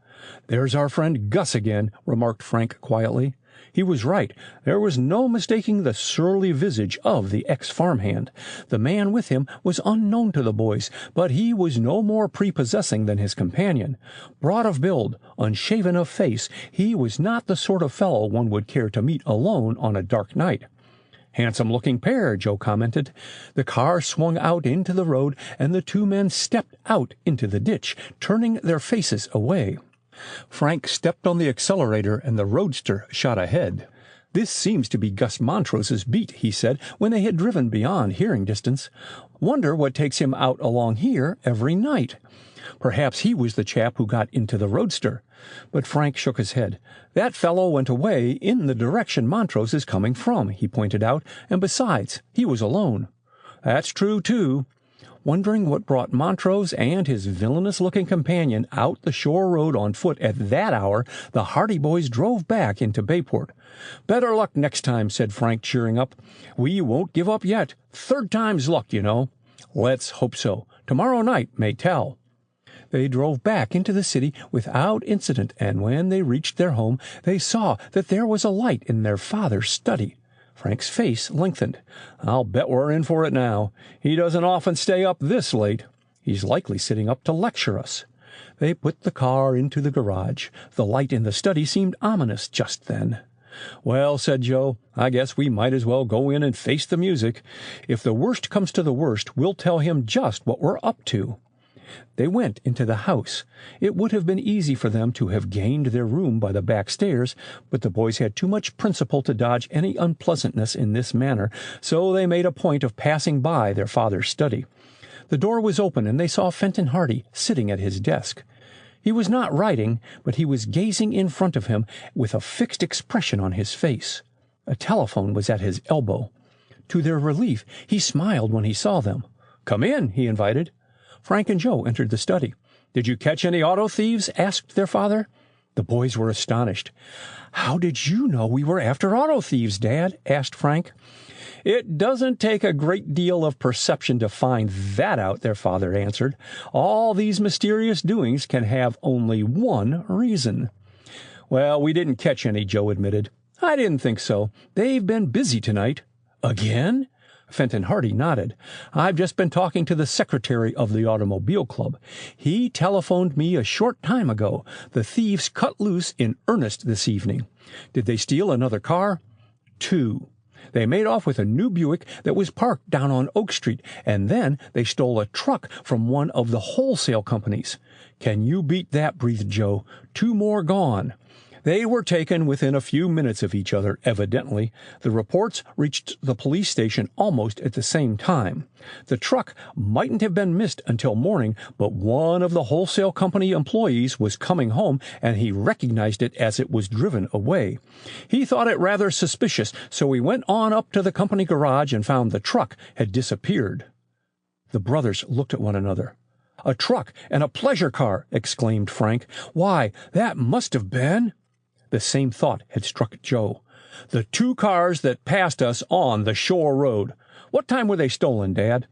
"There's our friend Gus again," remarked Frank quietly. He was right. There was no mistaking the surly visage of the ex-farmhand. The man with him was unknown to the boys, but he was no more prepossessing than his companion. Broad of build, unshaven of face, he was not the sort of fellow one would care to meet alone on a dark night. "Handsome-looking pair," Joe commented. The car swung out into the road, and the two men stepped out into the ditch, turning their faces away. Frank stepped on the accelerator, and the roadster shot ahead. "This seems to be Gus Montrose's beat," he said, when they had driven beyond hearing distance. "Wonder what takes him out along here every night. Perhaps he was the chap who got into the roadster." But Frank shook his head. "That fellow went away in the direction Montrose is coming from," he pointed out, "and besides, he was alone." "That's true, too." Wondering what brought Montrose and his villainous-looking companion out the shore road on foot at that hour, the Hardy boys drove back into Bayport. "Better luck next time," said Frank, cheering up. "We won't give up yet. Third time's luck, you know." "Let's hope so. Tomorrow night may tell." They drove back into the city without incident, and when they reached their home, they saw that there was a light in their father's study. Frank's face lengthened. "I'll bet we're in for it now. He doesn't often stay up this late. He's likely sitting up to lecture us." They put the car into the garage. The light in the study seemed ominous just then. "Well," said Joe, "I guess we might as well go in and face the music. If the worst comes to the worst, we'll tell him just what we're up to." They went into the house. It would have been easy for them to have gained their room by the back stairs, but the boys had too much principle to dodge any unpleasantness in this manner, so they made a point of passing by their father's study. The door was open, and they saw Fenton Hardy sitting at his desk. He was not writing, but he was gazing in front of him with a fixed expression on his face. A telephone was at his elbow. To their relief, he smiled when he saw them. "Come in," he invited. Frank and Joe entered the study. "Did you catch any auto thieves?" asked their father. The boys were astonished. "How did you know we were after auto thieves, Dad?" asked Frank. "It doesn't take a great deal of perception to find that out," their father answered. "All these mysterious doings can have only one reason." "Well, we didn't catch any," Joe admitted. "I didn't think so. They've been busy tonight." "Again?" Fenton Hardy nodded. "I've just been talking to the secretary of the Automobile Club. He telephoned me a short time ago. The thieves cut loose in earnest this evening." "Did they steal another car?" 2. They made off with a new Buick that was parked down on Oak Street, and then they stole a truck from one of the wholesale companies. Can you beat that, breathed Joe. 2 more gone. They were taken within a few minutes of each other, evidently. The reports reached the police station almost at the same time. The truck mightn't have been missed until morning, but one of the wholesale company employees was coming home, and he recognized it as it was driven away. He thought it rather suspicious, so he went on up to the company garage and found the truck had disappeared. The brothers looked at one another. "A truck and a pleasure car!" exclaimed Frank. "Why, that must have been—" The same thought had struck Joe. "The 2 cars that passed us on the shore road. What time were they stolen, Dad?"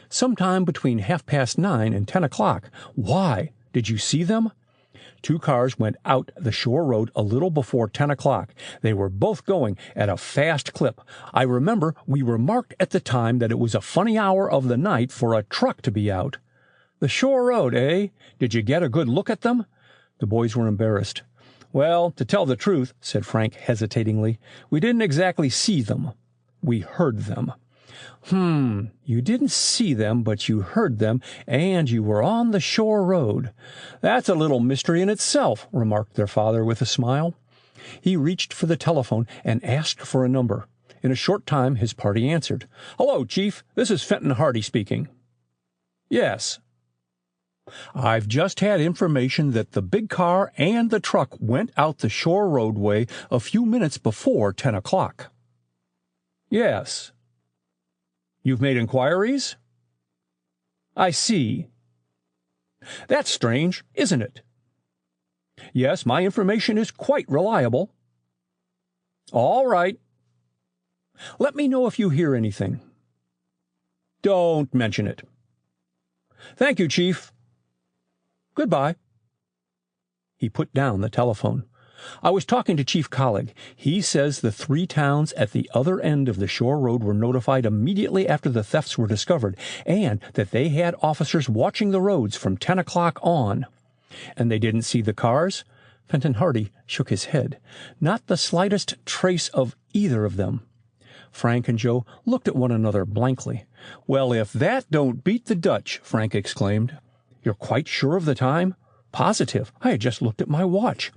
"Sometime between 9:30 and 10 o'clock. Why? Did you see them?" 2 cars went out the shore road a little before 10 o'clock. They were both going at a fast clip. I remember we remarked at the time that it was a funny hour of the night for a truck to be out. "The shore road, eh? Did you get a good look at them?" The boys were embarrassed. "Well, to tell the truth," said Frank hesitatingly, "we didn't exactly see them. We heard them." You didn't see them, but you heard them, and you were on the shore road. That's a little mystery in itself," remarked their father with a smile. He reached for the telephone and asked for a number. In a short time his party answered. "Hello, Chief. This is Fenton Hardy speaking." "Yes." "I've just had information that the big car and the truck went out the shore roadway a few minutes before 10 o'clock." "Yes." "You've made inquiries?" "I see." "That's strange, isn't it?" "Yes, my information is quite reliable." "All right." "Let me know if you hear anything." "Don't mention it." "Thank you, Chief." "Goodbye." He put down the telephone. "I was talking to Chief Collig. He says the 3 towns at the other end of the shore road were notified immediately after the thefts were discovered, and that they had officers watching the roads from 10 o'clock on." "And they didn't see the cars?" Fenton Hardy shook his head. "Not the slightest trace of either of them." Frank and Joe looked at one another blankly. "Well, if that don't beat the Dutch!" Frank exclaimed. "You're quite sure of the time?" "Positive. I had just looked at my watch."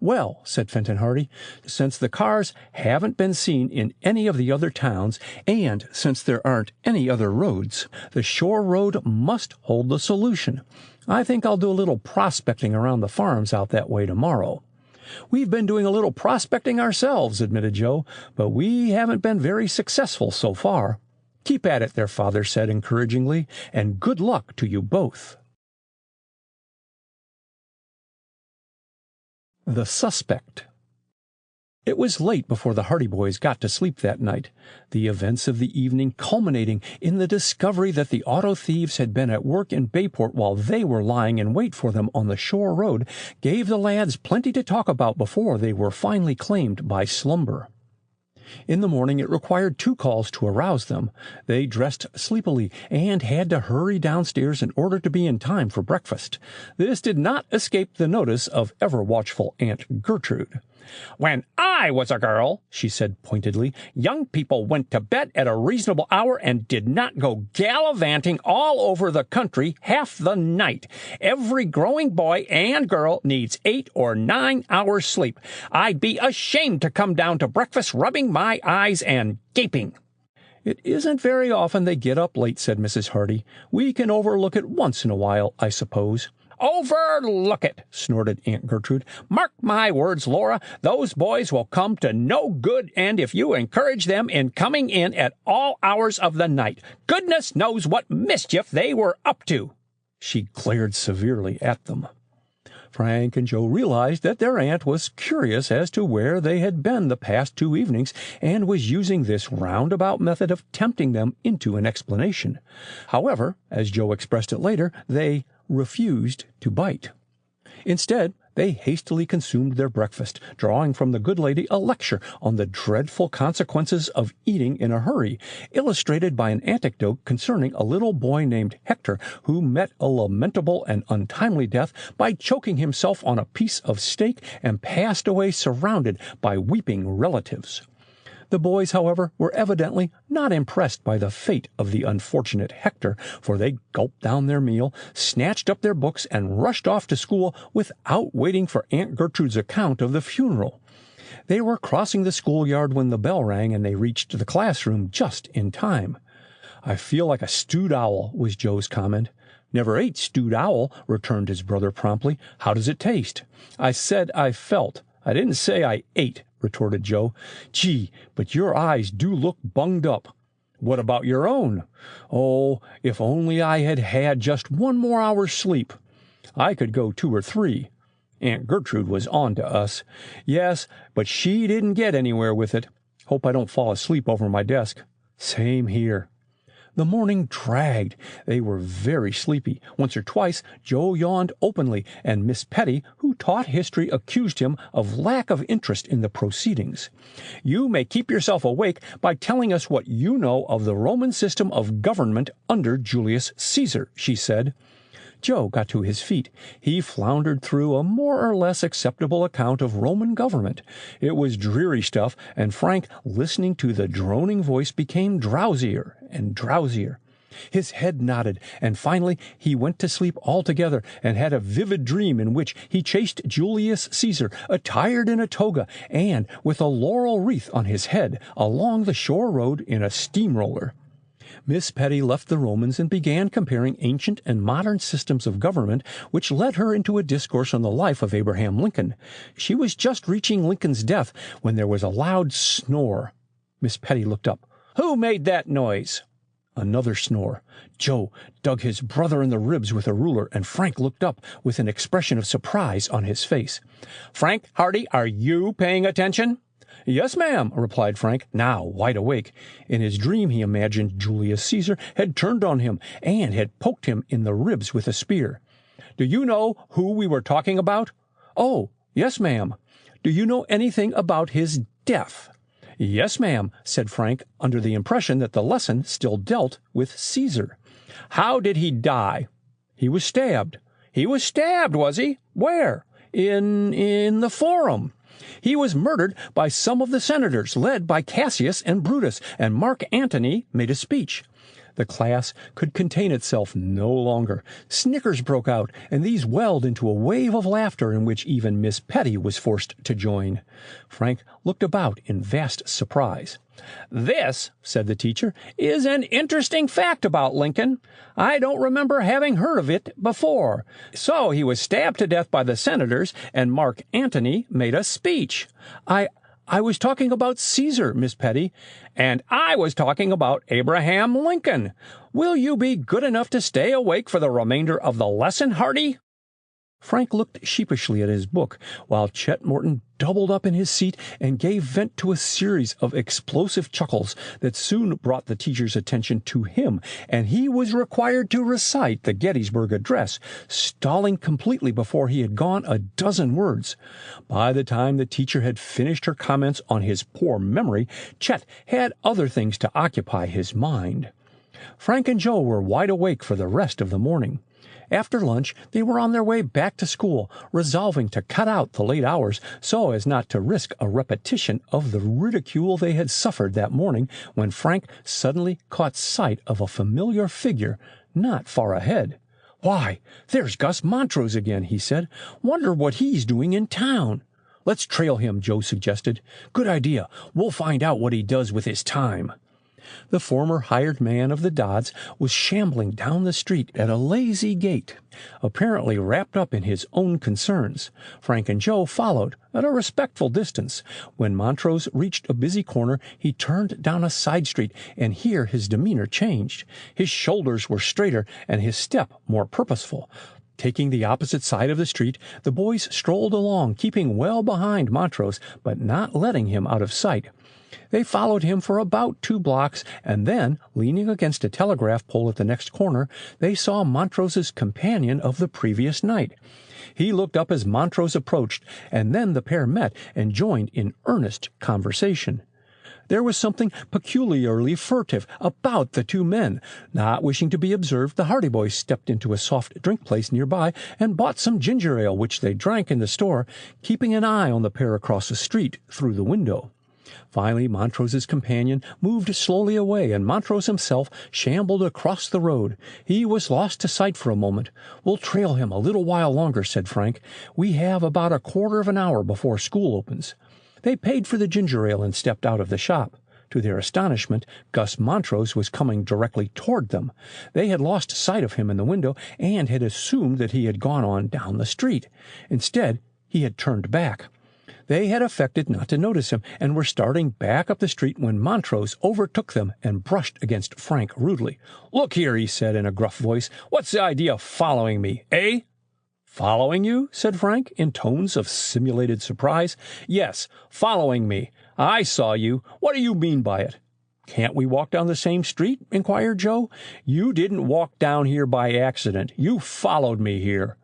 "Well," said Fenton Hardy, "since the cars haven't been seen in any of the other towns, and since there aren't any other roads, the shore road must hold the solution. I think I'll do a little prospecting around the farms out that way tomorrow." "We've been doing a little prospecting ourselves," admitted Joe, "but we haven't been very successful so far." "Keep at it," their father said encouragingly, "and good luck to you both." The Suspect. It was late before the Hardy boys got to sleep that night, the events of the evening culminating in the discovery that the auto thieves had been at work in Bayport while they were lying in wait for them on the shore road gave the lads plenty to talk about before they were finally claimed by slumber. In the morning it required 2 calls to arouse them. They dressed sleepily and had to hurry downstairs in order to be in time for breakfast. This did not escape the notice of ever-watchful Aunt Gertrude. "When I was a girl," she said pointedly, "young people went to bed at a reasonable hour and did not go gallivanting all over the country half the night. Every growing boy and girl needs 8 or 9 hours sleep. I'd be ashamed to come down to breakfast rubbing my eyes and gaping." "It isn't very often they get up late," said Mrs. Hardy. "We can overlook it once in a while, I suppose." "Overlook it," snorted Aunt Gertrude. "Mark my words, Laura, those boys will come to no good end if you encourage them in coming in at all hours of the night. Goodness knows what mischief they were up to." She glared severely at them. Frank and Joe realized that their aunt was curious as to where they had been the past 2 evenings and was using this roundabout method of tempting them into an explanation. However, as Joe expressed it later, they refused to bite. Instead, they hastily consumed their breakfast, drawing from the good lady a lecture on the dreadful consequences of eating in a hurry, illustrated by an anecdote concerning a little boy named Hector who met a lamentable and untimely death by choking himself on a piece of steak and passed away surrounded by weeping relatives. The boys, however, were evidently not impressed by the fate of the unfortunate Hector, for they gulped down their meal, snatched up their books, and rushed off to school without waiting for Aunt Gertrude's account of the funeral. They were crossing the schoolyard when the bell rang, and they reached the classroom just in time. "I feel like a stewed owl," was Joe's comment. "Never ate stewed owl," returned his brother promptly. "How does it taste?" "I said I felt. I didn't say I ate," retorted Joe. "Gee, but your eyes do look bunged up." "What about your own?" "Oh, if only I had had just one more hour's sleep." "I could go 2 or 3. Aunt Gertrude was on to us. "Yes, but she didn't get anywhere with it. Hope I don't fall asleep over my desk." "Same here." The morning dragged. They were very sleepy. Once or twice Joe yawned openly, and Miss Petty, who taught history, accused him of lack of interest in the proceedings. "You may keep yourself awake by telling us what you know of the Roman system of government under Julius Caesar," she said. Joe got to his feet. He floundered through a more or less acceptable account of Roman government. It was dreary stuff, and Frank, listening to the droning voice, became drowsier and drowsier. His head nodded, and finally he went to sleep altogether and had a vivid dream in which he chased Julius Caesar, attired in a toga and with a laurel wreath on his head, along the shore road in a steamroller. Miss Petty left the Romans and began comparing ancient and modern systems of government, which led her into a discourse on the life of Abraham Lincoln. She was just reaching Lincoln's death when there was a loud snore. Miss Petty looked up. "Who made that noise?" Another snore. Joe dug his brother in the ribs with a ruler, and Frank looked up with an expression of surprise on his face. "Frank Hardy, are you paying attention?" "Yes, ma'am," replied Frank, now wide awake. In his dream he imagined Julius Caesar had turned on him and had poked him in the ribs with a spear. "Do you know who we were talking about?" "Oh, yes, ma'am." "Do you know anything about his death?" "Yes, ma'am," said Frank, under the impression that the lesson still dealt with Caesar. "How did he die?" "He was stabbed." "He was stabbed, was he? Where?" In the Forum." "He was murdered by some of the senators, led by Cassius and Brutus, and Mark Antony made a speech." The class could contain itself no longer. Snickers broke out, and these welled into a wave of laughter in which even Miss Petty was forced to join. Frank looked about in vast surprise. "This," said the teacher, "is an interesting fact about Lincoln. I don't remember having heard of it before. So he was stabbed to death by the senators, and Mark Antony made a speech." I was talking about Caesar, Miss Petty." "And I was talking about Abraham Lincoln. Will you be good enough to stay awake for the remainder of the lesson, Hardy?" Frank looked sheepishly at his book, while Chet Morton doubled up in his seat and gave vent to a series of explosive chuckles that soon brought the teacher's attention to him, and he was required to recite the Gettysburg Address, stalling completely before he had gone a dozen words. By the time the teacher had finished her comments on his poor memory, Chet had other things to occupy his mind. Frank and Joe were wide awake for the rest of the morning. After lunch, they were on their way back to school, resolving to cut out the late hours so as not to risk a repetition of the ridicule they had suffered that morning when Frank suddenly caught sight of a familiar figure not far ahead. "Why, there's Gus Montrose again," he said. "Wonder what he's doing in town." "Let's trail him," Joe suggested. "Good idea. We'll find out what he does with his time." The former hired man of the Dodds was shambling down the street at a lazy gait, apparently wrapped up in his own concerns. Frank and Joe followed at a respectful distance. When Montrose reached a busy corner, he turned down a side street, and here his demeanor changed. His shoulders were straighter and his step more purposeful. Taking the opposite side of the street, the boys strolled along, keeping well behind Montrose, but not letting him out of sight. They followed him for about 2 blocks, and then, leaning against a telegraph pole at the next corner, they saw Montrose's companion of the previous night. He looked up as Montrose approached, and then the pair met and joined in earnest conversation. There was something peculiarly furtive about the 2 men. Not wishing to be observed, the Hardy boys stepped into a soft drink place nearby and bought some ginger ale, which they drank in the store, keeping an eye on the pair across the street through the window. Finally, Montrose's companion moved slowly away, and Montrose himself shambled across the road. He was lost to sight for a moment. "We'll trail him a little while longer," said Frank. "We have about a quarter of an hour before school opens." They paid for the ginger ale and stepped out of the shop. To their astonishment, Gus Montrose was coming directly toward them. They had lost sight of him in the window and had assumed that he had gone on down the street. Instead, he had turned back. They had affected not to notice him and were starting back up the street when Montrose overtook them and brushed against Frank rudely. "Look here," he said in a gruff voice, "what's the idea of following me, eh?" "Following you?" said Frank, in tones of simulated surprise. "Yes, following me. I saw you. What do you mean by it?" "Can't we walk down the same street?" inquired Joe. "You didn't walk down here by accident. You followed me here."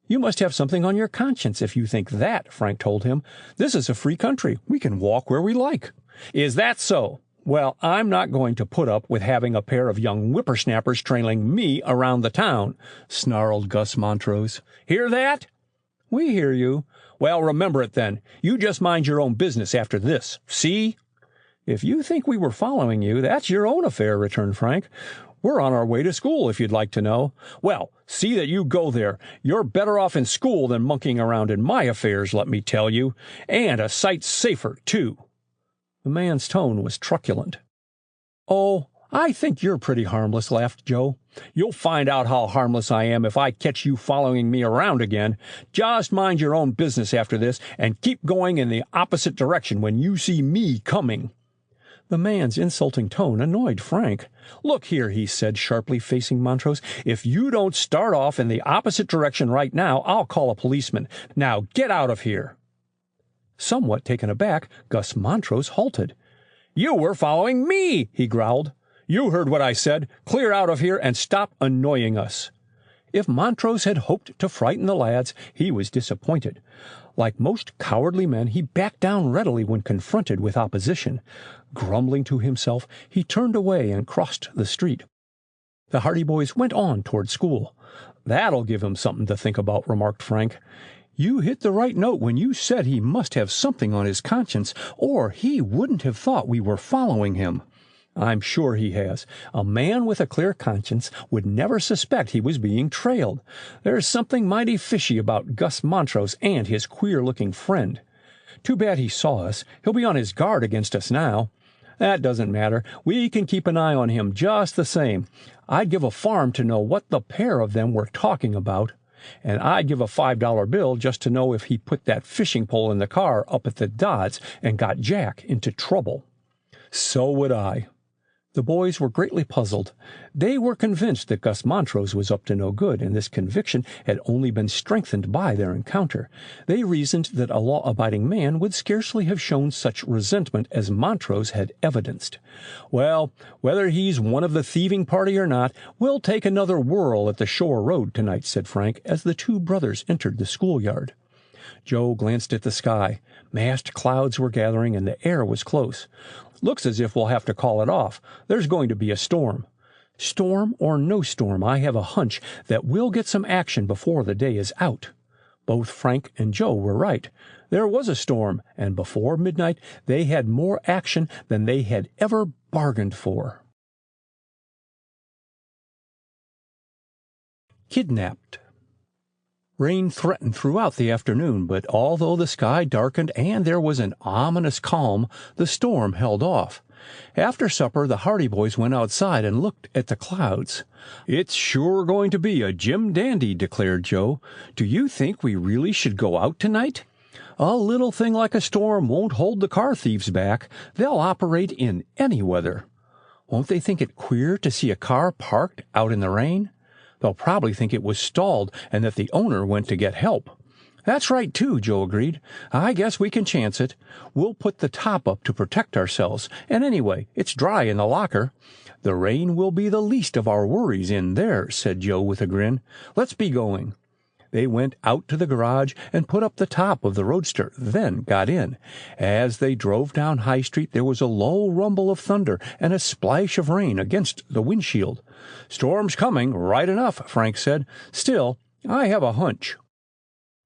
"You must have something on your conscience if you think that," Frank told him. "This is a free country. We can walk where we like." "Is that so? Well, I'm not going to put up with having a pair of young whippersnappers trailing me around the town," snarled Gus Montrose. "Hear that?" "We hear you." "Well, remember it then. You just mind your own business after this. See?" "If you think we were following you, that's your own affair," returned Frank. "We're on our way to school, if you'd like to know." "Well, see that you go there. You're better off in school than monkeying around in my affairs, let me tell you. And a sight safer, too." The man's tone was truculent. "Oh, I think you're pretty harmless," laughed Joe. "You'll find out how harmless I am if I catch you following me around again. Just mind your own business after this, and keep going in the opposite direction when you see me coming." The man's insulting tone annoyed Frank. "Look here," he said sharply, facing Montrose. "If you don't start off in the opposite direction right now, I'll call a policeman. Now get out of here." Somewhat taken aback, Gus Montrose halted. "You were following me," he growled. "You heard what I said. Clear out of here and stop annoying us." If Montrose had hoped to frighten the lads, he was disappointed. Like most cowardly men, he backed down readily when confronted with opposition. Grumbling to himself, he turned away and crossed the street. The Hardy boys went on toward school. "That'll give him something to think about," remarked Frank. "You hit the right note when you said he must have something on his conscience, or he wouldn't have thought we were following him. I'm sure he has. A man with a clear conscience would never suspect he was being trailed. There's something mighty fishy about Gus Montrose and his queer-looking friend. Too bad he saw us. He'll be on his guard against us now. That doesn't matter. We can keep an eye on him just the same. I'd give a farm to know what the pair of them were talking about. And I'd give a $5 bill just to know if he put that fishing pole in the car up at the Dodds and got Jack into trouble." "So would I." The boys were greatly puzzled. They were convinced that Gus Montrose was up to no good, and this conviction had only been strengthened by their encounter. They reasoned that a law-abiding man would scarcely have shown such resentment as Montrose had evidenced. "Well, whether he's one of the thieving party or not, we'll take another whirl at the shore road tonight," said Frank, as the two brothers entered the schoolyard. Joe glanced at the sky. Massed clouds were gathering, and the air was close. "Looks as if we'll have to call it off. There's going to be a storm." "Storm or no storm, I have a hunch that we'll get some action before the day is out." Both Frank and Joe were right. There was a storm, and before midnight they had more action than they had ever bargained for. Kidnapped. Rain threatened throughout the afternoon, but although the sky darkened and there was an ominous calm, the storm held off. After supper, the Hardy boys went outside and looked at the clouds. "It's sure going to be a Jim Dandy," declared Joe. "Do you think we really should go out tonight? A little thing like a storm won't hold the car thieves back. They'll operate in any weather. Won't they think it queer to see a car parked out in the rain? They'll probably think it was stalled and that the owner went to get help." "That's right, too," Joe agreed. "I guess we can chance it. We'll put the top up to protect ourselves, and anyway, it's dry in the locker." "The rain will be the least of our worries in there," said Joe with a grin. "Let's be going." They went out to the garage and put up the top of the roadster, then got in. As they drove down High Street, there was a low rumble of thunder and a splash of rain against the windshield. "Storm's coming, right enough," Frank said. "Still, I have a hunch."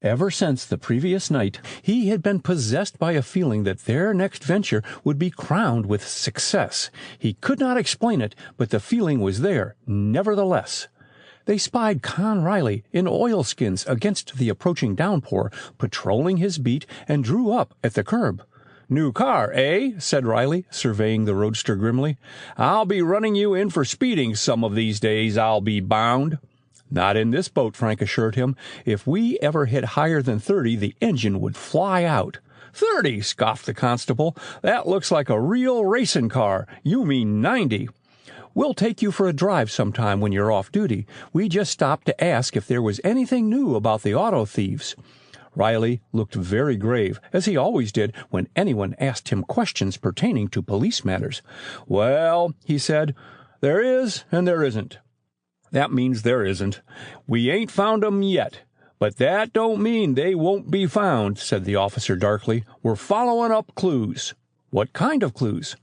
Ever since the previous night, he had been possessed by a feeling that their next venture would be crowned with success. He could not explain it, but the feeling was there, nevertheless. They spied Con Riley in oilskins against the approaching downpour, patrolling his beat, and drew up at the curb. "New car, eh?" said Riley, surveying the roadster grimly. "I'll be running you in for speeding some of these days, I'll be bound." "Not in this boat," Frank assured him. "If we ever hit higher than 30, the engine would fly out." "30?" scoffed the constable. "That looks like a real racing car. You mean 90. We'll take you for a drive sometime when you're off duty. We just stopped to ask if there was anything new about the auto thieves." Riley looked very grave, as he always did when anyone asked him questions pertaining to police matters. "Well," he said, "there is and there isn't." "That means there isn't. We ain't found 'em yet. But that don't mean they won't be found," said the officer darkly. "We're following up clues." "What kind of clues?"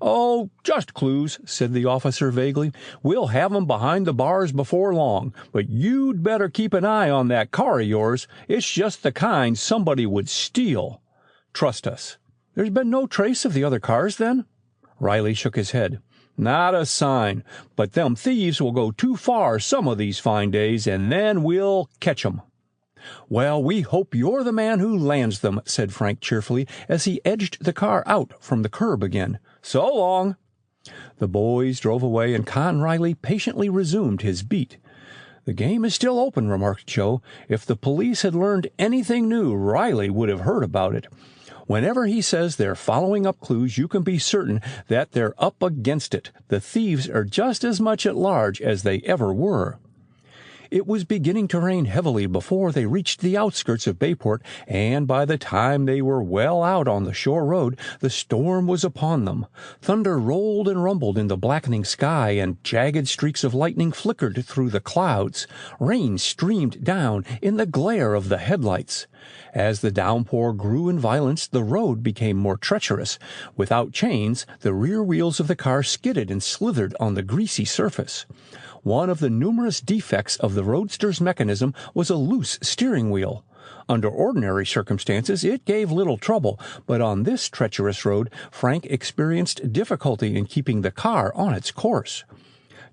"Oh, just clues," said the officer vaguely. "We'll have 'em behind the bars before long, but you'd better keep an eye on that car of yours. It's just the kind somebody would steal." "Trust us." "There's been no trace of the other cars, then?" Riley shook his head. "Not a sign, but them thieves will go too far some of these fine days, and then we'll catch 'em." "Well, we hope you're the man who lands them," said Frank cheerfully, as he edged the car out from the curb again. "So long." The boys drove away, and Con Riley patiently resumed his beat. "The game is still open," remarked Joe. "If the police had learned anything new, Riley would have heard about it. Whenever he says they're following up clues, you can be certain that they're up against it. The thieves are just as much at large as they ever were." It was beginning to rain heavily before they reached the outskirts of Bayport, and by the time they were well out on the shore road, the storm was upon them. Thunder rolled and rumbled in the blackening sky, and jagged streaks of lightning flickered through the clouds. Rain streamed down in the glare of the headlights. As the downpour grew in violence, the road became more treacherous. Without chains, the rear wheels of the car skidded and slithered on the greasy surface. One of the numerous defects of the roadster's mechanism was a loose steering wheel. Under ordinary circumstances, it gave little trouble, but on this treacherous road, Frank experienced difficulty in keeping the car on its course.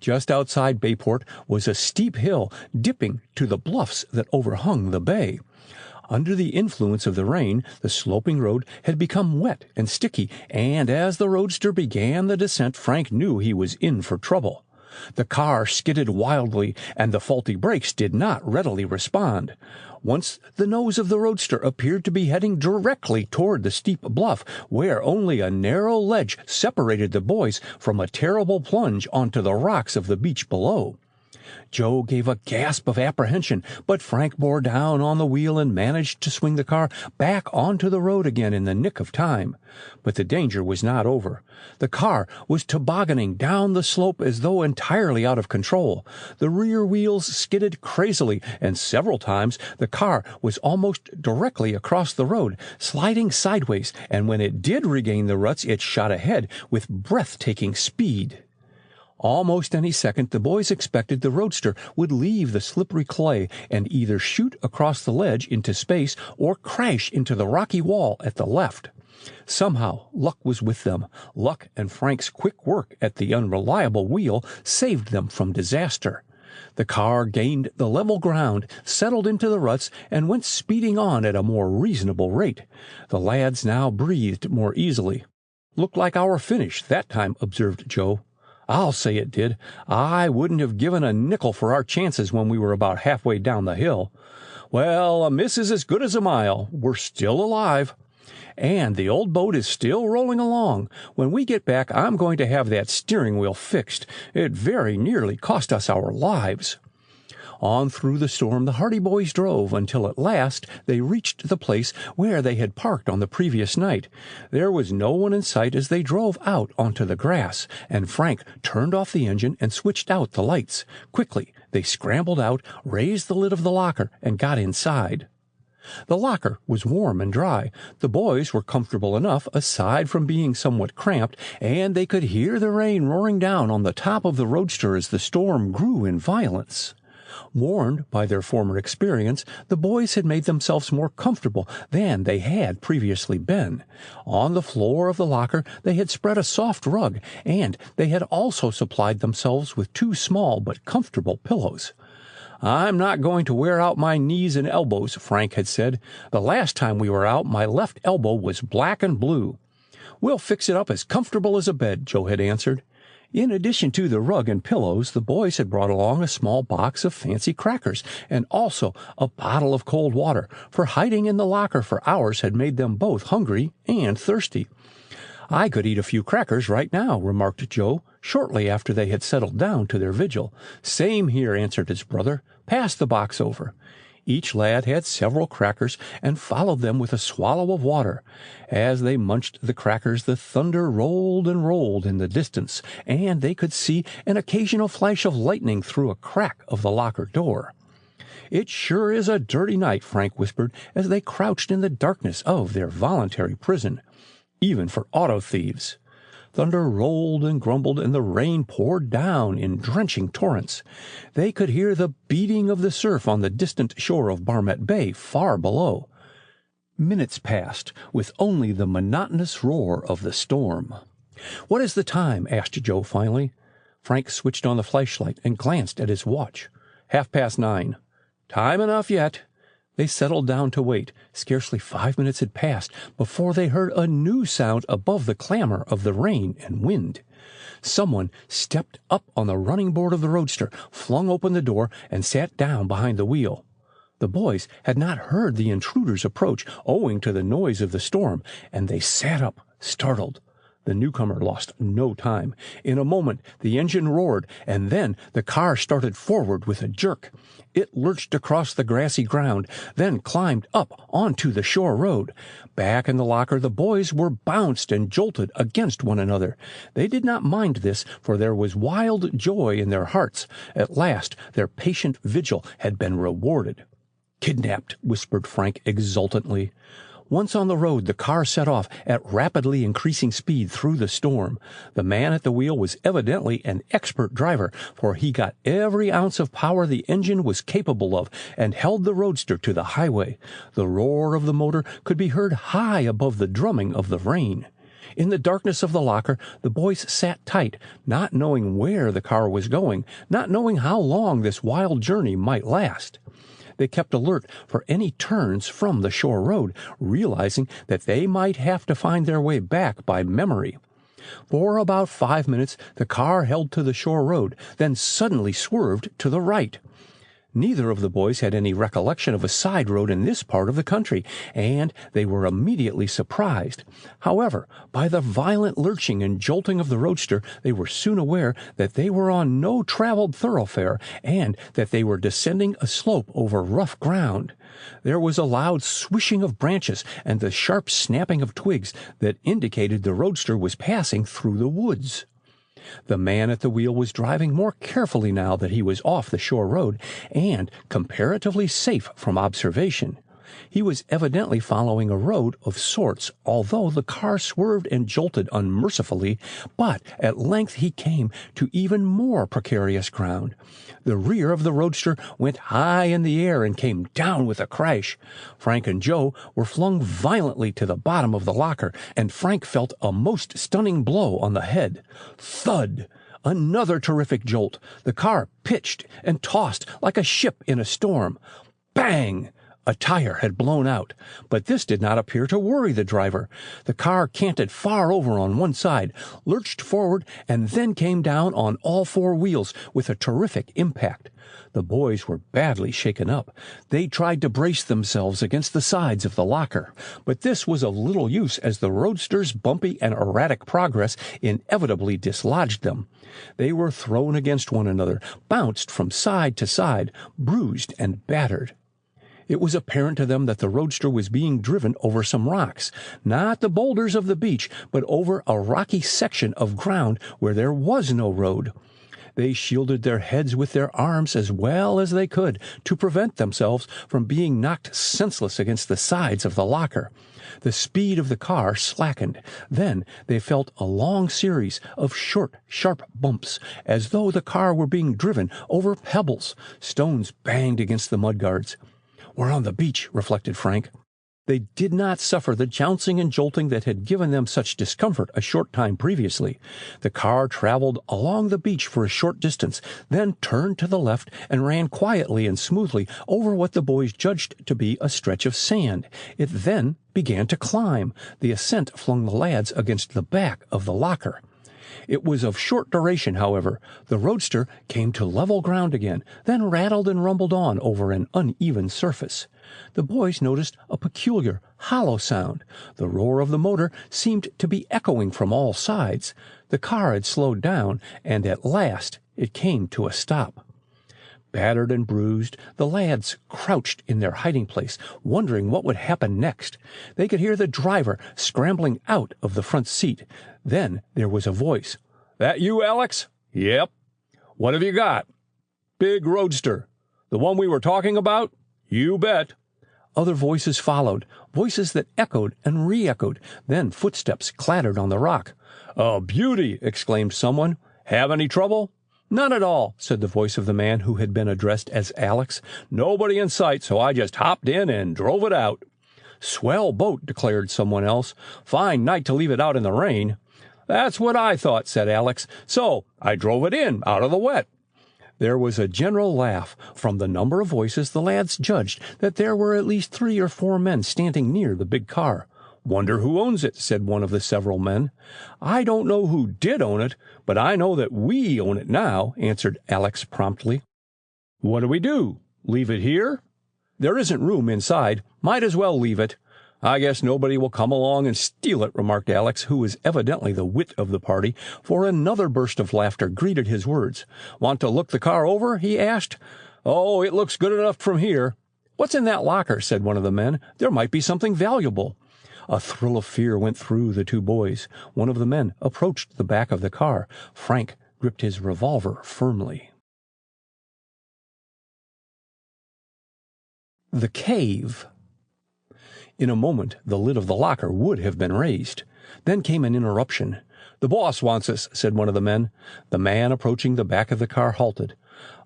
Just outside Bayport was a steep hill dipping to the bluffs that overhung the bay. Under the influence of the rain, the sloping road had become wet and sticky, and as the roadster began the descent, Frank knew he was in for trouble. The car skidded wildly, and the faulty brakes did not readily respond. Once the nose of the roadster appeared to be heading directly toward the steep bluff, where only a narrow ledge separated the boys from a terrible plunge onto the rocks of the beach below. Joe gave a gasp of apprehension, but Frank bore down on the wheel and managed to swing the car back onto the road again in the nick of time. But the danger was not over. The car was tobogganing down the slope as though entirely out of control. The rear wheels skidded crazily, and several times the car was almost directly across the road, sliding sideways, and when it did regain the ruts, it shot ahead with breathtaking speed. Almost any second the boys expected the roadster would leave the slippery clay and either shoot across the ledge into space or crash into the rocky wall at the left. Somehow luck was with them. Luck and Frank's quick work at the unreliable wheel saved them from disaster. The car gained the level ground, settled into the ruts, and went speeding on at a more reasonable rate. The lads now breathed more easily. "Looked like our finish that time," observed Joe. "I'll say it did. I wouldn't have given a nickel for our chances when we were about halfway down the hill." "Well, a miss is as good as a mile. We're still alive. And the old boat is still rolling along. When we get back, I'm going to have that steering wheel fixed. It very nearly cost us our lives." On through the storm the Hardy boys drove until at last they reached the place where they had parked on the previous night. There was no one in sight as they drove out onto the grass, and Frank turned off the engine and switched out the lights. Quickly they scrambled out, raised the lid of the locker, and got inside. The locker was warm and dry. The boys were comfortable enough, aside from being somewhat cramped, and they could hear the rain roaring down on the top of the roadster as the storm grew in violence. Warned by their former experience, the boys had made themselves more comfortable than they had previously been. On the floor of the locker they had spread a soft rug, and they had also supplied themselves with 2 small but comfortable pillows. "I'm not going to wear out my knees and elbows," Frank had said. "The last time we were out, my left elbow was black and blue." "We'll fix it up as comfortable as a bed," Joe had answered. In addition to the rug and pillows, the boys had brought along a small box of fancy crackers and also a bottle of cold water, for hiding in the locker for hours had made them both hungry and thirsty. "I could eat a few crackers right now," remarked Joe, shortly after they had settled down to their vigil. "Same here," answered his brother. "Pass the box over." Each lad had several crackers and followed them with a swallow of water. As they munched the crackers, the thunder rolled and rolled in the distance, and they could see an occasional flash of lightning through a crack of the locker door. "It sure is a dirty night," Frank whispered as they crouched in the darkness of their voluntary prison. "Even for auto thieves." Thunder rolled and grumbled, and the rain poured down in drenching torrents. They could hear the beating of the surf on the distant shore of Barmet Bay far below. Minutes passed, with only the monotonous roar of the storm. "What is the time?" asked Joe finally. Frank switched on the flashlight and glanced at his watch. 9:30. "Time enough yet." They settled down to wait. Scarcely 5 minutes had passed before they heard a new sound above the clamor of the rain and wind. Someone stepped up on the running board of the roadster, flung open the door, and sat down behind the wheel. The boys had not heard the intruder's approach owing to the noise of the storm, and they sat up, startled. The newcomer lost no time. In a moment the engine roared, and then the car started forward with a jerk. It lurched across the grassy ground, then climbed up onto the shore road. Back in the locker the boys were bounced and jolted against one another. They did not mind this, for there was wild joy in their hearts. At last their patient vigil had been rewarded. "Kidnapped," whispered Frank exultantly. Once on the road, the car set off at rapidly increasing speed through the storm. The man at the wheel was evidently an expert driver, for he got every ounce of power the engine was capable of and held the roadster to the highway. The roar of the motor could be heard high above the drumming of the rain. In the darkness of the locker, the boys sat tight, not knowing where the car was going, not knowing how long this wild journey might last. They kept alert for any turns from the shore road, realizing that they might have to find their way back by memory. For about 5 minutes the car held to the shore road, then suddenly swerved to the right. Neither of the boys had any recollection of a side road in this part of the country, and they were immediately surprised. However, by the violent lurching and jolting of the roadster, they were soon aware that they were on no traveled thoroughfare, and that they were descending a slope over rough ground. There was a loud swishing of branches and the sharp snapping of twigs that indicated the roadster was passing through the woods. The man at the wheel was driving more carefully now that he was off the shore road and comparatively safe from observation. He was evidently following a road of sorts, although the car swerved and jolted unmercifully, but at length he came to even more precarious ground. The rear of the roadster went high in the air and came down with a crash. Frank and Joe were flung violently to the bottom of the locker, and Frank felt a most stunning blow on the head. Thud! Another terrific jolt. The car pitched and tossed like a ship in a storm. Bang! A tire had blown out, but this did not appear to worry the driver. The car canted far over on one side, lurched forward, and then came down on all 4 wheels with a terrific impact. The boys were badly shaken up. They tried to brace themselves against the sides of the locker, but this was of little use as the roadster's bumpy and erratic progress inevitably dislodged them. They were thrown against one another, bounced from side to side, bruised and battered. It was apparent to them that the roadster was being driven over some rocks, not the boulders of the beach, but over a rocky section of ground where there was no road. They shielded their heads with their arms as well as they could to prevent themselves from being knocked senseless against the sides of the locker. The speed of the car slackened. Then they felt a long series of short, sharp bumps, as though the car were being driven over pebbles. Stones banged against the mudguards. "We're on the beach," reflected Frank. They did not suffer the jouncing and jolting that had given them such discomfort a short time previously. The car traveled along the beach for a short distance, then turned to the left and ran quietly and smoothly over what the boys judged to be a stretch of sand. It then began to climb. The ascent flung the lads against the back of the locker. It was of short duration, however. The roadster came to level ground again, then rattled and rumbled on over an uneven surface. The boys noticed a peculiar, hollow sound. The roar of the motor seemed to be echoing from all sides. The car had slowed down, and at last it came to a stop. Battered and bruised, the lads crouched in their hiding place, wondering what would happen next. They could hear the driver scrambling out of the front seat. Then there was a voice. "That you, Alex?" "Yep." "What have you got?" "Big roadster." "The one we were talking about?" "You bet." Other voices followed, voices that echoed and re-echoed. Then footsteps clattered on the rock. "A beauty!" exclaimed someone. "Have any trouble?" "None at all," said the voice of the man who had been addressed as Alex. "Nobody in sight, so I just hopped in and drove it out." "Swell boat," declared someone else. "Fine night to leave it out in the rain." "That's what I thought," said Alex. "So I drove it in out of the wet." There was a general laugh. From the number of voices, the lads judged that there were at least 3 or 4 men standing near the big car. "Wonder who owns it," said one of the several men. "I don't know who did own it, but I know that we own it now," answered Alex promptly. "What do we do? Leave it here?" "There isn't room inside. Might as well leave it." "I guess nobody will come along and steal it," remarked Alex, who was evidently the wit of the party, for another burst of laughter greeted his words. "Want to look the car over?" he asked. "Oh, it looks good enough from here." "What's in that locker?" said one of the men. "There might be something valuable." A thrill of fear went through the 2 boys. One of the men approached the back of the car. Frank gripped his revolver firmly. The cave. In a moment the lid of the locker would have been raised. Then came an interruption. "The boss wants us," said one of the men. The man approaching the back of the car halted.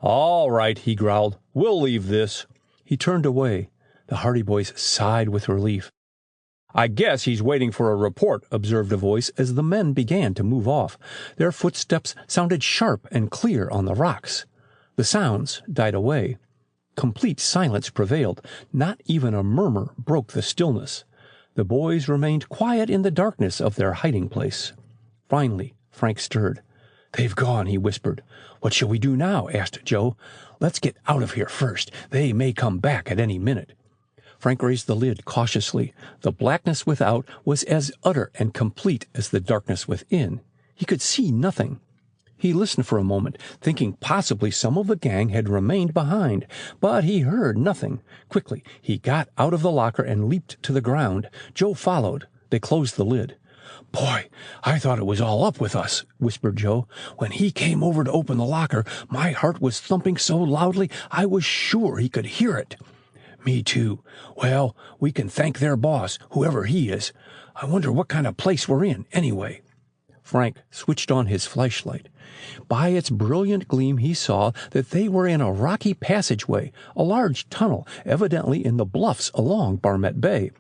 "All right," he growled. "We'll leave this." He turned away. The Hardy boys sighed with relief. "I guess he's waiting for a report," observed a voice as the men began to move off. Their footsteps sounded sharp and clear on the rocks. The sounds died away. Complete silence prevailed. Not even a murmur broke the stillness. The boys remained quiet in the darkness of their hiding place. Finally, Frank stirred. "They've gone," he whispered. "What shall we do now?" asked Joe. "Let's get out of here first. They may come back at any minute." Frank raised the lid cautiously. The blackness without was as utter and complete as the darkness within. He could see nothing. He listened for a moment, thinking possibly some of the gang had remained behind, but he heard nothing. Quickly, he got out of the locker and leaped to the ground. Joe followed. They closed the lid. "Boy, I thought it was all up with us," whispered Joe. "When he came over to open the locker, my heart was thumping so loudly I was sure he could hear it." "Me too. Well, we can thank their boss, whoever he is. I wonder what kind of place we're in, anyway." Frank switched on his flashlight. By its brilliant gleam he saw that they were in a rocky passageway, a large tunnel, evidently in the bluffs along Barmet Bay.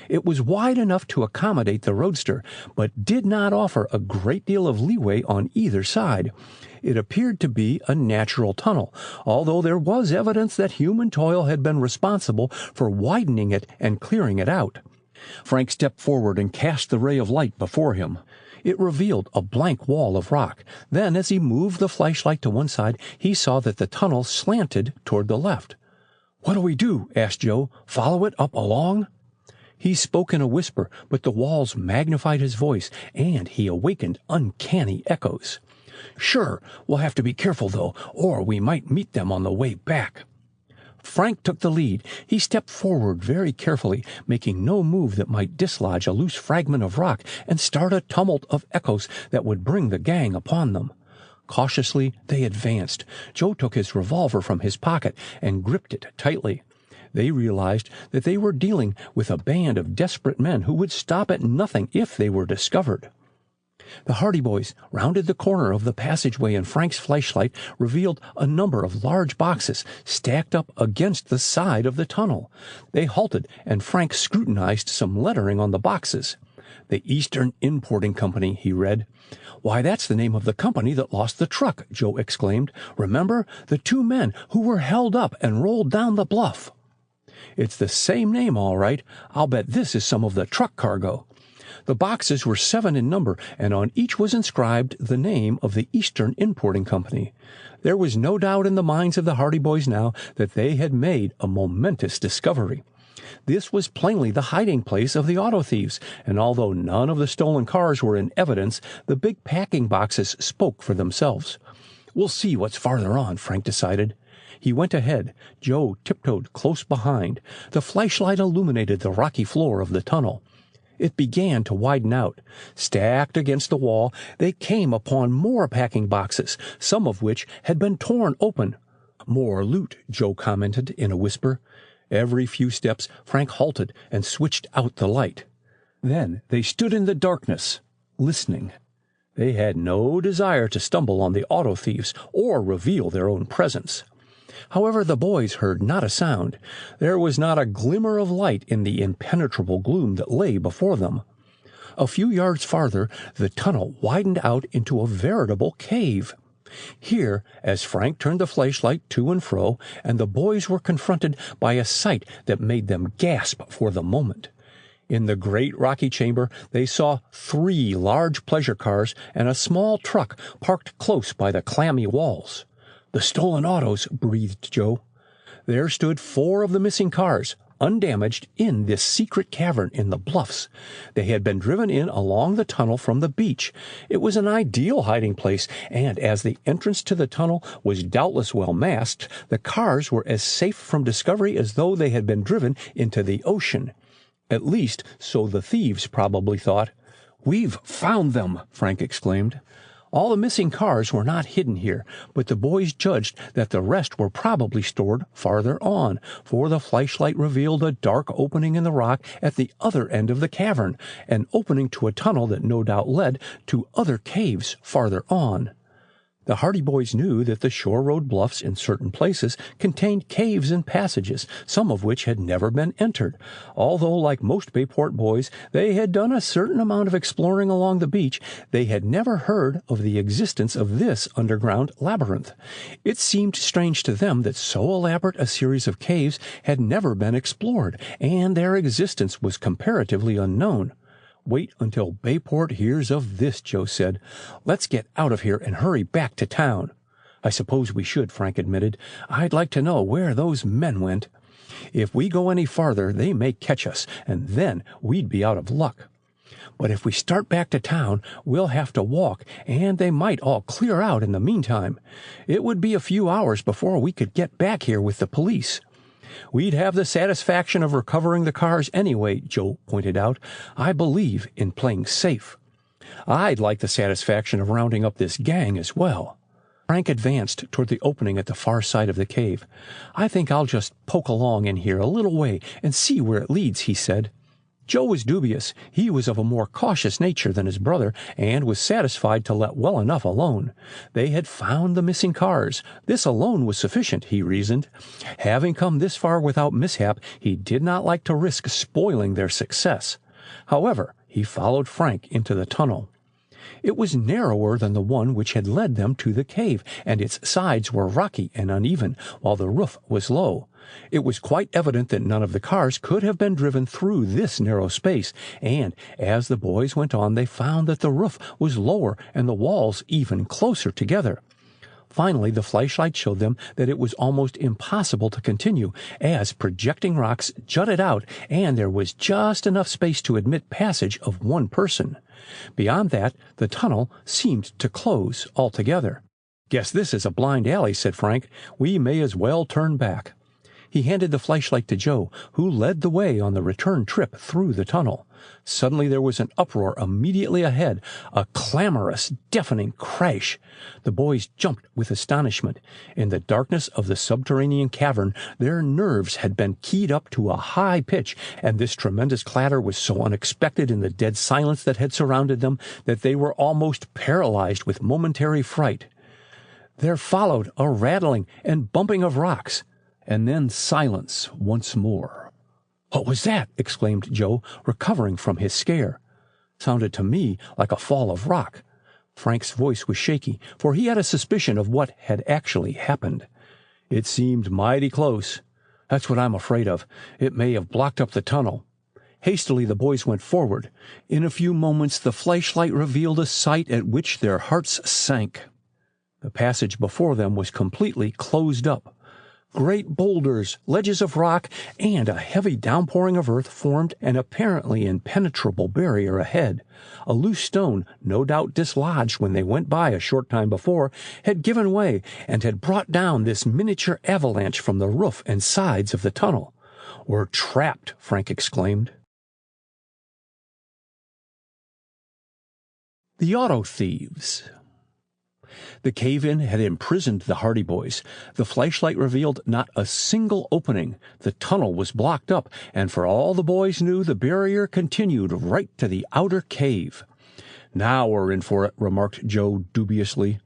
It was wide enough to accommodate the roadster, but did not offer a great deal of leeway on either side. It appeared to be a natural tunnel, although there was evidence that human toil had been responsible for widening it and clearing it out. Frank stepped forward and cast the ray of light before him. It revealed a blank wall of rock. Then, as he moved the flashlight to one side, he saw that the tunnel slanted toward the left. "What do we do?" asked Joe. "Follow it up along?" He spoke in a whisper, but the walls magnified his voice, and he awakened uncanny echoes. "Sure, we'll have to be careful, though, or we might meet them on the way back." Frank took the lead. He stepped forward very carefully, making no move that might dislodge a loose fragment of rock and start a tumult of echoes that would bring the gang upon them. Cautiously, they advanced. Joe took his revolver from his pocket and gripped it tightly. They realized that they were dealing with a band of desperate men who would stop at nothing if they were discovered. The Hardy Boys rounded the corner of the passageway, and Frank's flashlight revealed a number of large boxes stacked up against the side of the tunnel. They halted, and Frank scrutinized some lettering on the boxes. "The Eastern Importing Company," he read. "Why, that's the name of the company that lost the truck," Joe exclaimed. "Remember, the two men who were held up and rolled down the bluff." "It's the same name, all right. I'll bet this is some of the truck cargo." The boxes were 7 in number, and on each was inscribed the name of the Eastern Importing Company. There was no doubt in the minds of the Hardy Boys now that they had made a momentous discovery. This was plainly the hiding place of the auto thieves, and although none of the stolen cars were in evidence, the big packing boxes spoke for themselves. "We'll see what's farther on," Frank decided. He went ahead. Joe tiptoed close behind. The flashlight illuminated the rocky floor of the tunnel. It began to widen out. Stacked against the wall, they came upon more packing boxes, some of which had been torn open. "More loot," Joe commented in a whisper. Every few steps, Frank halted and switched out the light. Then they stood in the darkness, listening. They had no desire to stumble on the auto thieves or reveal their own presence. However, the boys heard not a sound. There was not a glimmer of light in the impenetrable gloom that lay before them. A few yards farther, the tunnel widened out into a veritable cave. Here, as Frank turned the flashlight to and fro, and the boys were confronted by a sight that made them gasp for the moment. In the great rocky chamber, they saw 3 large pleasure cars and a small truck parked close by the clammy walls. "The stolen autos," breathed Joe. There stood 4 of the missing cars, undamaged, in this secret cavern in the bluffs. They had been driven in along the tunnel from the beach. It was an ideal hiding place, and as the entrance to the tunnel was doubtless well masked, the cars were as safe from discovery as though they had been driven into the ocean. At least, so the thieves probably thought. "We've found them!" Frank exclaimed. All the missing cars were not hidden here, but the boys judged that the rest were probably stored farther on, for the flashlight revealed a dark opening in the rock at the other end of the cavern, an opening to a tunnel that no doubt led to other caves farther on. The Hardy Boys knew that the shore road bluffs in certain places contained caves and passages, some of which had never been entered, although, like most Bayport boys, they had done a certain amount of exploring along the beach. They had never heard of the existence of this underground labyrinth. It seemed strange to them that so elaborate a series of caves had never been explored, and their existence was comparatively unknown. "Wait until Bayport hears of this," Joe said. "Let's get out of here and hurry back to town." "I suppose we should," Frank admitted. "I'd like to know where those men went. If we go any farther, they may catch us, and then we'd be out of luck. But if we start back to town, we'll have to walk, and they might all clear out in the meantime. It would be a few hours before we could get back here with the police." "We'd have the satisfaction of recovering the cars anyway," Joe pointed out. "I believe in playing safe." "I'd like the satisfaction of rounding up this gang as well." Frank advanced toward the opening at the far side of the cave. "I think I'll just poke along in here a little way and see where it leads," he said. Joe was dubious. He was of a more cautious nature than his brother, and was satisfied to let well enough alone. They had found the missing cars. This alone was sufficient, he reasoned. Having come this far without mishap, he did not like to risk spoiling their success. However, he followed Frank into the tunnel. It was narrower than the one which had led them to the cave, and its sides were rocky and uneven, while the roof was low. It was quite evident that none of the cars could have been driven through this narrow space, and as the boys went on they found that the roof was lower and the walls even closer together. Finally, the flashlight showed them that it was almost impossible to continue, as projecting rocks jutted out, and there was just enough space to admit passage of one person. Beyond that, the tunnel seemed to close altogether. "Guess this is a blind alley," said Frank. "We may as well turn back." He handed the flashlight to Joe, who led the way on the return trip through the tunnel. Suddenly there was an uproar immediately ahead, a clamorous, deafening crash. The boys jumped with astonishment. In the darkness of the subterranean cavern, their nerves had been keyed up to a high pitch, and this tremendous clatter was so unexpected in the dead silence that had surrounded them that they were almost paralyzed with momentary fright. There followed a rattling and bumping of rocks, and then silence once more. "What was that?" exclaimed Joe, recovering from his scare. "Sounded to me like a fall of rock." Frank's voice was shaky, for he had a suspicion of what had actually happened. "It seemed mighty close. That's what I'm afraid of. It may have blocked up the tunnel." Hastily the boys went forward. In a few moments the flashlight revealed a sight at which their hearts sank. The passage before them was completely closed up. Great boulders, ledges of rock, and a heavy downpouring of earth formed an apparently impenetrable barrier ahead. A loose stone, no doubt dislodged when they went by a short time before, had given way and had brought down this miniature avalanche from the roof and sides of the tunnel. "We're trapped," Frank exclaimed. The Auto Thieves. The cave-in had imprisoned the Hardy Boys. The flashlight revealed not a single opening. The tunnel was blocked up, and for all the boys knew, the barrier continued right to the outer cave. "Now we're in for it," remarked Joe dubiously.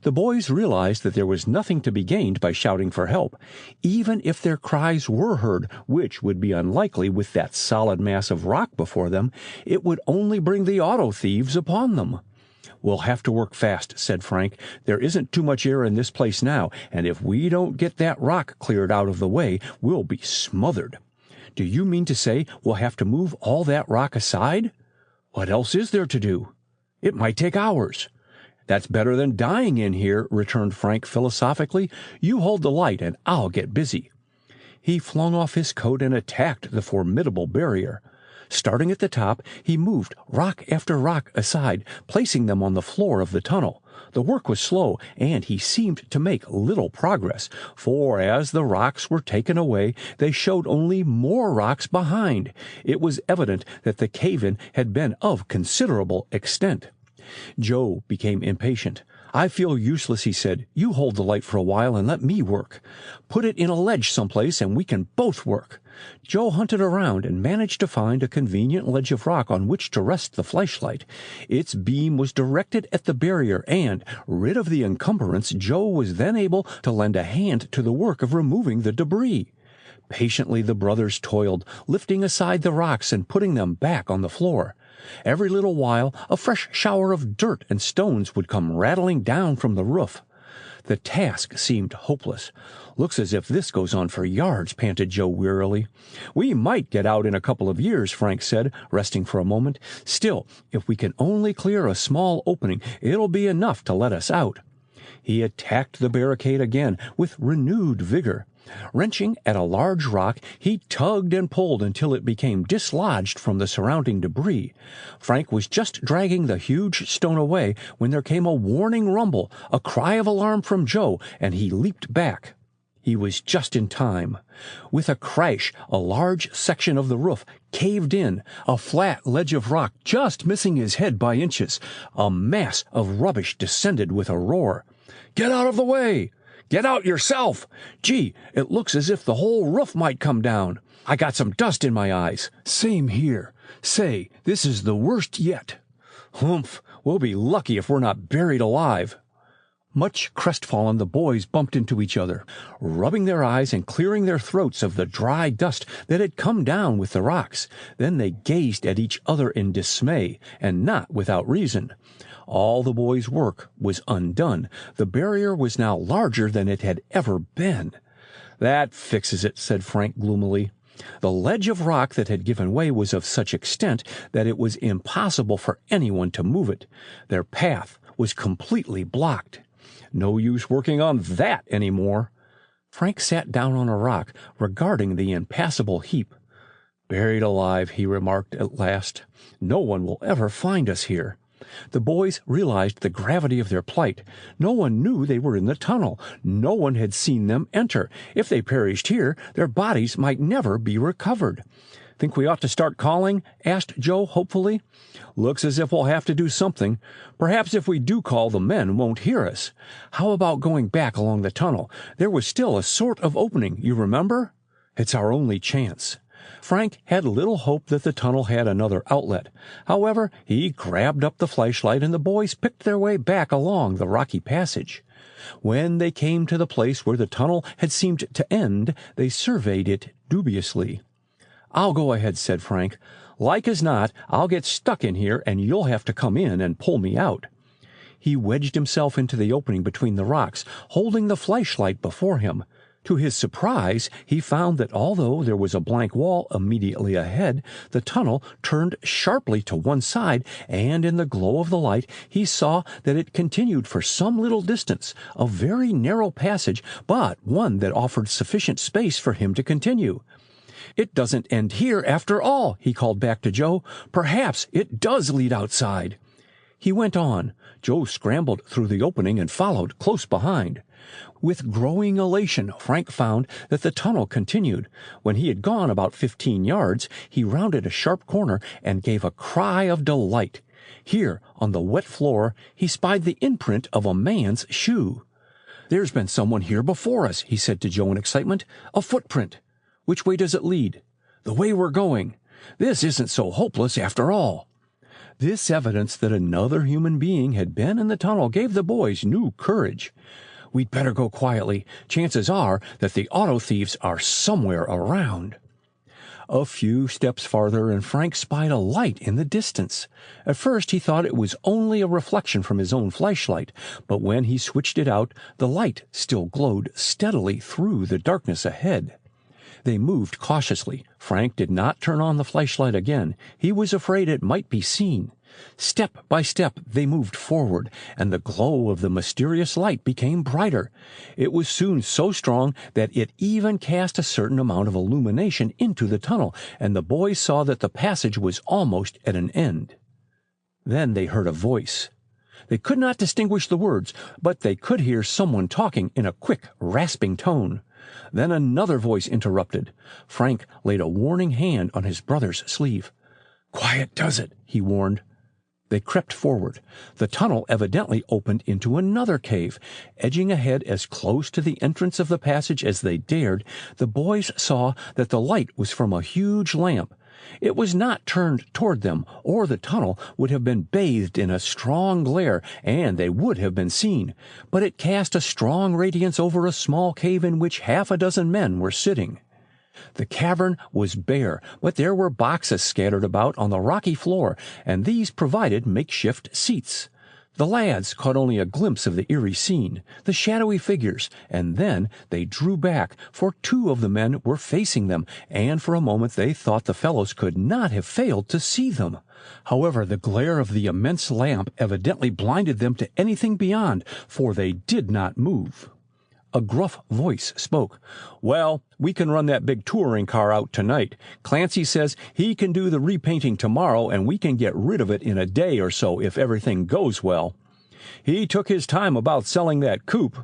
The boys realized that there was nothing to be gained by shouting for help, even if their cries were heard, which would be unlikely with that solid mass of rock before them. It would only bring the auto thieves upon them. "We'll have to work fast," said Frank. "There isn't too much air in this place now, and if we don't get that rock cleared out of the way, we'll be smothered." "Do you mean to say we'll have to move all that rock aside?" "What else is there to do? It might take hours." "That's better than dying in here," returned Frank philosophically. "You hold the light, and I'll get busy." He flung off his coat and attacked the formidable barrier. Starting at the top, he moved rock after rock aside, placing them on the floor of the tunnel. The work was slow, and he seemed to make little progress, for as the rocks were taken away, they showed only more rocks behind. It was evident that the cave-in had been of considerable extent. Joe became impatient. "I feel useless," he said. "You hold the light for a while and let me work. Put it in a ledge someplace and we can both work." Joe hunted around and managed to find a convenient ledge of rock on which to rest the flashlight. Its beam was directed at the barrier, and, rid of the encumbrance, Joe was then able to lend a hand to the work of removing the debris. Patiently the brothers toiled, lifting aside the rocks and putting them back on the floor. Every little while a fresh shower of dirt and stones would come rattling down from the roof. The task seemed hopeless. "Looks as if this goes on for yards," panted Joe wearily. "We might get out in a couple of years," Frank said, resting for a moment. "Still, if we can only clear a small opening, it'll be enough to let us out." He attacked the barricade again with renewed vigor. Wrenching at a large rock, he tugged and pulled until it became dislodged from the surrounding debris. Frank was just dragging the huge stone away when there came a warning rumble, a cry of alarm from Joe, and he leaped back. He was just in time. With a crash, a large section of the roof caved in, a flat ledge of rock just missing his head by inches. A mass of rubbish descended with a roar. "Get out of the way! Get out yourself! Gee, it looks as if the whole roof might come down. I got some dust in my eyes." "Same here. Say, this is the worst yet." "Humph, we'll be lucky if we're not buried alive." Much crestfallen, the boys bumped into each other, rubbing their eyes and clearing their throats of the dry dust that had come down with the rocks. Then they gazed at each other in dismay, and not without reason. All the boys' work was undone. The barrier was now larger than it had ever been. "That fixes it," said Frank gloomily. The ledge of rock that had given way was of such extent that it was impossible for anyone to move it. Their path was completely blocked. No use working on that any more. Frank sat down on a rock, regarding the impassable heap. "Buried alive," he remarked at last. "No one will ever find us here." The boys realized the gravity of their plight. No one knew they were in the tunnel. No one had seen them enter. If they perished here, their bodies might never be recovered. "Think we ought to start calling?" asked Joe hopefully. "Looks as if we'll have to do something. Perhaps if we do call, the men won't hear us. How about going back along the tunnel? There was still a sort of opening, you remember? It's our only chance." Frank had little hope that the tunnel had another outlet. However, he grabbed up the flashlight and the boys picked their way back along the rocky passage. When they came to the place where the tunnel had seemed to end, they surveyed it dubiously. "I'll go ahead," said Frank. "Like as not, I'll get stuck in here and you'll have to come in and pull me out." He wedged himself into the opening between the rocks, holding the flashlight before him. To his surprise, he found that although there was a blank wall immediately ahead, the tunnel turned sharply to one side, and in the glow of the light he saw that it continued for some little distance, a very narrow passage, but one that offered sufficient space for him to continue. "It doesn't end here after all," he called back to Joe. "Perhaps it does lead outside." He went on. Joe scrambled through the opening and followed close behind. With growing elation, Frank found that the tunnel continued. When he had gone about 15 yards, he rounded a sharp corner and gave a cry of delight. Here, on the wet floor, he spied the imprint of a man's shoe. "There's been someone here before us," he said to Joe in excitement. "A footprint. Which way does it lead?" "The way we're going. This isn't so hopeless after all." This evidence that another human being had been in the tunnel gave the boys new courage. "We'd better go quietly. Chances are that the auto thieves are somewhere around." A few steps farther, and Frank spied a light in the distance. At first he thought it was only a reflection from his own flashlight, but when he switched it out, the light still glowed steadily through the darkness ahead. They moved cautiously. Frank did not turn on the flashlight again. He was afraid it might be seen. Step by step they moved forward, and the glow of the mysterious light became brighter. It was soon so strong that it even cast a certain amount of illumination into the tunnel, and the boys saw that the passage was almost at an end. Then they heard a voice. They could not distinguish the words, but they could hear someone talking in a quick, rasping tone. Then another voice interrupted. Frank laid a warning hand on his brother's sleeve. "Quiet does it," he warned. They crept forward. The tunnel evidently opened into another cave. Edging ahead as close to the entrance of the passage as they dared, the boys saw that the light was from a huge lamp. It was not turned toward them, or the tunnel would have been bathed in a strong glare, and they would have been seen. But it cast a strong radiance over a small cave in which half a dozen men were sitting. The cavern was bare, but there were boxes scattered about on the rocky floor, and these provided makeshift seats. The lads caught only a glimpse of the eerie scene, the shadowy figures, and then they drew back, for two of the men were facing them, and for a moment they thought the fellows could not have failed to see them. However, the glare of the immense lamp evidently blinded them to anything beyond, for they did not move. A gruff voice spoke. "Well, we can run that big touring car out tonight. Clancy says he can do the repainting tomorrow, and we can get rid of it in a day or so if everything goes well. He took his time about selling that coupe.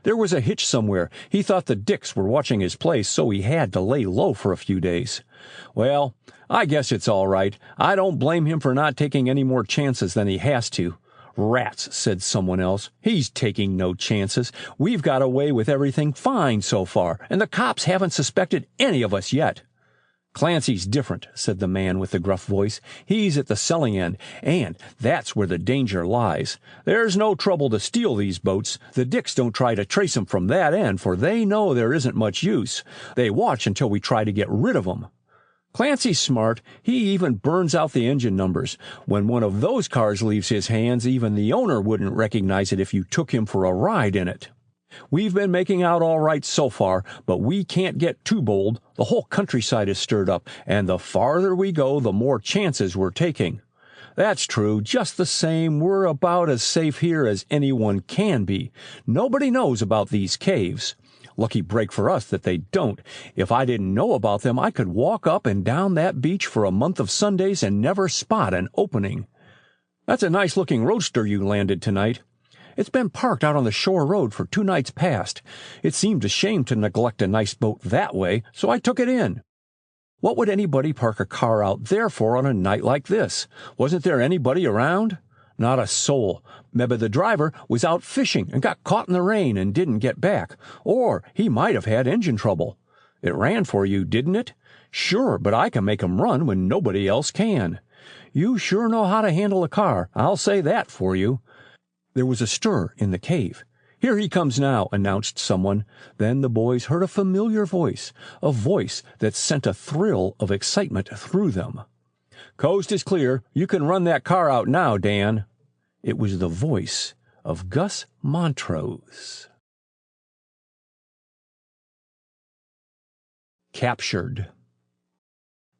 There was a hitch somewhere. He thought the Dicks were watching his place, so he had to lay low for a few days. Well, I guess it's all right. I don't blame him for not taking any more chances than he has to." "Rats," said someone else. "He's taking no chances. We've got away with everything fine so far, and the cops haven't suspected any of us yet." "Clancy's different," said the man with the gruff voice. "He's at the selling end, and that's where the danger lies. There's no trouble to steal these boats. The Dicks don't try to trace 'em from that end, for they know there isn't much use. They watch until we try to get rid of 'em. Clancy's smart. He even burns out the engine numbers. When one of those cars leaves his hands, even the owner wouldn't recognize it if you took him for a ride in it. We've been making out all right so far, but we can't get too bold. The whole countryside is stirred up, and the farther we go, the more chances we're taking. That's true. Just the same, we're about as safe here as anyone can be. Nobody knows about these caves. Lucky break for us that they don't. If I didn't know about them, I could walk up and down that beach for a month of Sundays and never spot an opening." That's a nice-looking roadster you landed tonight. It's been parked out on the shore road for 2 nights past. It seemed a shame to neglect a nice boat that way, so I took it in. What would anybody park a car out there for on a night like this? Wasn't there anybody around? Not a soul. Maybe the driver was out fishing and got caught in the rain and didn't get back. Or he might have had engine trouble. It ran for you, didn't it? Sure, but I can make 'em run when nobody else can. You sure know how to handle a car, I'll say that for you. There was a stir in the cave. Here he comes now, announced someone. Then the boys heard a familiar voice, a voice that sent a thrill of excitement through them. Coast is clear. You can run that car out now, Dan. It was the voice of Gus Montrose. Captured.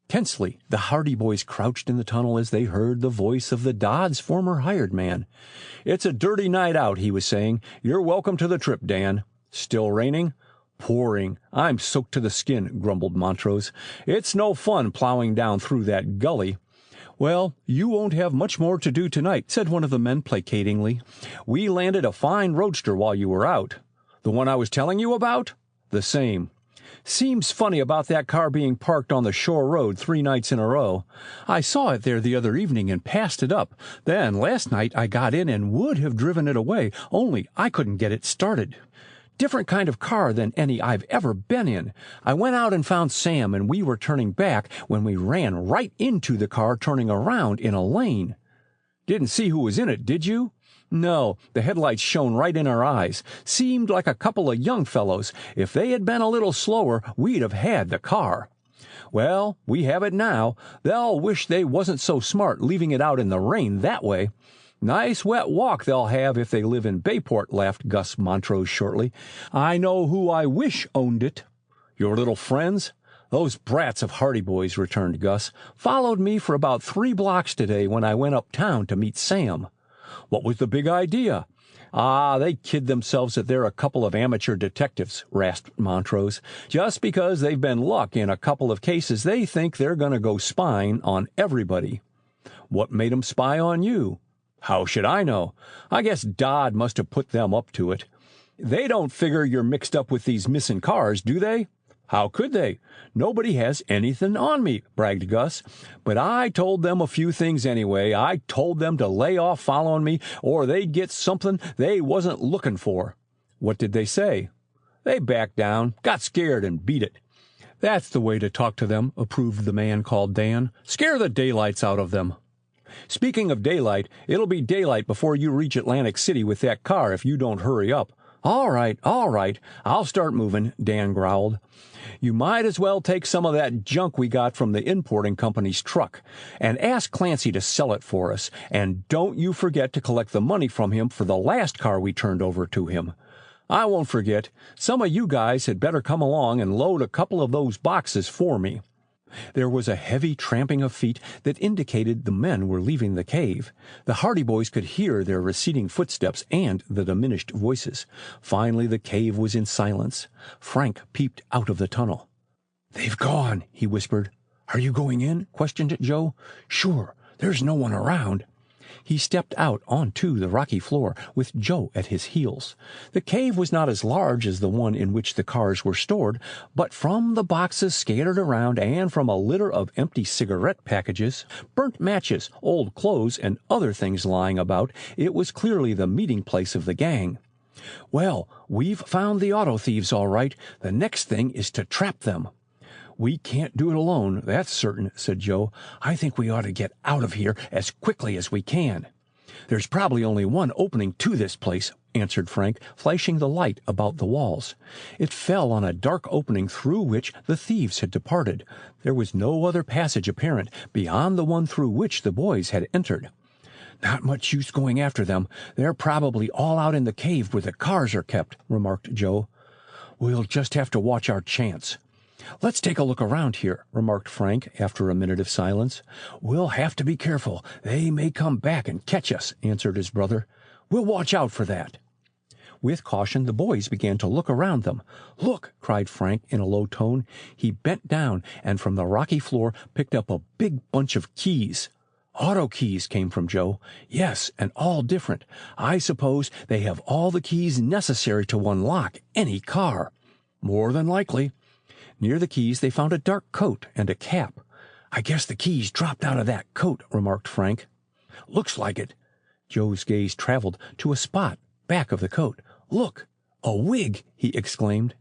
Tensely, the Hardy boys crouched in the tunnel as they heard the voice of the Dodds' former hired man. It's a dirty night out, he was saying. You're welcome to the trip, Dan. Still raining? Pouring. I'm soaked to the skin, grumbled Montrose. It's no fun plowing down through that gully. Well, you won't have much more to do tonight, said one of the men placatingly. We landed a fine roadster while you were out. The one I was telling you about? The same. Seems funny about that car being parked on the shore road 3 nights in a row. I saw it there the other evening and passed it up. Then last night I got in and would have driven it away, only I couldn't get it started. Different kind of car than any I've ever been in. I went out and found Sam, and we were turning back when we ran right into the car turning around in a lane. Didn't see who was in it, did you? No, the headlights shone right in our eyes. Seemed like a couple of young fellows. If they had been a little slower, we'd have had the car. Well, we have it now. They'll wish they wasn't so smart leaving it out in the rain that way. Nice wet walk they'll have if they live in Bayport, laughed Gus Montrose shortly. I know who I wish owned it. Your little friends? Those brats of Hardy boys, returned Gus, followed me for about 3 blocks today when I went uptown to meet Sam. What was the big idea? They kid themselves that they're a couple of amateur detectives, rasped Montrose. Just because they've been luck in a couple of cases, they think they're going to go spying on everybody. What made 'em spy on you? How should I know? I guess Dodd must have put them up to it. They don't figure you're mixed up with these missing cars, do they? How could they? Nobody has anything on me, bragged Gus. But I told them a few things anyway. I told them to lay off following me, or they'd get something they wasn't looking for. What did they say? They backed down, got scared, and beat it. That's the way to talk to them, approved the man called Dan. Scare the daylights out of them. Speaking of daylight, it'll be daylight before you reach Atlantic City with that car if you don't hurry up. All right, I'll start moving, Dan growled. You might as well take some of that junk we got from the importing company's truck, and ask Clancy to sell it for us, and don't you forget to collect the money from him for the last car we turned over to him. I won't forget. Some of you guys had better come along and load a couple of those boxes for me. There was a heavy tramping of feet that indicated the men were leaving the cave. The Hardy boys could hear their receding footsteps and the diminished voices. Finally the cave was in silence. Frank peeped out of the tunnel. "They've gone," he whispered. "Are you going in?" questioned Joe. "Sure. There's no one around." He stepped out onto the rocky floor with Joe at his heels. The cave was not as large as the one in which the cars were stored, but from the boxes scattered around and from a litter of empty cigarette packages, burnt matches, old clothes, and other things lying about, it was clearly the meeting place of the gang. "Well, we've found the auto thieves all right. The next thing is to trap them." "We can't do it alone, that's certain," said Joe. "I think we ought to get out of here as quickly as we can." "There's probably only one opening to this place," answered Frank, flashing the light about the walls. It fell on a dark opening through which the thieves had departed. There was no other passage apparent beyond the one through which the boys had entered. "Not much use going after them. They're probably all out in the cave where the cars are kept," remarked Joe. "We'll just have to watch our chance." "Let's take a look around here," remarked Frank after a minute of silence. "We'll have to be careful. They may come back and catch us," answered his brother. "We'll watch out for that." With caution, the boys began to look around them. "Look!" cried Frank in a low tone. He bent down and from the rocky floor picked up a big bunch of keys. "Auto keys," came from Joe. "Yes, and all different. I suppose they have all the keys necessary to unlock any car." "More than likely." Near the keys they found a dark coat and a cap. "I guess the keys dropped out of that coat," remarked Frank. "Looks like it." Joe's gaze traveled to a spot back of the coat. "Look, a wig!" he exclaimed.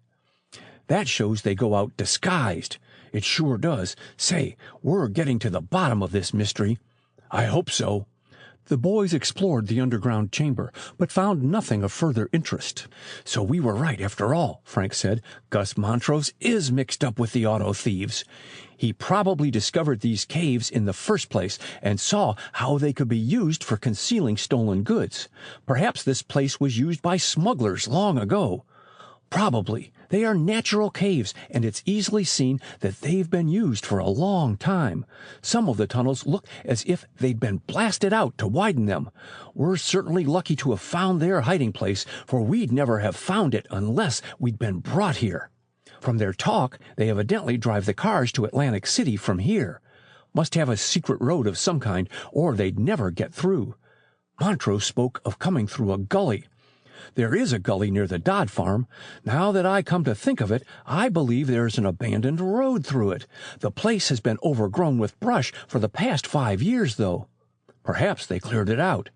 "That shows they go out disguised." "It sure does. Say, we're getting to the bottom of this mystery." "I hope so." The boys explored the underground chamber, but found nothing of further interest. "So we were right after all," Frank said. "Gus Montrose is mixed up with the auto thieves. He probably discovered these caves in the first place and saw how they could be used for concealing stolen goods. Perhaps this place was used by smugglers long ago." "Probably. They are natural caves, and it's easily seen that they've been used for a long time. Some of the tunnels look as if they'd been blasted out to widen them. We're certainly lucky to have found their hiding place, for we'd never have found it unless we'd been brought here. From their talk, they evidently drive the cars to Atlantic City from here. Must have a secret road of some kind, or they'd never get through. Montrose spoke of coming through a gully. There is a gully near the Dodd farm. Now that I come to think of it, I believe there's an abandoned road through it. The place has been overgrown with brush for the past 5 years, though. Perhaps they cleared it out.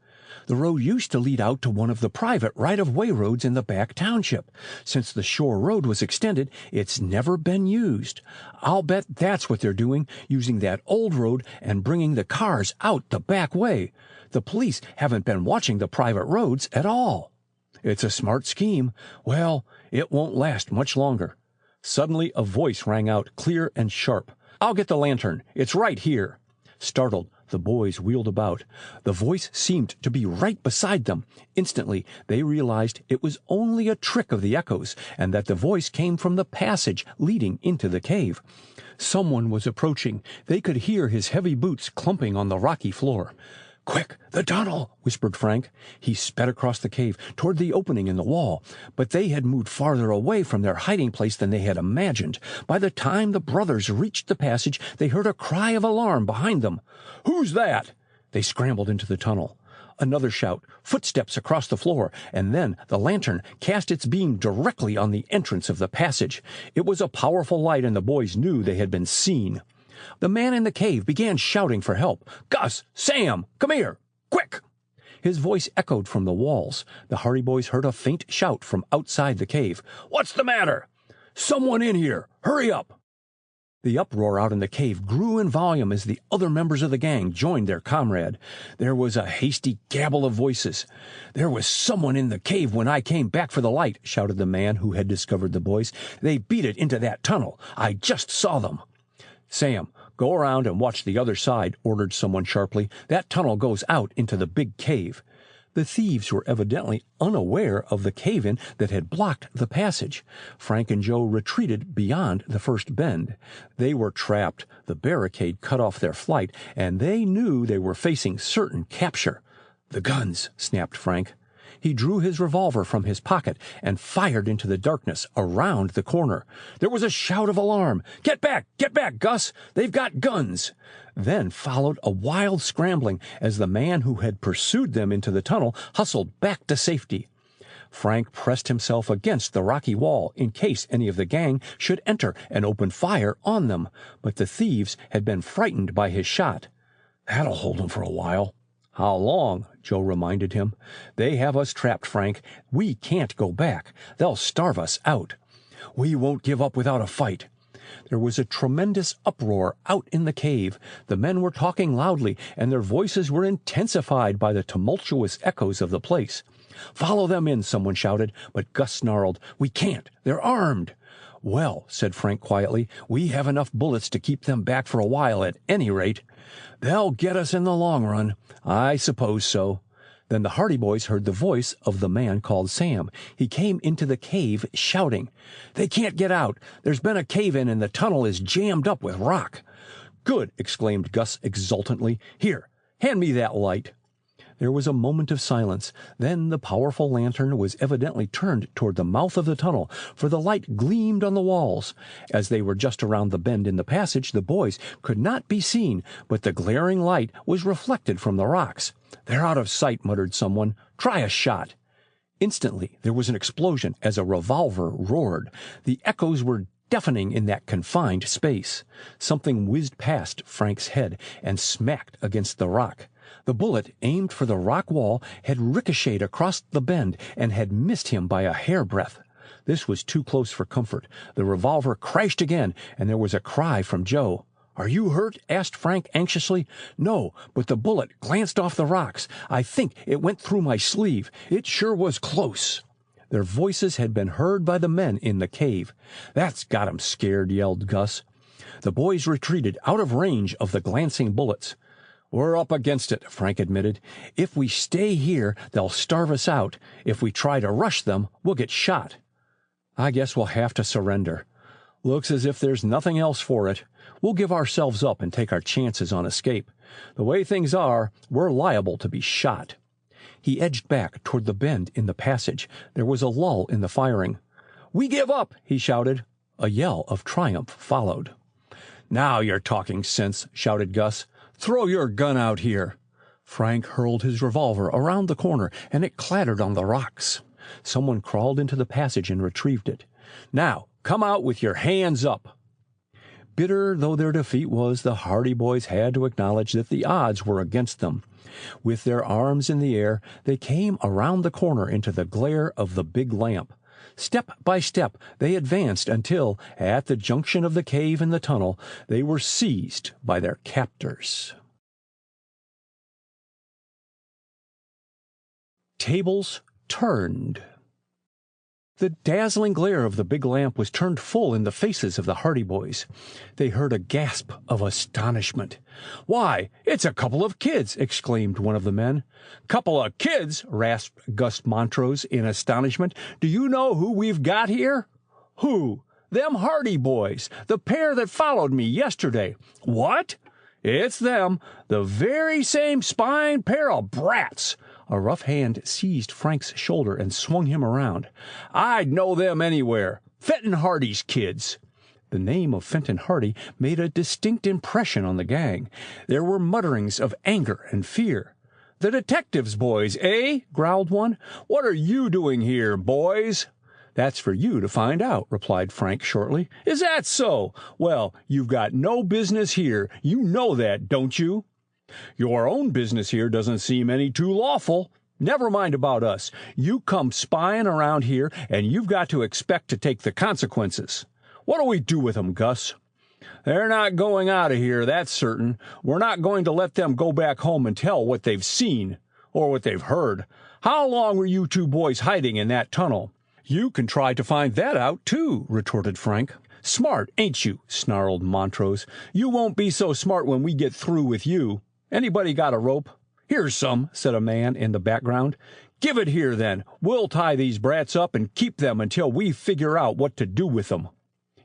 The road used to lead out to one of the private right-of-way roads in the back township. Since the shore road was extended, it's never been used. I'll bet that's what they're doing, using that old road and bringing the cars out the back way. The police haven't been watching the private roads at all." "It's a smart scheme. Well, it won't last much longer." Suddenly a voice rang out, clear and sharp. "I'll get the lantern. It's right here." Startled, the boys wheeled about. The voice seemed to be right beside them. Instantly they realized it was only a trick of the echoes, and that the voice came from the passage leading into the cave. Someone was approaching. They could hear his heavy boots clumping on the rocky floor. "Quick, the tunnel!" whispered Frank. He sped across the cave toward the opening in the wall, but they had moved farther away from their hiding place than they had imagined. By the time the brothers reached the passage, they heard a cry of alarm behind them. "Who's that?" They scrambled into the tunnel. Another shout, footsteps across the floor, and then the lantern cast its beam directly on the entrance of the passage. It was a powerful light, and the boys knew they had been seen. The man in the cave began shouting for help. "Gus! Sam! Come here! Quick!" His voice echoed from the walls. The Hardy boys heard a faint shout from outside the cave. "What's the matter?" "Someone in here! Hurry up!" The uproar out in the cave grew in volume as the other members of the gang joined their comrade. There was a hasty gabble of voices. "There was someone in the cave when I came back for the light," shouted the man who had discovered the boys. "They beat it into that tunnel. I just saw them." "Sam, go around and watch the other side," ordered someone sharply. "That tunnel goes out into the big cave." The thieves were evidently unaware of the cave-in that had blocked the passage. Frank and Joe retreated beyond the first bend. They were trapped. The barricade cut off their flight, and they knew they were facing certain capture. "The guns!" snapped Frank. He drew his revolver from his pocket and fired into the darkness around the corner. There was a shout of alarm. Get back, Gus! They've got guns!" Then followed a wild scrambling as the man who had pursued them into the tunnel hustled back to safety. Frank pressed himself against the rocky wall in case any of the gang should enter and open fire on them, but the thieves had been frightened by his shot. "That'll hold them for a while." "How long?" Joe reminded him. "They have us trapped, Frank. We can't go back. They'll starve us out." "We won't give up without a fight." There was a tremendous uproar out in the cave. The men were talking loudly, and their voices were intensified by the tumultuous echoes of the place. "Follow them in," someone shouted, but Gus snarled, "We can't. They're armed." "Well," said Frank quietly, "we have enough bullets to keep them back for a while at any rate." "They'll get us in the long run." "I suppose so." Then the Hardy boys heard the voice of the man called Sam. He came into the cave shouting, "They can't get out. There's been a cave-in and the tunnel is jammed up with rock." "Good!" exclaimed Gus exultantly. "Here, hand me that light." There was a moment of silence. Then the powerful lantern was evidently turned toward the mouth of the tunnel, for the light gleamed on the walls. As they were just around the bend in the passage, the boys could not be seen, but the glaring light was reflected from the rocks. "They're out of sight," muttered someone. "Try a shot." Instantly there was an explosion as a revolver roared. The echoes were deafening in that confined space. Something whizzed past Frank's head and smacked against the rock. The bullet, aimed for the rock wall, had ricocheted across the bend and had missed him by a hairbreadth. This was too close for comfort. The revolver crashed again, and there was a cry from Joe. "Are you hurt?" asked Frank anxiously. "No, but the bullet glanced off the rocks. I think it went through my sleeve. It sure was close." Their voices had been heard by the men in the cave. "That's got 'em scared," yelled Gus. The boys retreated out of range of the glancing bullets. "We're up against it," Frank admitted. "If we stay here, they'll starve us out. If we try to rush them, we'll get shot. I guess we'll have to surrender. Looks as if there's nothing else for it. We'll give ourselves up and take our chances on escape. The way things are, we're liable to be shot." He edged back toward the bend in the passage. There was a lull in the firing. "We give up!" he shouted. A yell of triumph followed. "Now you're talking sense," shouted Gus. "Throw your gun out here." Frank hurled his revolver around the corner, and it clattered on the rocks. Someone crawled into the passage and retrieved it. "Now, come out with your hands up." Bitter though their defeat was, the Hardy boys had to acknowledge that the odds were against them. With their arms in the air, they came around the corner into the glare of the big lamp. Step by step they advanced until, at the junction of the cave and the tunnel, they were seized by their captors. Tables turned. The dazzling glare of the big lamp was turned full in the faces of the Hardy boys. They heard a gasp of astonishment. "Why, it's a couple of kids!" exclaimed one of the men. "Couple of kids!" rasped Gus Montrose in astonishment. "Do you know who we've got here?" "Who?" "Them Hardy boys, the pair that followed me yesterday." "What?" "It's them, the very same spine pair of brats." A rough hand seized Frank's shoulder and swung him around. "I'd know them anywhere. Fenton Hardy's kids." The name of Fenton Hardy made a distinct impression on the gang. There were mutterings of anger and fear. "The detectives' boys, eh?" growled one. "What are you doing here, boys?" "That's for you to find out," replied Frank shortly. "Is that so? Well, you've got no business here. You know that, don't you?" "Your own business here doesn't seem any too lawful. Never mind about us. You come spying around here, and you've got to expect to take the consequences. What do we do with them, Gus?" "They're not going out of here, that's certain. We're not going to let them go back home and tell what they've seen, or what they've heard. How long were you two boys hiding in that tunnel?" "You can try to find that out, too," retorted Frank. "Smart, ain't you?" snarled Montrose. "You won't be so smart when we get through with you. Anybody got a rope?" "Here's some," said a man in the background. "Give it here, then. We'll tie these brats up and keep them until we figure out what to do with them."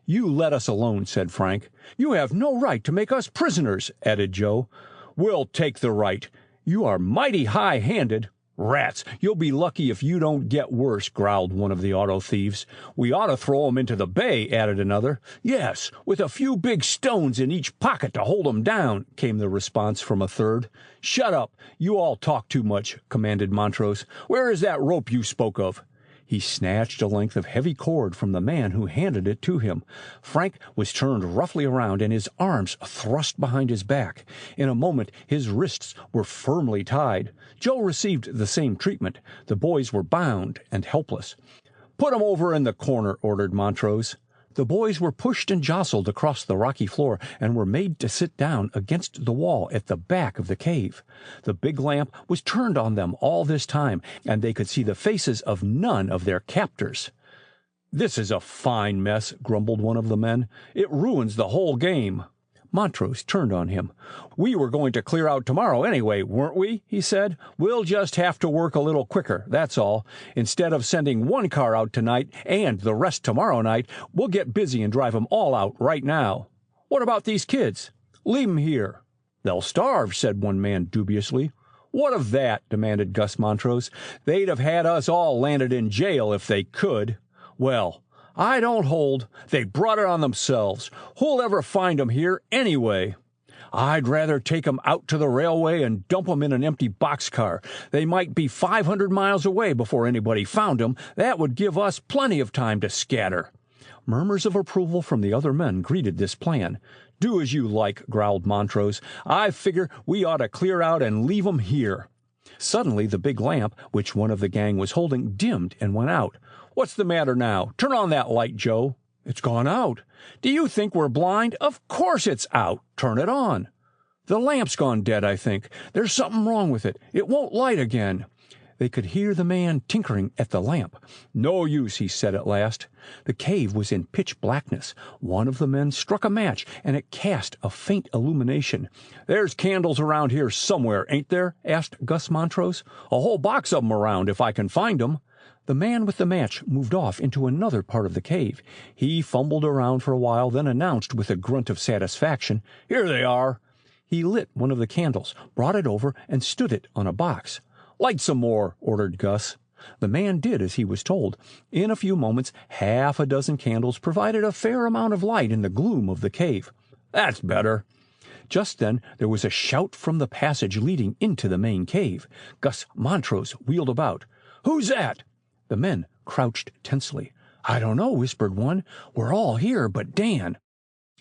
"You let us alone," said Frank. "You have no right to make us prisoners," added Joe. "We'll take the right. You are mighty high-handed." "Rats, you'll be lucky if you don't get worse," growled one of the auto thieves. "We ought to throw 'em into the bay," added another. "Yes, with a few big stones in each pocket to hold 'em down," came the response from a third. "Shut up! You all talk too much," commanded Montrose. "Where is that rope you spoke of?" He snatched a length of heavy cord from the man who handed it to him. Frank was turned roughly around and his arms thrust behind his back. In a moment his wrists were firmly tied. Joe received the same treatment. The boys were bound and helpless. "Put 'em over in the corner," ordered Montrose. The boys were pushed and jostled across the rocky floor and were made to sit down against the wall at the back of the cave. The big lamp was turned on them all this time, and they could see the faces of none of their captors. "This is a fine mess," grumbled one of the men. "It ruins the whole game." Montrose turned on him. "We were going to clear out tomorrow anyway, weren't we?" he said. "We'll just have to work a little quicker, that's all. Instead of sending one car out tonight and the rest tomorrow night, we'll get busy and drive 'em all out right now. What about these kids?" "Leave 'em here." "They'll starve," said one man dubiously. "What of that?" demanded Gus Montrose. "They'd have had us all landed in jail if they could." "Well, I don't hold. They brought it on themselves. Who'll ever find 'em here, anyway?" "I'd rather take 'em out to the railway and dump 'em in an empty boxcar. They might be 500 miles away before anybody found 'em. That would give us plenty of time to scatter." Murmurs of approval from the other men greeted this plan. "Do as you like," growled Montrose. "I figure we ought to clear out and leave 'em here." Suddenly the big lamp, which one of the gang was holding, dimmed and went out. "What's the matter now? Turn on that light, Joe." "It's gone out." "Do you think we're blind? Of course it's out. Turn it on." "The lamp's gone dead, I think. There's something wrong with it. It won't light again." They could hear the man tinkering at the lamp. "No use," he said at last. The cave was in pitch blackness. One of the men struck a match, and it cast a faint illumination. "There's candles around here somewhere, ain't there?" asked Gus Montrose. "A whole box of 'em around, if I can find 'em." The man with the match moved off into another part of the cave. He fumbled around for a while, then announced with a grunt of satisfaction, "Here they are." He lit one of the candles, brought it over, and stood it on a box. "Light some more," ordered Gus. The man did as he was told. In a few moments, half a dozen candles provided a fair amount of light in the gloom of the cave. "That's better." Just then there was a shout from the passage leading into the main cave. Gus Montrose wheeled about. "Who's that?" The men crouched tensely. "I don't know," whispered one. "We're all here but Dan."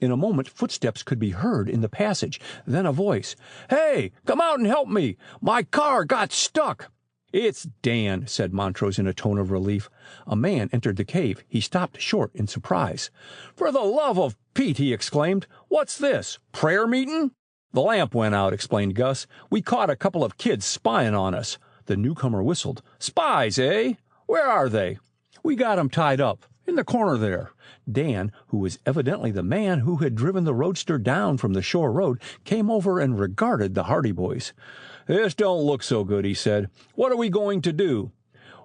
In a moment footsteps could be heard in the passage, then a voice. "Hey, come out and help me! My car got stuck!" "It's Dan," said Montrose in a tone of relief. A man entered the cave. He stopped short in surprise. "For the love of Pete!" he exclaimed. "What's this? Prayer meeting?" "The lamp went out," explained Gus. "We caught a couple of kids spying on us." The newcomer whistled. "Spies, eh? Where are they?" "We got 'em tied up. In the corner there." Dan, who was evidently the man who had driven the roadster down from the shore road, came over and regarded the Hardy boys. "This don't look so good," he said. "What are we going to do?"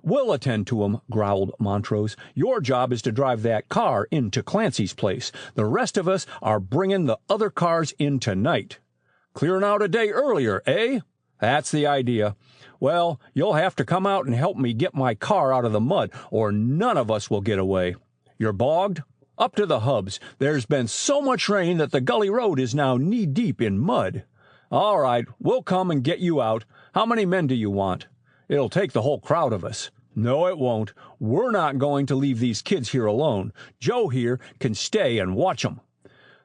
"We'll attend to 'em," growled Montrose. "Your job is to drive that car into Clancy's place. The rest of us are bringing the other cars in tonight." "Clearing out a day earlier, eh?" "That's the idea." "Well, you'll have to come out and help me get my car out of the mud, or none of us will get away." "You're bogged?" "Up to the hubs. There's been so much rain that the gully road is now knee-deep in mud." "All right, we'll come and get you out. How many men do you want?" "It'll take the whole crowd of us." "No, it won't. We're not going to leave these kids here alone. Joe here can stay and watch 'em."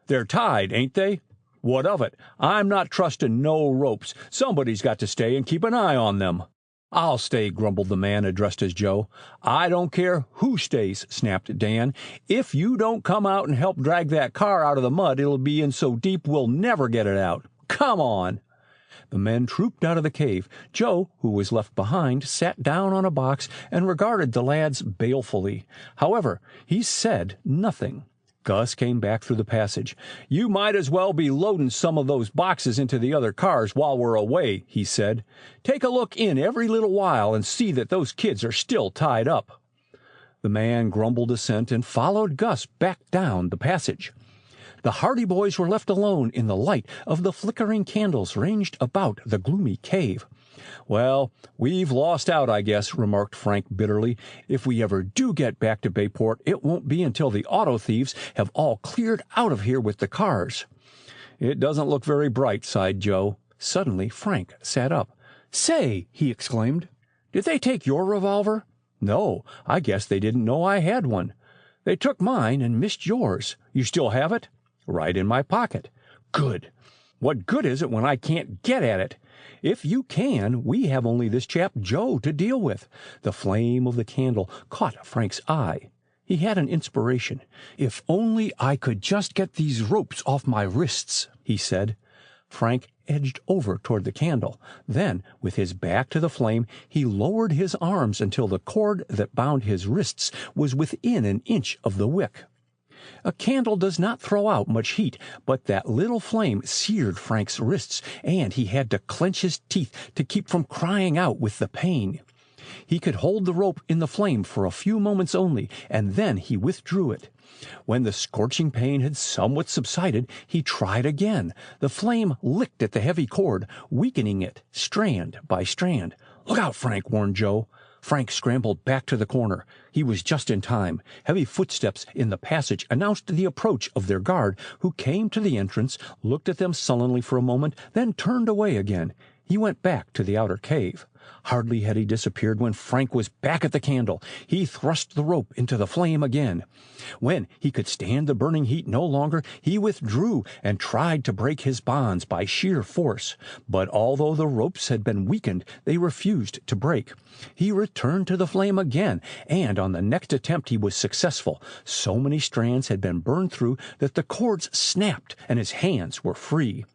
"They're tied, ain't they?" "What of it? I'm not trusting no ropes. Somebody's got to stay and keep an eye on them." "I'll stay," grumbled the man addressed as Joe. "I don't care who stays," snapped Dan. "If you don't come out and help drag that car out of the mud, it'll be in so deep we'll never get it out. Come on." The men trooped out of the cave. Joe, who was left behind, sat down on a box and regarded the lads balefully. However, he said nothing. Gus came back through the passage. "You might as well be loading some of those boxes into the other cars while we're away," he said. "Take a look in every little while and see that those kids are still tied up." The man grumbled assent and followed Gus back down the passage. The Hardy boys were left alone in the light of the flickering candles ranged about the gloomy cave. "Well, we've lost out, I guess," remarked Frank bitterly. "If we ever do get back to Bayport, it won't be until the auto thieves have all cleared out of here with the cars." "It doesn't look very bright," sighed Joe. Suddenly Frank sat up. "Say," he exclaimed, "did they take your revolver?" "No, I guess they didn't know I had one." "They took mine and missed yours. You still have it?" "Right in my pocket." "Good. What good is it when I can't get at it? If you can, we have only this chap Joe to deal with." The flame of the candle caught Frank's eye. He had an inspiration. "If only I could just get these ropes off my wrists," he said. Frank edged over toward the candle. Then, with his back to the flame, he lowered his arms until the cord that bound his wrists was within an inch of the wick. A candle does not throw out much heat, but that little flame seared Frank's wrists, and he had to clench his teeth to keep from crying out with the pain. He could hold the rope in the flame for a few moments only, and then he withdrew it. When the scorching pain had somewhat subsided, he tried again. The flame licked at the heavy cord, weakening it strand by strand. "Look out, Frank," warned Joe. Frank scrambled back to the corner. He was just in time. Heavy footsteps in the passage announced the approach of their guard, who came to the entrance, looked at them sullenly for a moment, then turned away again. He went back to the outer cave. Hardly had he disappeared when Frank was back at the candle. He thrust the rope into the flame again. When he could stand the burning heat no longer, he withdrew and tried to break his bonds by sheer force. But although the ropes had been weakened, they refused to break. He returned to the flame again, and on the next attempt he was successful. So many strands had been burned through that the cords snapped and his hands were free.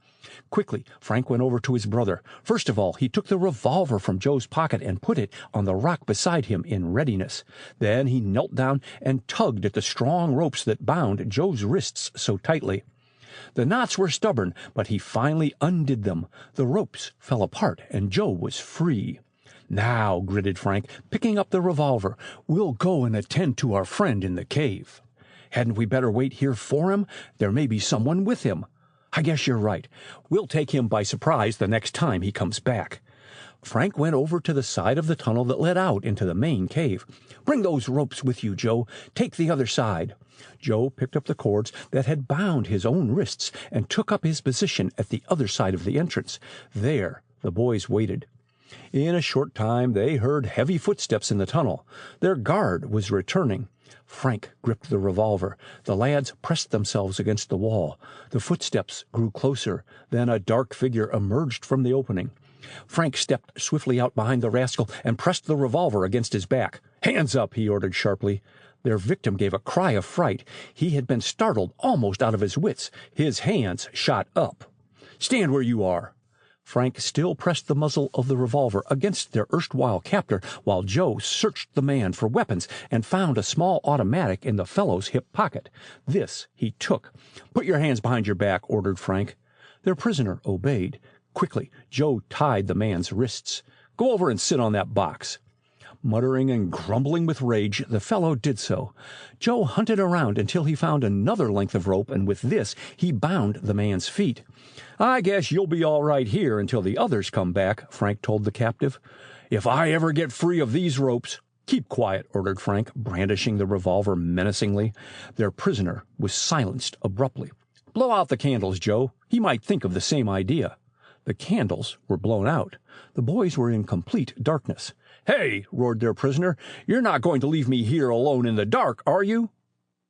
Quickly, Frank went over to his brother. First of all, he took the revolver from Joe's pocket and put it on the rock beside him in readiness. Then he knelt down and tugged at the strong ropes that bound Joe's wrists so tightly. The knots were stubborn, but he finally undid them. The ropes fell apart, and Joe was free. "Now," gritted Frank, picking up the revolver, "we'll go and attend to our friend in the cave. Hadn't we better wait here for him? There may be someone with him. I guess you're right. We'll take him by surprise the next time he comes back." Frank went over to the side of the tunnel that led out into the main cave. "Bring those ropes with you, Joe. Take the other side." Joe picked up the cords that had bound his own wrists and took up his position at the other side of the entrance. There the boys waited. In a short time they heard heavy footsteps in the tunnel. Their guard was returning. Frank gripped the revolver. The lads pressed themselves against the wall. The footsteps grew closer. Then a dark figure emerged from the opening. Frank stepped swiftly out behind the rascal and pressed the revolver against his back. "Hands up," he ordered sharply. Their victim gave a cry of fright. He had been startled almost out of his wits. His hands shot up. "Stand where you are." Frank still pressed the muzzle of the revolver against their erstwhile captor, while Joe searched the man for weapons and found a small automatic in the fellow's hip pocket. This he took. "Put your hands behind your back," ordered Frank. Their prisoner obeyed. Quickly, Joe tied the man's wrists. "Go over and sit on that box." Muttering and grumbling with rage, the fellow did so. Joe hunted around until he found another length of rope, and with this he bound the man's feet. "I guess you'll be all right here until the others come back," Frank told the captive. "If I ever get free of these ropes—" "Keep quiet," ordered Frank, brandishing the revolver menacingly. Their prisoner was silenced abruptly. "Blow out the candles, Joe. He might think of the same idea." The candles were blown out. The boys were in complete darkness. "Hey!" roared their prisoner. "You're not going to leave me here alone in the dark, are you?"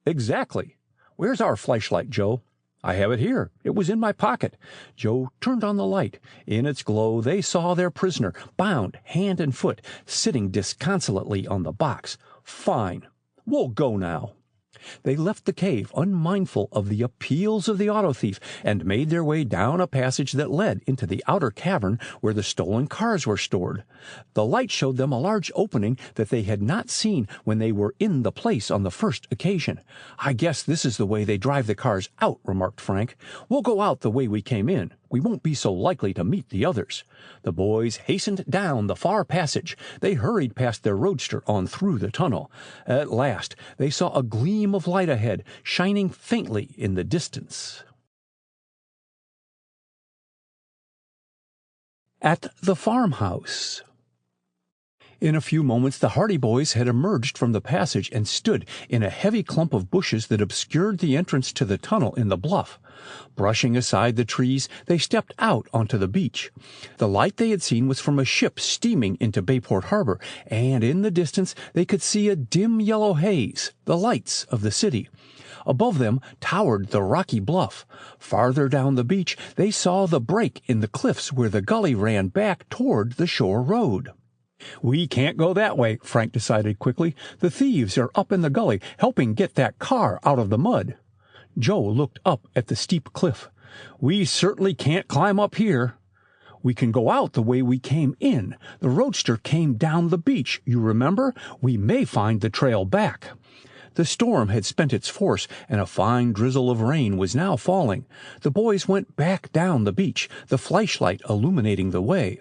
"Exactly. Where's our flashlight, Joe?" "I have it here. It was in my pocket." Joe turned on the light. In its glow they saw their prisoner, bound hand and foot, sitting disconsolately on the box. "Fine. We'll go now." They left the cave, unmindful of the appeals of the auto thief, and made their way down a passage that led into the outer cavern where the stolen cars were stored. The light showed them a large opening that they had not seen when they were in the place on the first occasion. "I guess this is the way they drive the cars out," remarked Frank. "We'll go out the way we came in. We won't be so likely to meet the others." The boys hastened down the far passage. They hurried past their roadster on through the tunnel. At last they saw a gleam of light ahead, shining faintly in the distance. At the Farmhouse. In a few moments the Hardy boys had emerged from the passage and stood in a heavy clump of bushes that obscured the entrance to the tunnel in the bluff. Brushing aside the trees, they stepped out onto the beach. The light they had seen was from a ship steaming into Bayport harbor, and in the distance they could see a dim yellow haze, the lights of the city. Above them towered the rocky bluff. Farther down the beach they saw the break in the cliffs where the gully ran back toward the shore road. "We can't go that way," Frank decided quickly. "The thieves are up in the gully, helping get that car out of the mud." Joe looked up at the steep cliff. "We certainly can't climb up here." "We can go out the way we came in. The roadster came down the beach, you remember? We may find the trail back." The storm had spent its force, and a fine drizzle of rain was now falling. The boys went back down the beach, the flashlight illuminating the way.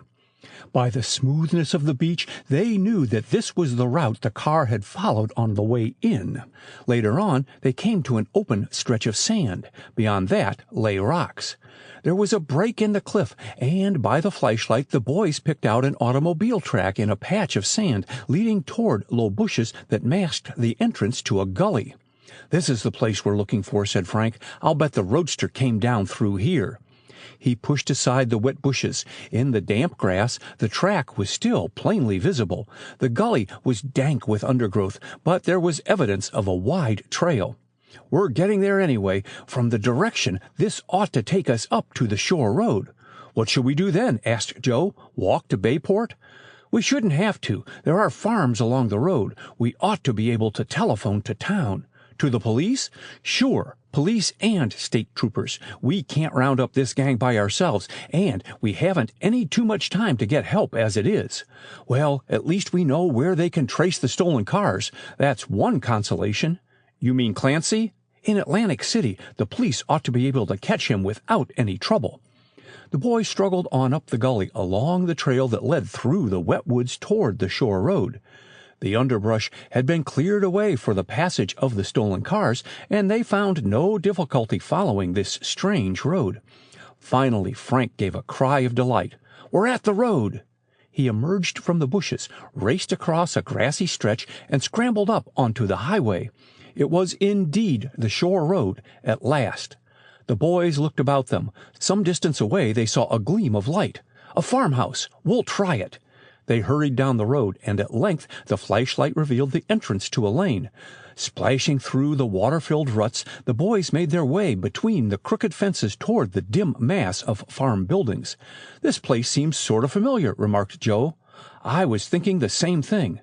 By the smoothness of the beach, they knew that this was the route the car had followed on the way in. Later on, they came to an open stretch of sand. Beyond that lay rocks. There was a break in the cliff, and by the flashlight the boys picked out an automobile track in a patch of sand leading toward low bushes that masked the entrance to a gully. "This is the place we're looking for," said Frank. "I'll bet the roadster came down through here." He pushed aside the wet bushes. In the damp grass, the track was still plainly visible. The gully was dank with undergrowth, but there was evidence of a wide trail. "We're getting there anyway. From the direction, this ought to take us up to the shore road." "What should we do then?" asked Joe. "Walk to Bayport?" "We shouldn't have to. There are farms along the road. We ought to be able to telephone to town." "To the police?" "Sure. Police and state troopers. We can't round up this gang by ourselves, and we haven't any too much time to get help as it is." "Well, at least we know where they can trace the stolen cars. That's one consolation." "You mean Clancy?" "In Atlantic City. The police ought to be able to catch him without any trouble." The boys struggled on up the gully along the trail that led through the wet woods toward the shore road. The underbrush had been cleared away for the passage of the stolen cars, and they found no difficulty following this strange road. Finally, Frank gave a cry of delight. "We're at the road!" He emerged from the bushes, raced across a grassy stretch, and scrambled up onto the highway. It was indeed the shore road at last. The boys looked about them. Some distance away they saw a gleam of light. "A farmhouse! We'll try it!" They hurried down the road, and at length the flashlight revealed the entrance to a lane. Splashing through the water-filled ruts, the boys made their way between the crooked fences toward the dim mass of farm buildings. "This place seems sort of familiar," remarked Joe. "I was thinking the same thing."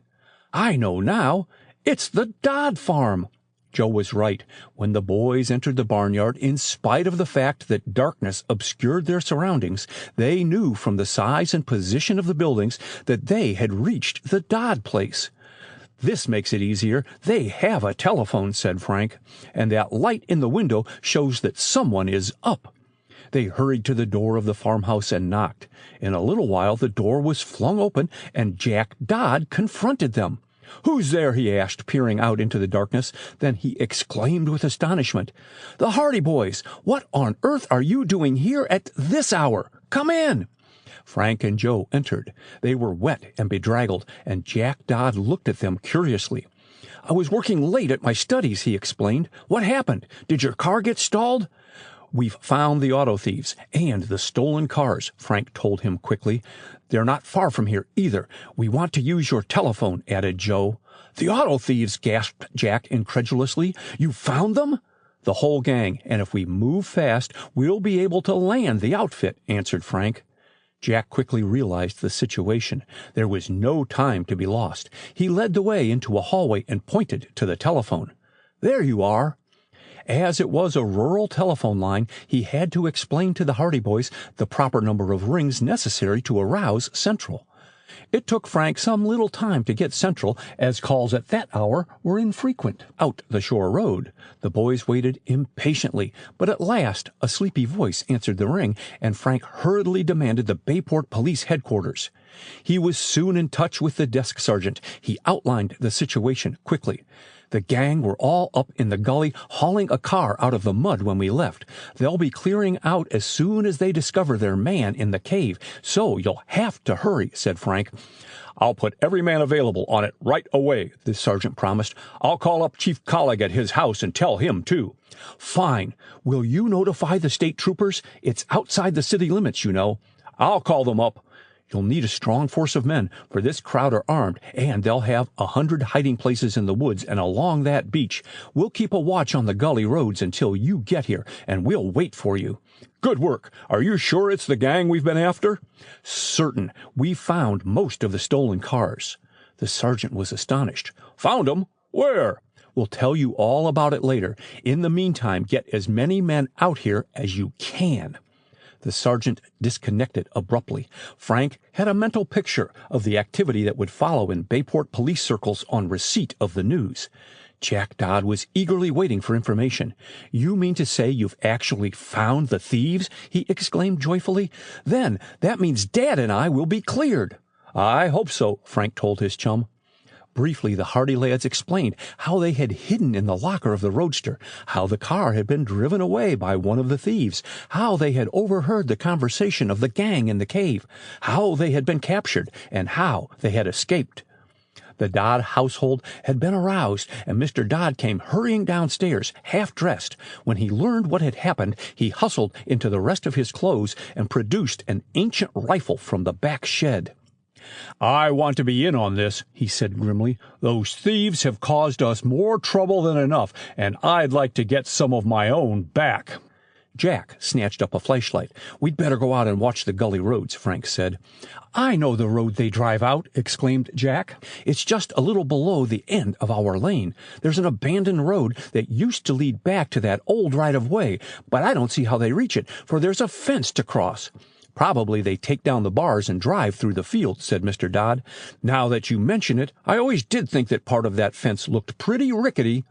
"I know now. It's the Dodd farm." Joe was right. When the boys entered the barnyard, in spite of the fact that darkness obscured their surroundings, they knew from the size and position of the buildings that they had reached the Dodd place. "This makes it easier. They have a telephone," said Frank, "and that light in the window shows that someone is up." They hurried to the door of the farmhouse and knocked. In a little while the door was flung open, and Jack Dodd confronted them. "Who's there?" he asked, peering out into the darkness. Then he exclaimed with astonishment, "The Hardy boys! What on earth are you doing here at this hour? Come in!" Frank and Joe entered. They were wet and bedraggled, and Jack Dodd looked at them curiously. "I was working late at my studies," he explained. "What happened? Did your car get stalled?" "We've found the auto thieves and the stolen cars," Frank told him quickly. "They're not far from here either. We want to use your telephone," added Joe. "The auto thieves!" gasped Jack incredulously. "You found them?" "The whole gang, and if we move fast, we'll be able to land the outfit," answered Frank. Jack quickly realized the situation. There was no time to be lost. He led the way into a hallway and pointed to the telephone. "There you are." As it was a rural telephone line, he had to explain to the Hardy boys the proper number of rings necessary to arouse Central. It took Frank some little time to get Central, as calls at that hour were infrequent out the shore road. The boys waited impatiently, but at last a sleepy voice answered the ring, and Frank hurriedly demanded the Bayport Police Headquarters. He was soon in touch with the desk sergeant. He outlined the situation quickly. "The gang were all up in the gully hauling a car out of the mud when we left. They'll be clearing out as soon as they discover their man in the cave, so you'll have to hurry," said Frank. "I'll put every man available on it right away," the sergeant promised. "I'll call up Chief Collig at his house and tell him, too." "Fine. Will you notify the state troopers? It's outside the city limits, you know." "I'll call them up." "You'll need a strong force of men, for this crowd are armed, and they'll have 100 hiding places in the woods and along that beach. We'll keep a watch on the gully roads until you get here, and we'll wait for you." "Good work. Are you sure it's the gang we've been after?" "Certain. We found most of the stolen cars." The sergeant was astonished. "Found 'em? Where?" "We'll tell you all about it later. In the meantime, get as many men out here as you can." The sergeant disconnected abruptly. Frank had a mental picture of the activity that would follow in Bayport police circles on receipt of the news. Jack Dodd was eagerly waiting for information. "You mean to say you've actually found the thieves?" he exclaimed joyfully. "Then that means Dad and I will be cleared." "I hope so," Frank told his chum. Briefly, the Hardy lads explained how they had hidden in the locker of the roadster, how the car had been driven away by one of the thieves, how they had overheard the conversation of the gang in the cave, how they had been captured, and how they had escaped. The Dodd household had been aroused, and Mr. Dodd came hurrying downstairs, half-dressed. When he learned what had happened, he hustled into the rest of his clothes and produced an ancient rifle from the back shed. "I want to be in on this," he said grimly. "Those thieves have caused us more trouble than enough, and I'd like to get some of my own back." Jack snatched up a flashlight. "We'd better go out and watch the gully roads," Frank said. "I know the road they drive out," exclaimed Jack. "It's just a little below the end of our lane. There's an abandoned road that used to lead back to that old right-of-way, but I don't see how they reach it, for there's a fence to cross." "Probably they take down the bars and drive through the field," said Mr. Dodd. "Now that you mention it, I always did think that part of that fence looked pretty rickety."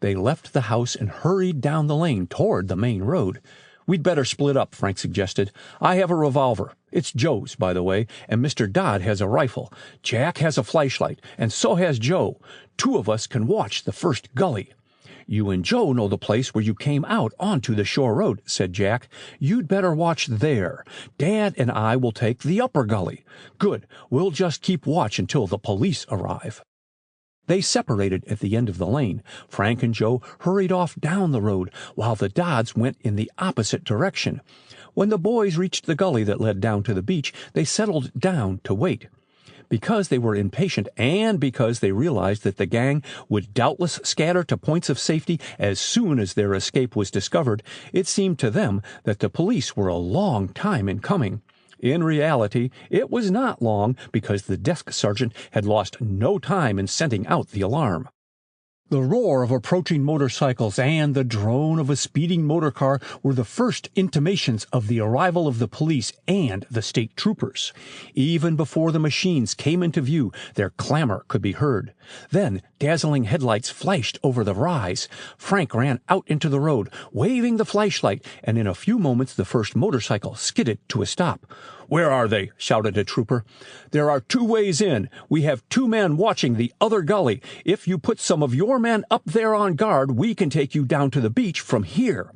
They left the house and hurried down the lane toward the main road. "We'd better split up," Frank suggested. "I have a revolver. It's Joe's, by the way, and Mr. Dodd has a rifle. Jack has a flashlight, and so has Joe. 2 of us can watch the first gully." "You and Joe know the place where you came out onto the shore road," said Jack. "You'd better watch there. Dad and I will take the upper gully." "Good. We'll just keep watch until the police arrive." They separated at the end of the lane. Frank and Joe hurried off down the road, while the Dodds went in the opposite direction. When the boys reached the gully that led down to the beach, they settled down to wait. Because they were impatient and because they realized that the gang would doubtless scatter to points of safety as soon as their escape was discovered, it seemed to them that the police were a long time in coming. In reality, it was not long, because the desk sergeant had lost no time in sending out the alarm. The roar of approaching motorcycles and the drone of a speeding motor car were the first intimations of the arrival of the police and the state troopers. Even before the machines came into view, their clamor could be heard. Then dazzling headlights flashed over the rise. Frank ran out into the road, waving the flashlight, and in a few moments the first motorcycle skidded to a stop. "Where are they?" shouted a trooper. "There are 2 ways in. We have 2 men watching the other gully. If you put some of your men up there on guard, we can take you down to the beach from here."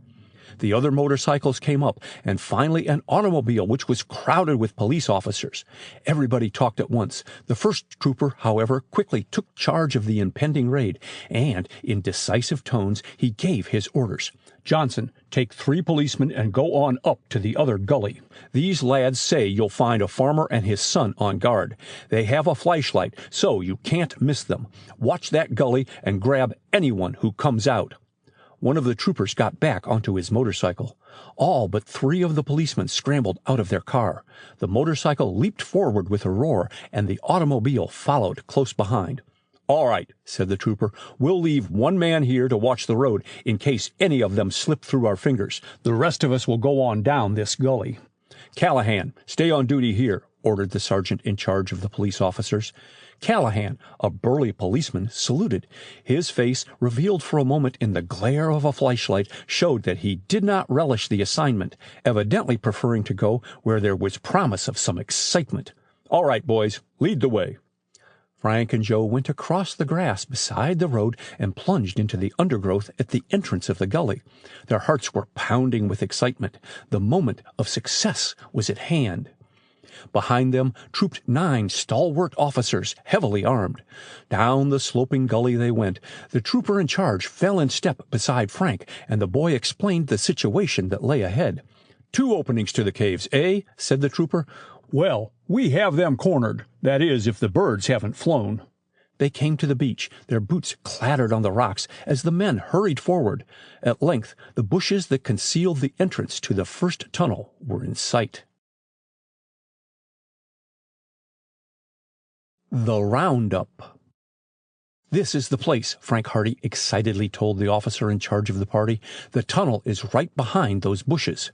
The other motorcycles came up, and finally an automobile which was crowded with police officers. Everybody talked at once. The first trooper, however, quickly took charge of the impending raid, and in decisive tones he gave his orders. "Johnson, take 3 policemen and go on up to the other gully. These lads say you'll find a farmer and his son on guard. They have a flashlight, so you can't miss them. Watch that gully and grab anyone who comes out." One of the troopers got back onto his motorcycle. All but 3 of the policemen scrambled out of their car. The motorcycle leaped forward with a roar, and the automobile followed close behind. "All right," said the trooper. "We'll leave 1 man here to watch the road in case any of them slip through our fingers. The rest of us will go on down this gully." "Callahan, stay on duty here," ordered the sergeant in charge of the police officers. Callahan, a burly policeman, saluted. His face, revealed for a moment in the glare of a flashlight, showed that he did not relish the assignment, evidently preferring to go where there was promise of some excitement. "All right, boys, lead the way." Frank and Joe went across the grass beside the road and plunged into the undergrowth at the entrance of the gully. Their hearts were pounding with excitement. The moment of success was at hand. Behind them trooped 9 stalwart officers, heavily armed. Down the sloping gully they went. The trooper in charge fell in step beside Frank, and the boy explained the situation that lay ahead. "2 openings to the caves, eh?" said the trooper. "Well, we have them cornered. That is, if the birds haven't flown." They came to the beach. Their boots clattered on the rocks as the men hurried forward. At length, the bushes that concealed the entrance to the first tunnel were in sight. The Roundup. "This is the place," Frank Hardy excitedly told the officer in charge of the party. "The tunnel is right behind those bushes."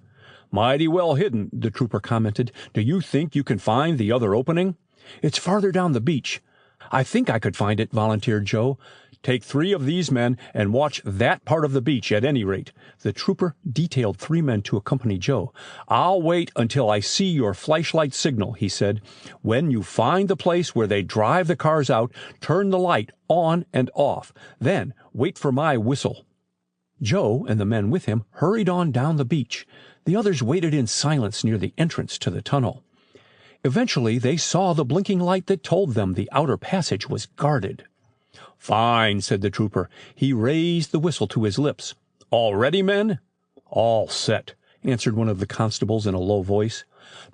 "Mighty well hidden," the trooper commented. "Do you think you can find the other opening?" "It's farther down the beach." "I think I could find it," volunteered Joe. Take 3 of these men and watch that part of the beach at any rate." The trooper detailed 3 men to accompany Joe. "I'll wait until I see your flashlight signal," he said. "When you find the place where they drive the cars out, turn the light on and off. Then wait for my whistle." Joe and the men with him hurried on down the beach. The others waited in silence near the entrance to the tunnel. Eventually they saw the blinking light that told them the outer passage was guarded. "Fine," said the trooper. He raised the whistle to his lips. "All ready, men?" "All set," answered one of the constables in a low voice.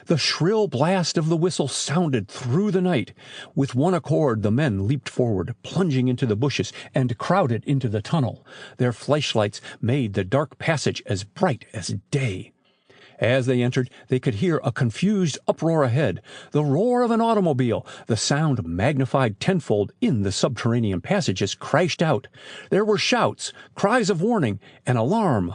The shrill blast of the whistle sounded through the night. With one accord the men leaped forward, plunging into the bushes, and crowded into the tunnel. Their flashlights made the dark passage as bright as day. As they entered, they could hear a confused uproar ahead, the roar of an automobile. The sound magnified tenfold in the subterranean passages crashed out. There were shouts, cries of warning, and alarm.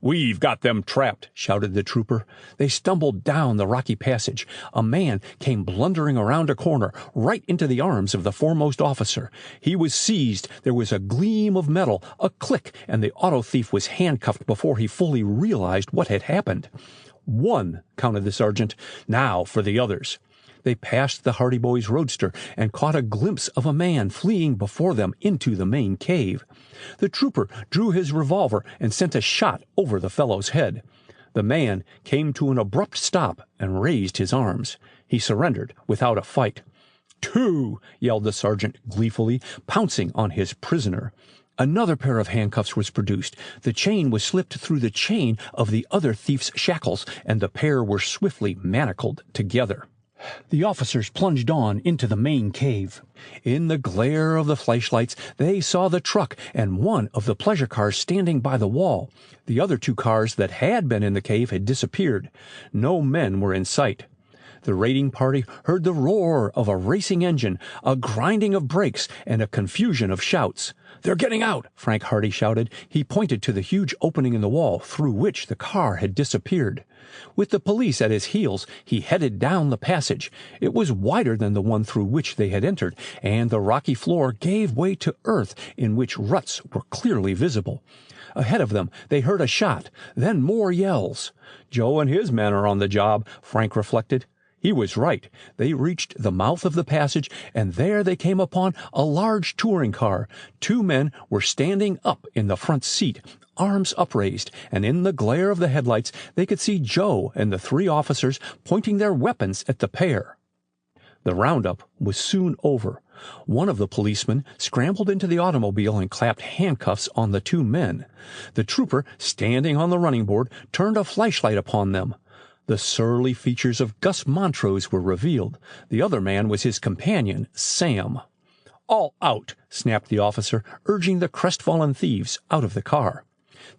"We've got them trapped," shouted the trooper. They stumbled down the rocky passage. A man came blundering around a corner, right into the arms of the foremost officer. He was seized. There was a gleam of metal, a click, and the auto thief was handcuffed before he fully realized what had happened. "1," counted the sergeant. "Now for the others." They passed the Hardy Boys' roadster and caught a glimpse of a man fleeing before them into the main cave. The trooper drew his revolver and sent a shot over the fellow's head. The man came to an abrupt stop and raised his arms. He surrendered without a fight. "2!" yelled the sergeant gleefully, pouncing on his prisoner. Another pair of handcuffs was produced. The chain was slipped through the chain of the other thief's shackles, and the pair were swiftly manacled together. The officers plunged on into the main cave. In the glare of the flashlights, they saw the truck and one of the pleasure cars standing by the wall. The other 2 cars that had been in the cave had disappeared. No men were in sight. The raiding party heard the roar of a racing engine, a grinding of brakes, and a confusion of shouts. "They're getting out!" Frank Hardy shouted. He pointed to the huge opening in the wall through which the car had disappeared. With the police at his heels, he headed down the passage. It was wider than the one through which they had entered, and the rocky floor gave way to earth in which ruts were clearly visible. Ahead of them they heard a shot, then more yells. "Joe and his men are on the job," Frank reflected. He was right. They reached the mouth of the passage, and there they came upon a large touring car. 2 men were standing up in the front seat, arms upraised, and in the glare of the headlights they could see Joe and the 3 officers pointing their weapons at the pair. The roundup was soon over. One of the policemen scrambled into the automobile and clapped handcuffs on the 2 men. The trooper, standing on the running board, turned a flashlight upon them. The surly features of Gus Montrose were revealed. The other man was his companion, Sam. "All out," snapped the officer, urging the crestfallen thieves out of the car.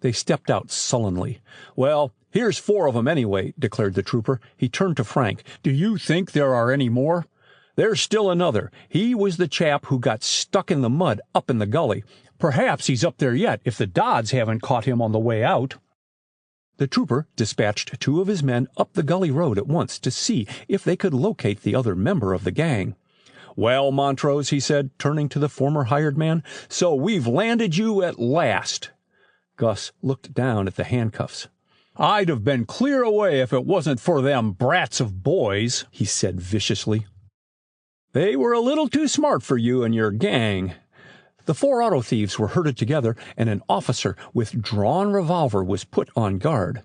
They stepped out sullenly. "Well, here's 4 of 'em anyway," declared the trooper. He turned to Frank. "Do you think there are any more?" "There's still another. He was the chap who got stuck in the mud up in the gully. Perhaps he's up there yet if the Dodds haven't caught him on the way out." The trooper dispatched 2 of his men up the gully road at once to see if they could locate the other member of the gang. "Well, Montrose," he said, turning to the former hired man, "so we've landed you at last." Gus looked down at the handcuffs. "I'd have been clear away if it wasn't for them brats of boys," he said viciously. "They were a little too smart for you and your gang." The 4 auto thieves were herded together, and an officer with drawn revolver was put on guard.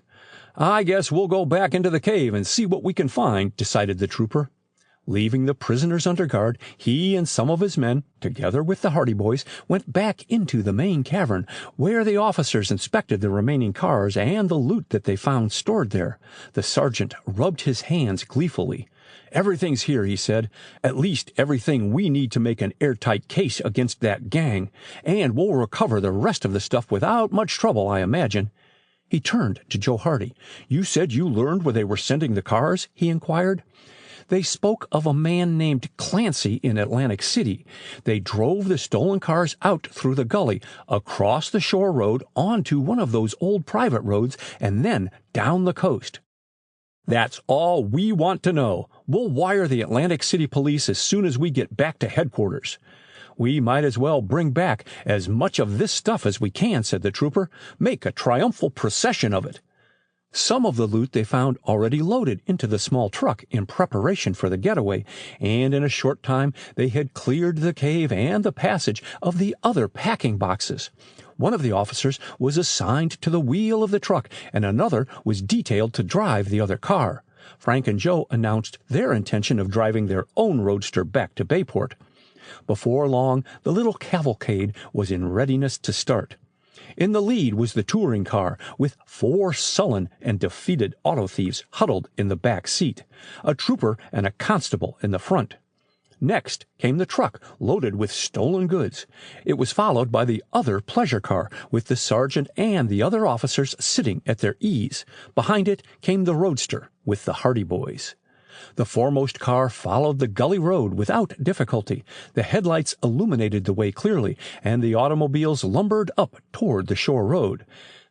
"I guess we'll go back into the cave and see what we can find," decided the trooper. Leaving the prisoners under guard, he and some of his men, together with the Hardy Boys, went back into the main cavern, where the officers inspected the remaining cars and the loot that they found stored there. The sergeant rubbed his hands gleefully. "Everything's here," he said. "At least everything we need to make an airtight case against that gang. And we'll recover the rest of the stuff without much trouble, I imagine." He turned to Joe Hardy. "You said you learned where they were sending the cars?" he inquired. "They spoke of a man named Clancy in Atlantic City. They drove the stolen cars out through the gully, across the shore road, onto one of those old private roads, and then down the coast." "That's all we want to know. We'll wire the Atlantic City police as soon as we get back to headquarters." "We might as well bring back as much of this stuff as we can," said the trooper. "Make a triumphal procession of it." Some of the loot they found already loaded into the small truck in preparation for the getaway, and in a short time they had cleared the cave and the passage of the other packing boxes. One of the officers was assigned to the wheel of the truck, and another was detailed to drive the other car. Frank and Joe announced their intention of driving their own roadster back to Bayport. Before long, the little cavalcade was in readiness to start. In the lead was the touring car, with 4 sullen and defeated auto thieves huddled in the back seat, a trooper and a constable in the front. Next came the truck loaded with stolen goods. It was followed by the other pleasure car, with the sergeant and the other officers sitting at their ease. Behind it came the roadster with the Hardy Boys. The foremost car followed the gully road without difficulty. The headlights illuminated the way clearly, and the automobiles lumbered up toward the shore road.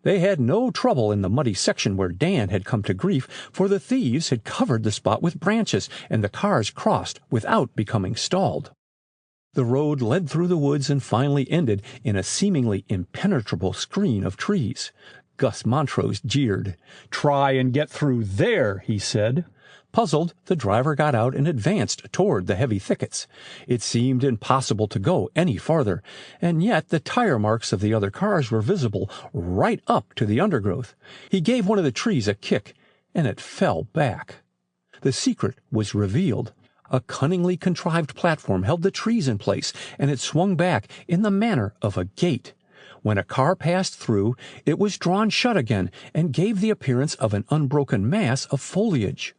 They had no trouble in the muddy section where Dan had come to grief, for the thieves had covered the spot with branches, and the cars crossed without becoming stalled. The road led through the woods and finally ended in a seemingly impenetrable screen of trees. Gus Montrose jeered. "Try and get through there," he said. Puzzled, the driver got out and advanced toward the heavy thickets. It seemed impossible to go any farther, and yet the tire marks of the other cars were visible right up to the undergrowth. He gave one of the trees a kick, and it fell back. The secret was revealed. A cunningly contrived platform held the trees in place, and it swung back in the manner of a gate. When a car passed through, it was drawn shut again and gave the appearance of an unbroken mass of foliage.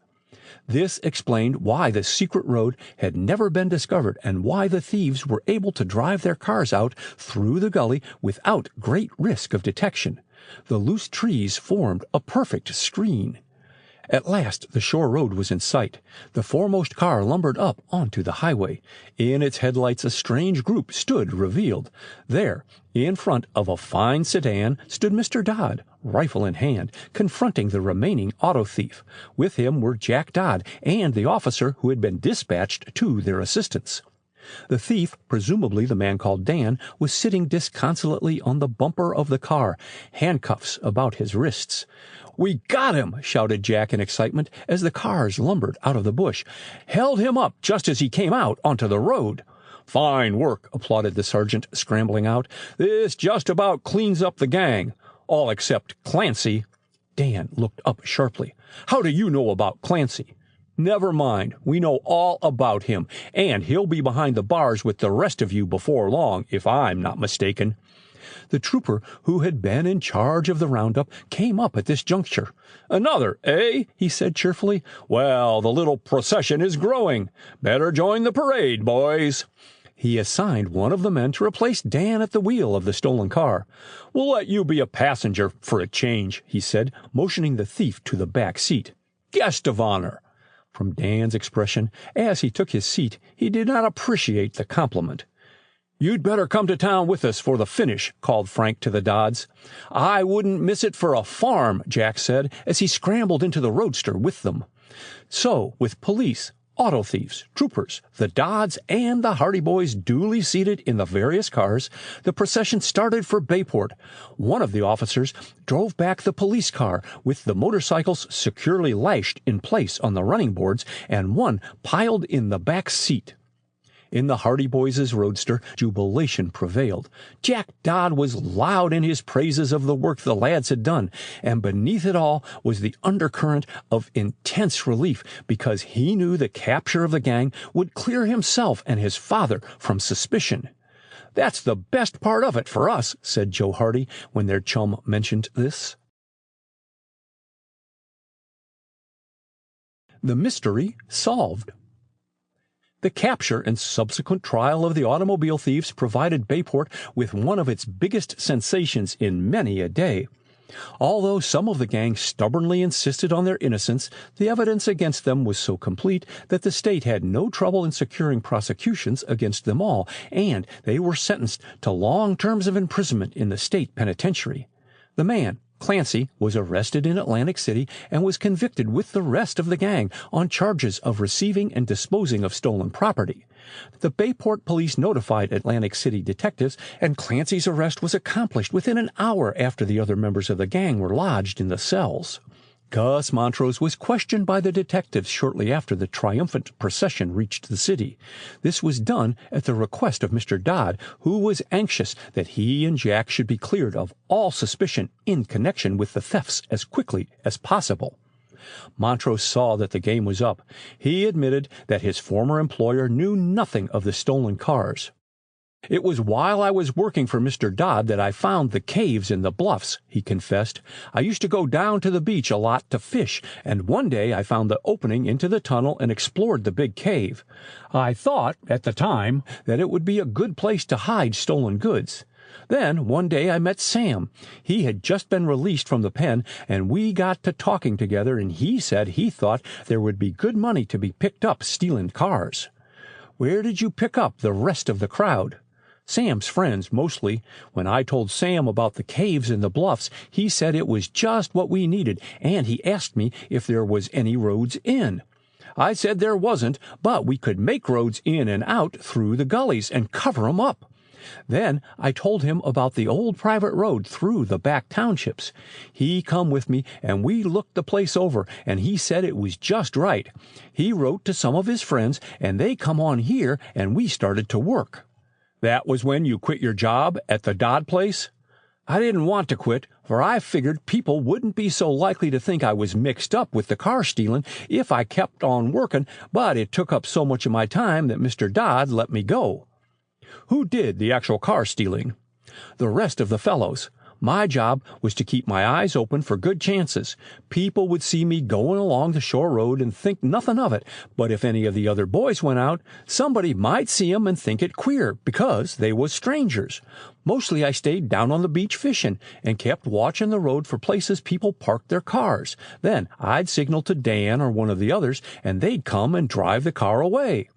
This explained why the secret road had never been discovered and why the thieves were able to drive their cars out through the gully without great risk of detection. The loose trees formed a perfect screen. At last the shore road was in sight. The foremost car lumbered up onto the highway. In its headlights a strange group stood revealed. There, in front of a fine sedan, stood Mr. Dodd, rifle in hand, confronting the remaining auto thief. With him were Jack Dodd and the officer who had been dispatched to their assistance. The thief, presumably the man called Dan, was sitting disconsolately on the bumper of the car, handcuffs about his wrists. "We got him!" shouted Jack in excitement as the cars lumbered out of the bush. "Held him up just as he came out onto the road." "Fine work," applauded the sergeant, scrambling out. "This just about cleans up the gang. All except Clancy." Dan looked up sharply. "How do you know about Clancy?" "Never mind. We know all about him, and he'll be behind the bars with the rest of you before long, if I'm not mistaken." The trooper who had been in charge of the roundup came up at this juncture. "Another, eh?" he said cheerfully. "Well, the little procession is growing. Better join the parade, boys." He assigned one of the men to replace Dan at the wheel of the stolen car. "We'll let you be a passenger for a change," he said, motioning the thief to the back seat. "Guest of honor." From Dan's expression, as he took his seat, he did not appreciate the compliment. "You'd better come to town with us for the finish," called Frank to the Dodds. "I wouldn't miss it for a farm," Jack said, as he scrambled into the roadster with them. So, with police, auto thieves, troopers, the Dodds, and the Hardy Boys duly seated in the various cars, the procession started for Bayport. One of the officers drove back the police car with the motorcycles securely lashed in place on the running boards and one piled in the back seat. In the Hardy Boys' roadster, jubilation prevailed. Jack Dodd was loud in his praises of the work the lads had done, and beneath it all was the undercurrent of intense relief because he knew the capture of the gang would clear himself and his father from suspicion. "That's the best part of it for us," said Joe Hardy when their chum mentioned this. The mystery solved. The capture and subsequent trial of the automobile thieves provided Bayport with one of its biggest sensations in many a day. Although some of the gang stubbornly insisted on their innocence, the evidence against them was so complete that the state had no trouble in securing prosecutions against them all, and they were sentenced to long terms of imprisonment in the state penitentiary. The man Clancy was arrested in Atlantic City and was convicted with the rest of the gang on charges of receiving and disposing of stolen property. The Bayport police notified Atlantic City detectives, and Clancy's arrest was accomplished within an hour after the other members of the gang were lodged in the cells. Gus Montrose was questioned by the detectives shortly after the triumphant procession reached the city. This was done at the request of Mr. Dodd, who was anxious that he and Jack should be cleared of all suspicion in connection with the thefts as quickly as possible. Montrose saw that the game was up. He admitted that his former employer knew nothing of the stolen cars. "It was while I was working for Mr. Dodd that I found the caves in the bluffs," he confessed. "I used to go down to the beach a lot to fish, and one day I found the opening into the tunnel and explored the big cave. I thought, at the time, that it would be a good place to hide stolen goods. Then, one day I met Sam. He had just been released from the pen, and we got to talking together, and he said he thought there would be good money to be picked up stealing cars." "Where did you pick up the rest of the crowd?" "Sam's friends, mostly. When I told Sam about the caves in the bluffs, he said it was just what we needed, and he asked me if there was any roads in. I said there wasn't, but we could make roads in and out through the gullies and cover 'em up. Then I told him about the old private road through the back townships. He come with me, and we looked the place over, and he said it was just right. He wrote to some of his friends, and they come on here, and we started to work." "That was when you quit your job at the Dodd place?" "I didn't want to quit, for I figured people wouldn't be so likely to think I was mixed up with the car stealing if I kept on working, but it took up so much of my time that Mr. Dodd let me go." "Who did the actual car stealing?" "The rest of the fellows. My job was to keep my eyes open for good chances. People would see me going along the shore road and think nothing of it, but if any of the other boys went out, somebody might see 'em and think it queer, because they was strangers. Mostly I stayed down on the beach fishing and kept watching the road for places people parked their cars. Then I'd signal to Dan or one of the others, and they'd come and drive the car away."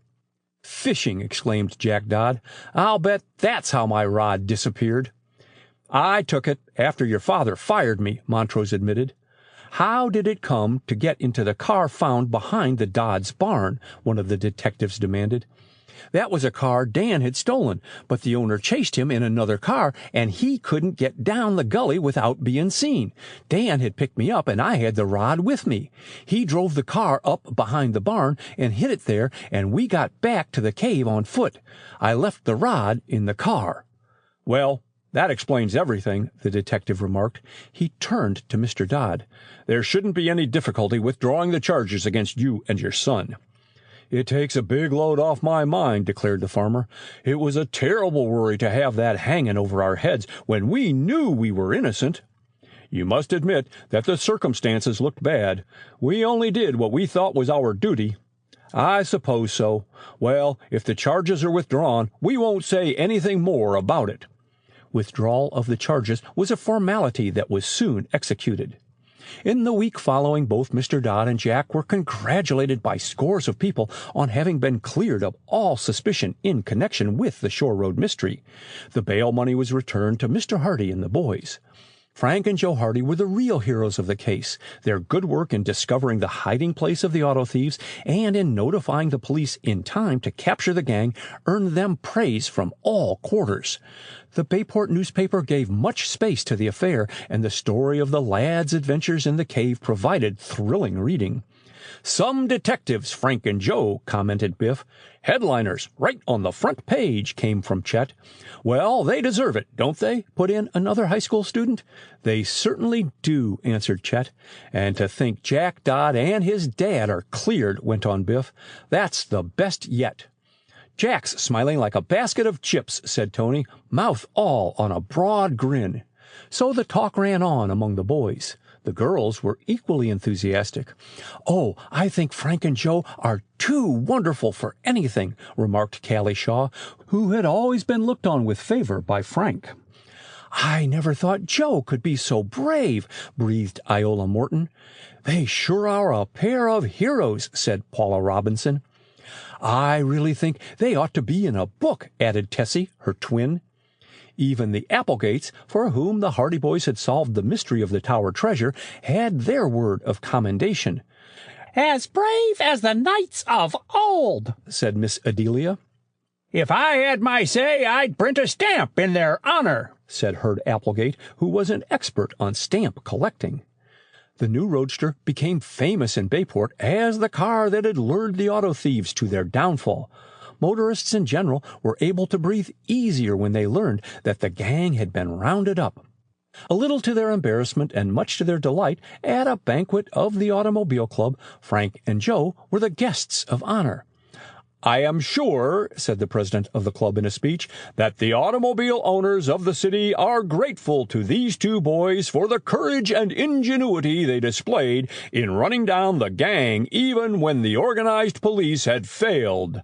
"Fishing!" exclaimed Jack Dodd. "I'll bet that's how my rod disappeared." "I took it after your father fired me," Montrose admitted. "How did it come to get into the car found behind the Dodd's barn?" one of the detectives demanded. "That was a car Dan had stolen, but the owner chased him in another car, and he couldn't get down the gully without being seen. Dan had picked me up, and I had the rod with me. He drove the car up behind the barn and hid it there, and we got back to the cave on foot. I left the rod in the car." "Well, that explains everything," the detective remarked. He turned to Mr. Dodd. "There shouldn't be any difficulty withdrawing the charges against you and your son." "It takes a big load off my mind," declared the farmer. "It was a terrible worry to have that hanging over our heads when we knew we were innocent." "You must admit that the circumstances looked bad. We only did what we thought was our duty." "I suppose so. Well, if the charges are withdrawn, we won't say anything more about it." Withdrawal of the charges was a formality that was soon executed. In the week following, both Mr. Dodd and Jack were congratulated by scores of people on having been cleared of all suspicion in connection with the Shore Road mystery. The bail money was returned to Mr. Hardy and the boys. Frank and Joe Hardy were the real heroes of the case. Their good work in discovering the hiding place of the auto thieves and in notifying the police in time to capture the gang earned them praise from all quarters. The Bayport newspaper gave much space to the affair, and the story of the lads' adventures in the cave provided thrilling reading. "Some detectives, Frank and Joe," commented Biff. "Headliners, right on the front page," came from Chet. "Well, they deserve it, don't they?" put in another high school student. "They certainly do," answered Chet. "And to think Jack Dodd and his dad are cleared," went on Biff. "That's the best yet." "Jack's smiling like a basket of chips," said Tony, mouth all on a broad grin. So the talk ran on among the boys. The girls were equally enthusiastic. "Oh, I think Frank and Joe are too wonderful for anything," remarked Callie Shaw, who had always been looked on with favor by Frank. "I never thought Joe could be so brave," breathed Iola Morton. "They sure are a pair of heroes," said Paula Robinson. "I really think they ought to be in a book," added Tessie, her twin. Even the Applegates, for whom the Hardy Boys had solved the mystery of the Tower treasure, had their word of commendation. "As brave as the knights of old," said Miss Adelia. "If I had my say, I'd print a stamp in their honor," said Herd Applegate, who was an expert on stamp collecting. The new roadster became famous in Bayport as the car that had lured the auto thieves to their downfall. Motorists in general were able to breathe easier when they learned that the gang had been rounded up. A little to their embarrassment and much to their delight, at a banquet of the Automobile Club, Frank and Joe were the guests of honor. "I am sure," said the president of the club in a speech, "that the automobile owners of the city are grateful to these two boys for the courage and ingenuity they displayed in running down the gang even when the organized police had failed.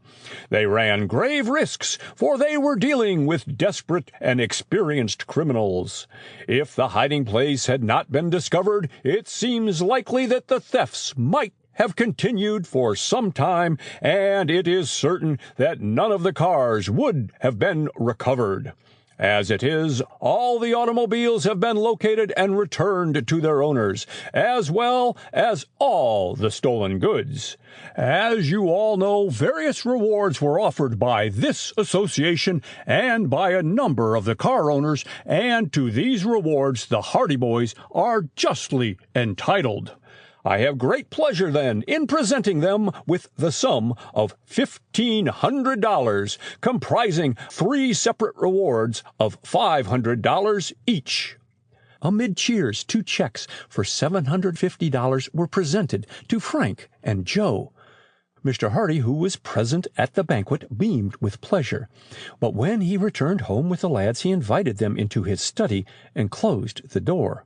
They ran grave risks, for they were dealing with desperate and experienced criminals. If the hiding place had not been discovered, it seems likely that the thefts might have continued for some time, and it is certain that none of the cars would have been recovered. As it is, all the automobiles have been located and returned to their owners, as well as all the stolen goods. As you all know, various rewards were offered by this association and by a number of the car owners, and to these rewards the Hardy Boys are justly entitled. I have great pleasure, then, in presenting them with the sum of $1,500, comprising 3 separate rewards of $500 each." Amid cheers, 2 checks for $750 were presented to Frank and Joe. Mr. Hardy, who was present at the banquet, beamed with pleasure. But when he returned home with the lads, he invited them into his study and closed the door.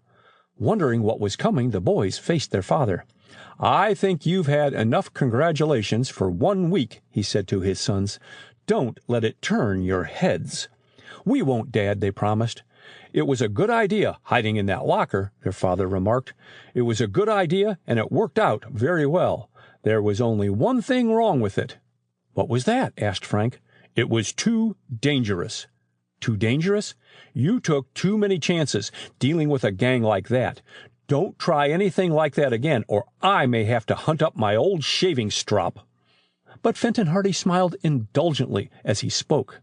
Wondering what was coming, the boys faced their father. "I think you've had enough congratulations for 1 week," he said to his sons. "Don't let it turn your heads." "We won't, Dad," they promised. "It was a good idea, hiding in that locker," their father remarked. "It was a good idea, and it worked out very well. There was only one thing wrong with it." "What was that?" asked Frank. "It was too dangerous." "Too dangerous? You took too many chances dealing with a gang like that. Don't try anything like that again, or I may have to hunt up my old shaving strop." But Fenton Hardy smiled indulgently as he spoke.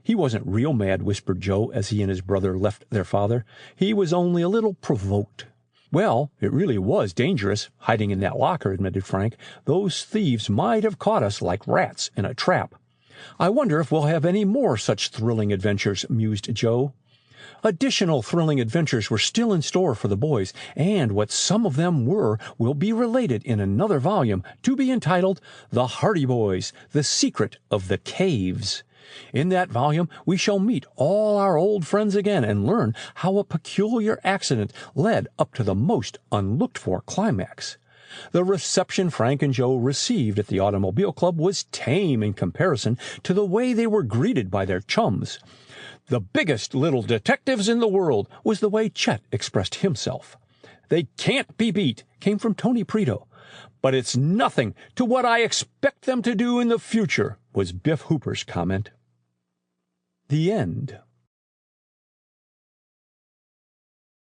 "He wasn't real mad," whispered Joe as he and his brother left their father. "He was only a little provoked." "Well, it really was dangerous, hiding in that locker," admitted Frank. "Those thieves might have caught us like rats in a trap." "I wonder if we'll have any more such thrilling adventures," mused Joe. Additional thrilling adventures were still in store for the boys, and what some of them were will be related in another volume, to be entitled The Hardy Boys, The Secret of the Caves. In that volume we shall meet all our old friends again and learn how a peculiar accident led up to the most unlooked-for climax. The reception Frank and Joe received at the Automobile Club was tame in comparison to the way they were greeted by their chums. "The biggest little detectives in the world," was the way Chet expressed himself. "They can't be beat," came from Tony Preto. "But it's nothing to what I expect them to do in the future," was Biff Hooper's comment. The end.